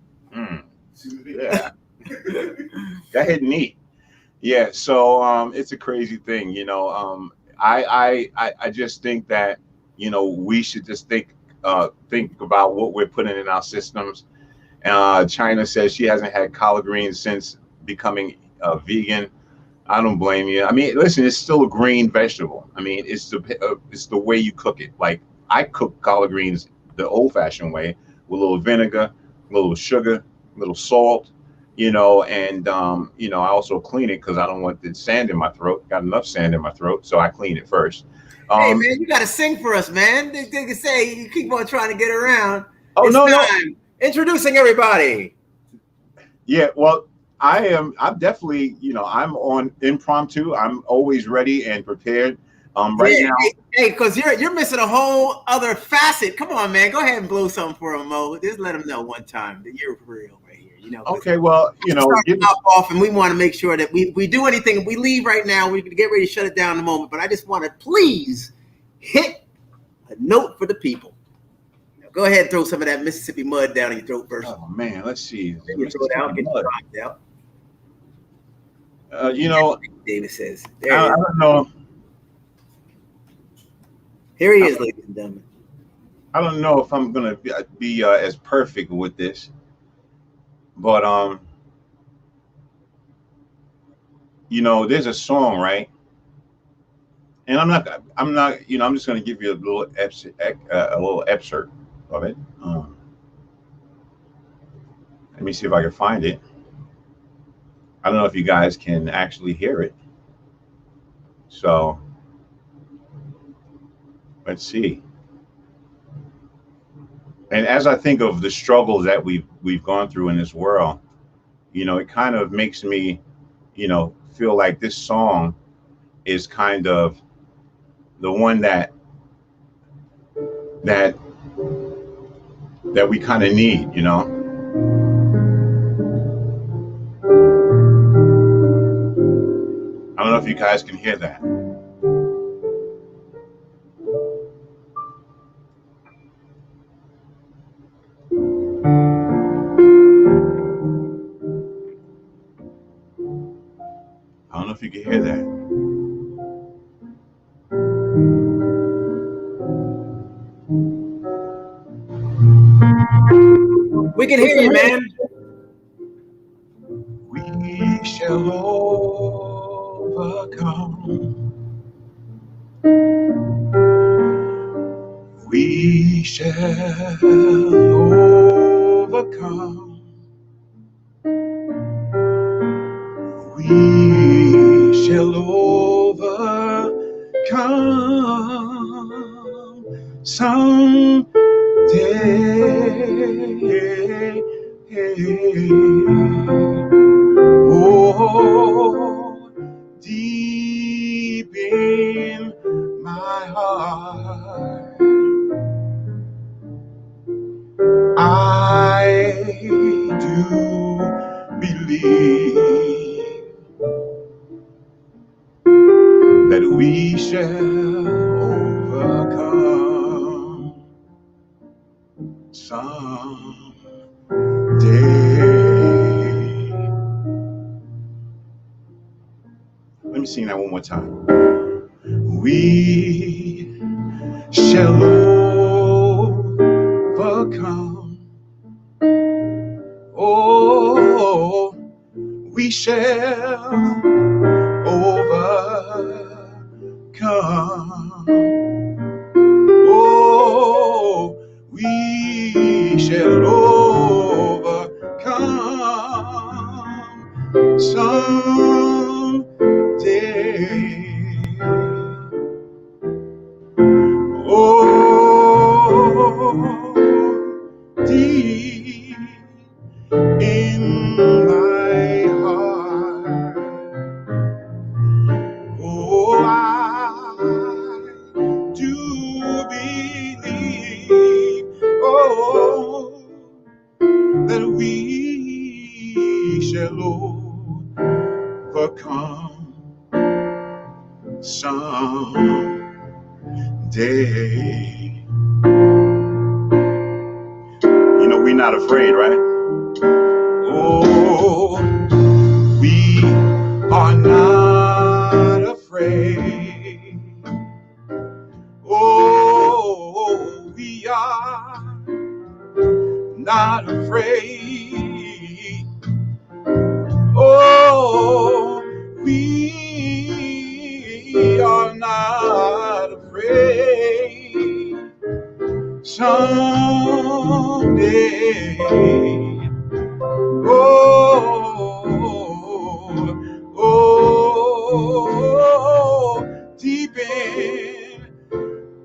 yeah, go ahead and eat. Yeah, so it's a crazy thing, you know. I just think that, you know, we should just think about what we're putting in our systems. China says she hasn't had collard greens since becoming vegan. I don't blame you. I mean, listen, it's still a green vegetable. I mean, it's the way you cook it. Like, I cook collard greens the old-fashioned way with a little vinegar, a little sugar, a little salt, you know, and you know, I also clean it because I don't want the sand in my throat. Got enough sand in my throat, so I clean it first. Hey man, you gotta sing for us, man. They can say you keep on trying to get around. Oh, it's no. Introducing everybody. Yeah, well, I'm definitely, you know, I'm on impromptu. I'm always ready and prepared. Right now. Hey, because you're missing a whole other facet. Come on, man. Go ahead and blow something for him, Mo. Just let him know one time that you're real right here. You know. Okay, well, you know, off, and we want to make sure that we do anything. If we leave right now, we can get ready to shut it down in a moment. But I just want to please hit a note for the people. Now, go ahead and throw some of that Mississippi mud down in your throat first. Oh man, let's see. You throw it out, get the dropped out. You know, David says. I don't know. Here he is, ladies and gentlemen. I don't know if I'm gonna be as perfect with this, but you know, there's a song, right? And I'm not, you know, I'm just gonna give you a little excerpt of it. Let me see if I can find it. I don't know if you guys can actually hear it. So let's see. And as I think of the struggles that we've gone through in this world, you know, it kind of makes me, you know, feel like this song is kind of the one that we kind of need, you know. if you guys can hear that. I don't know if you can hear that. We can hear you, man. We shall overcome. We shall overcome. We shall overcome someday. Oh, deep in my heart, I do believe that we shall overcome someday. Let me sing that one more time. We shall overcome. Oh, we shall overcome. Oh, we shall overcome someday. Oh, deep in my heart, oh, I do believe, oh, that we shall overcome someday. You know, we're not afraid, right? Oh, we are not afraid. Oh, we are not afraid. Oh, we are not afraid. Someday,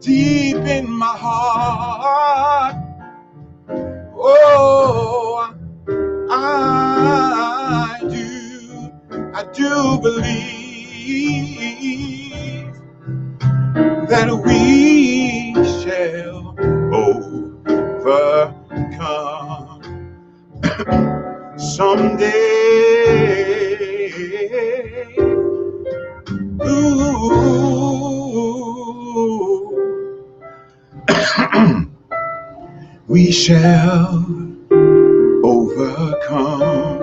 deep in my heart, oh, I do believe that we shall overcome someday. Ooh. We shall overcome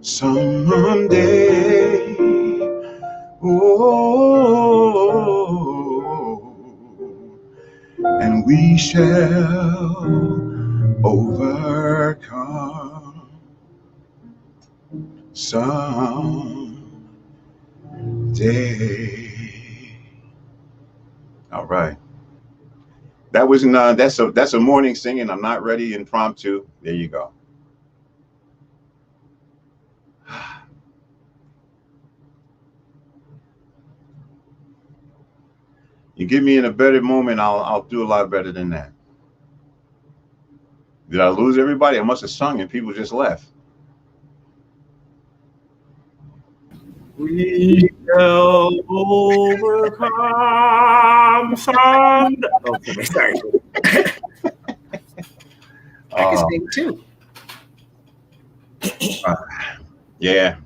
someday. Oh, and we shall overcome someday. All right. That was that's a morning singing. I'm not ready, impromptu. There you go. You get me in a better moment, I'll do a lot better than that. Did I lose everybody? I must have sung and people just left. We shall overcome someday. Okay, sorry. I can sing too. Yeah.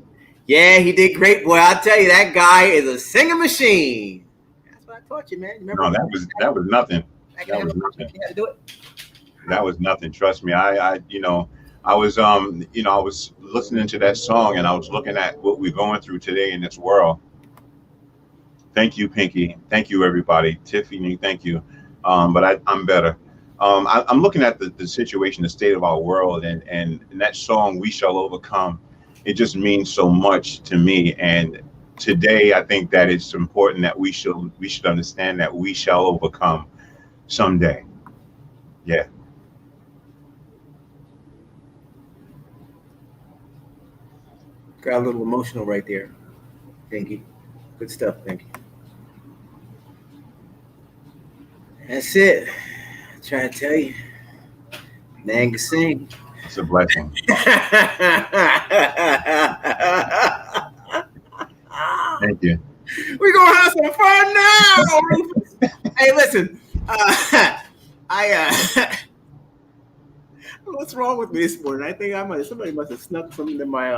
Yeah, he did great, boy. I'll tell you, that guy is a singing machine. That's what I taught you, man. Remember? No, that was nothing. Back That in was the nothing. you had to do it. That was nothing. Trust me. I was I was listening to that song and I was looking at what we're going through today in this world. Thank you, Pinky. Thank you, everybody. Tiffany, thank you. But I'm better. I'm looking at the situation, the state of our world, and that song, "We Shall Overcome," it just means so much to me. And today, I think that it's important that we should understand that we shall overcome someday. Yeah. Got a little emotional right there. Thank you. Good stuff. Thank you. That's it. I try to tell you. Man can sing. It's a blessing. Thank you. We're gonna have some fun now. Hey, listen. What's wrong with me this morning? I think somebody must have snuck something in my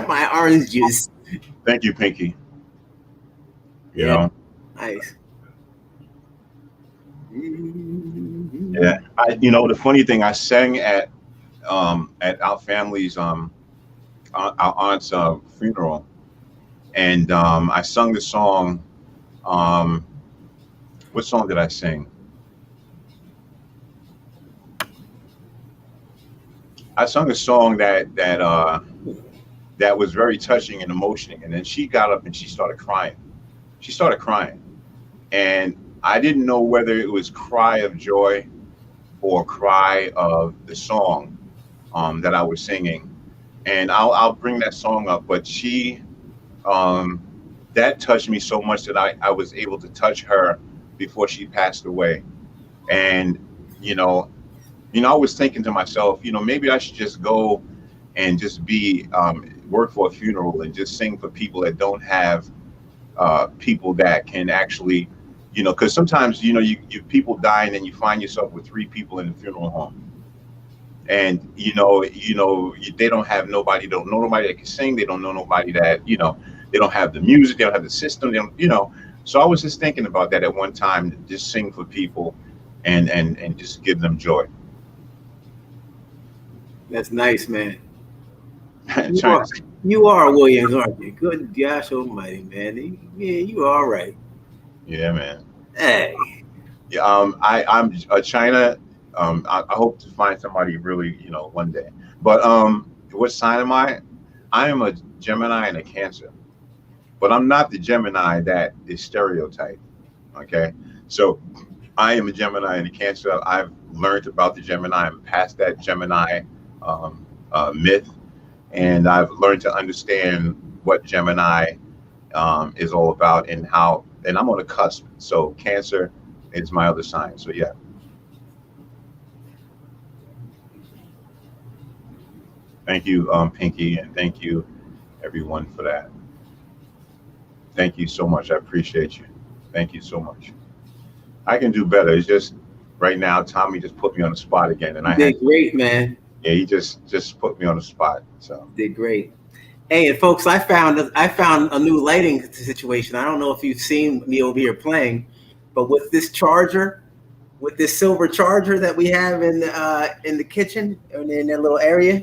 my orange juice. Thank you, Pinky. You Yeah. know. Nice. Yeah. The funny thing, I sang at our family's our aunt's funeral, and I sung the song. What song did I sing? I sung a song that was very touching and emotional, and then she got up and she started crying. And I didn't know whether it was cry of joy or cry of the song that I was singing. And I'll bring that song up, but she that touched me so much that I was able to touch her before she passed away. And I was thinking to myself, maybe I should just go and just be work for a funeral and just sing for people that don't have people that can actually, because sometimes you people die and then you find yourself with 3 people in the funeral home, and they don't have nobody, don't know nobody that can sing, they don't know nobody that they don't have the music, they don't have the system, they don't. So I was just thinking about that at one time, just sing for people and just give them joy. That's nice, man. China, You are Williams, aren't you? Good gosh almighty, man. Yeah, you are all right. yeah, man. Hey. Yeah, I'm a China. I hope to find somebody really, one day. But what sign am I? I am a Gemini and a Cancer, but I'm not the Gemini that is stereotyped. Okay, so I am a Gemini and a Cancer. I've learned about the Gemini. I'm past that Gemini myth, and I've learned to understand what Gemini is all about and how. And I'm on the cusp. So Cancer is my other sign. So yeah. Thank you, Pinky, and thank you, everyone, for that. Thank you so much. I appreciate you. Thank you so much. I can do better. It's just right now, Tommy just put me on the spot again, and You did great, man. Yeah, he just put me on the spot. So you did great. Hey, and folks, I found a new lighting situation. I don't know if you've seen me over here playing, but with this charger, with this silver charger that we have in the kitchen and in that little area,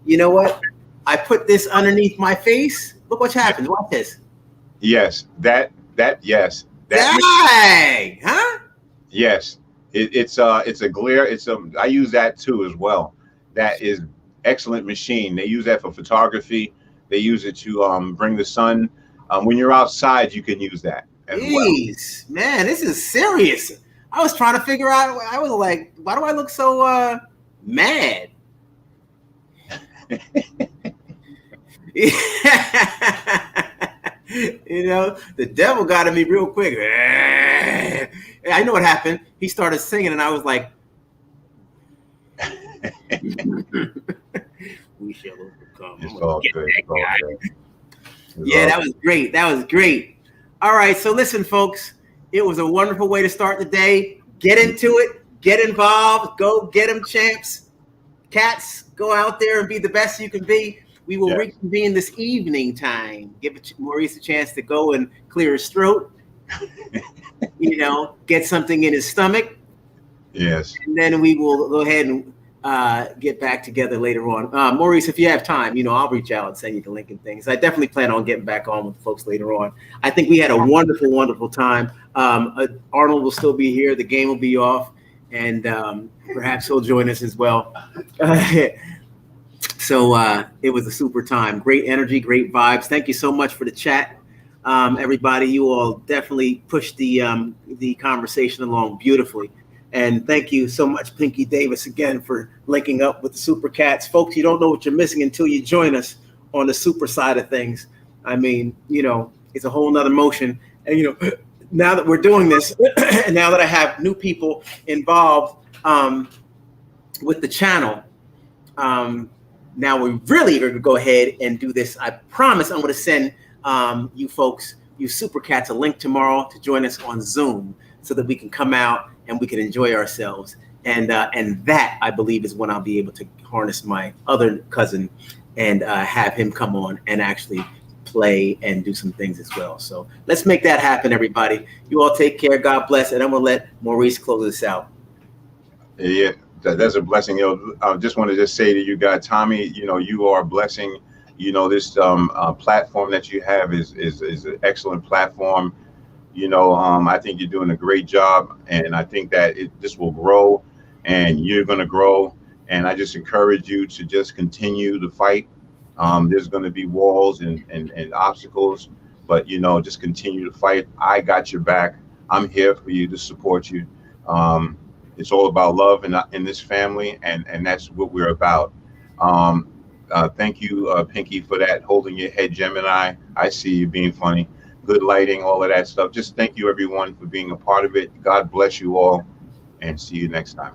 you know what? I put this underneath my face. Look what's happened. Watch this. Yes, yes. Dang, huh? Yes, it's a glare. I use that too as well. That is excellent machine. They use that for photography. They use it to bring the sun. When you're outside, you can use that as Jeez, well. Man, this is serious. I was trying to figure out. I was like, why do I look so mad? The devil got at me real quick. I know what happened. He started singing, and I was like, "We shall overcome." It's all good. Yeah, that was great. That was great. All right, so listen, folks. It was a wonderful way to start the day. Get into it. Get involved. Go get them, champs. Cats, go out there and be the best you can be. We will Yes. reconvene this evening time. Give Maurice a chance to go and clear his throat. Get something in his stomach. Yes. And then we will go ahead and get back together later on. Maurice, if you have time, I'll reach out and send you the link and things. I definitely plan on getting back on with the folks later on. I think we had a wonderful, wonderful time. Arnold will still be here. The game will be off, and perhaps he'll join us as well. So it was a super time. Great energy, great vibes. Thank you so much for the chat. Everybody, you all definitely pushed the conversation along beautifully. And thank you so much, Pinky Davis, again, for linking up with the Super Cats. Folks, you don't know what you're missing until you join us on the super side of things. I mean, it's a whole nother motion. And, now that we're doing this, and now that I have new people involved with the channel, now we're really going to go ahead and do this. I promise I'm going to send you folks, you Super Cats, a link tomorrow to join us on Zoom so that we can come out and we can enjoy ourselves. And that, I believe, is when I'll be able to harness my other cousin and have him come on and actually play and do some things as well. So let's make that happen, everybody. You all take care. God bless. And I'm going to let Maurice close this out. Yeah, that's a blessing. I just want to say to you guys, Tommy, you are a blessing. This platform that you have is an excellent platform. I think you're doing a great job, and I think that this will grow, and you're going to grow. And I just encourage you to just continue to fight. There's going to be walls and obstacles, but just continue to fight. I got your back. I'm here for you to support you. It's all about love in this family, and that's what we're about. Thank you, Pinky, for that. Holding your head, Gemini. I see you being funny. Good lighting, all of that stuff. Just thank you, everyone, for being a part of it. God bless you all, and see you next time.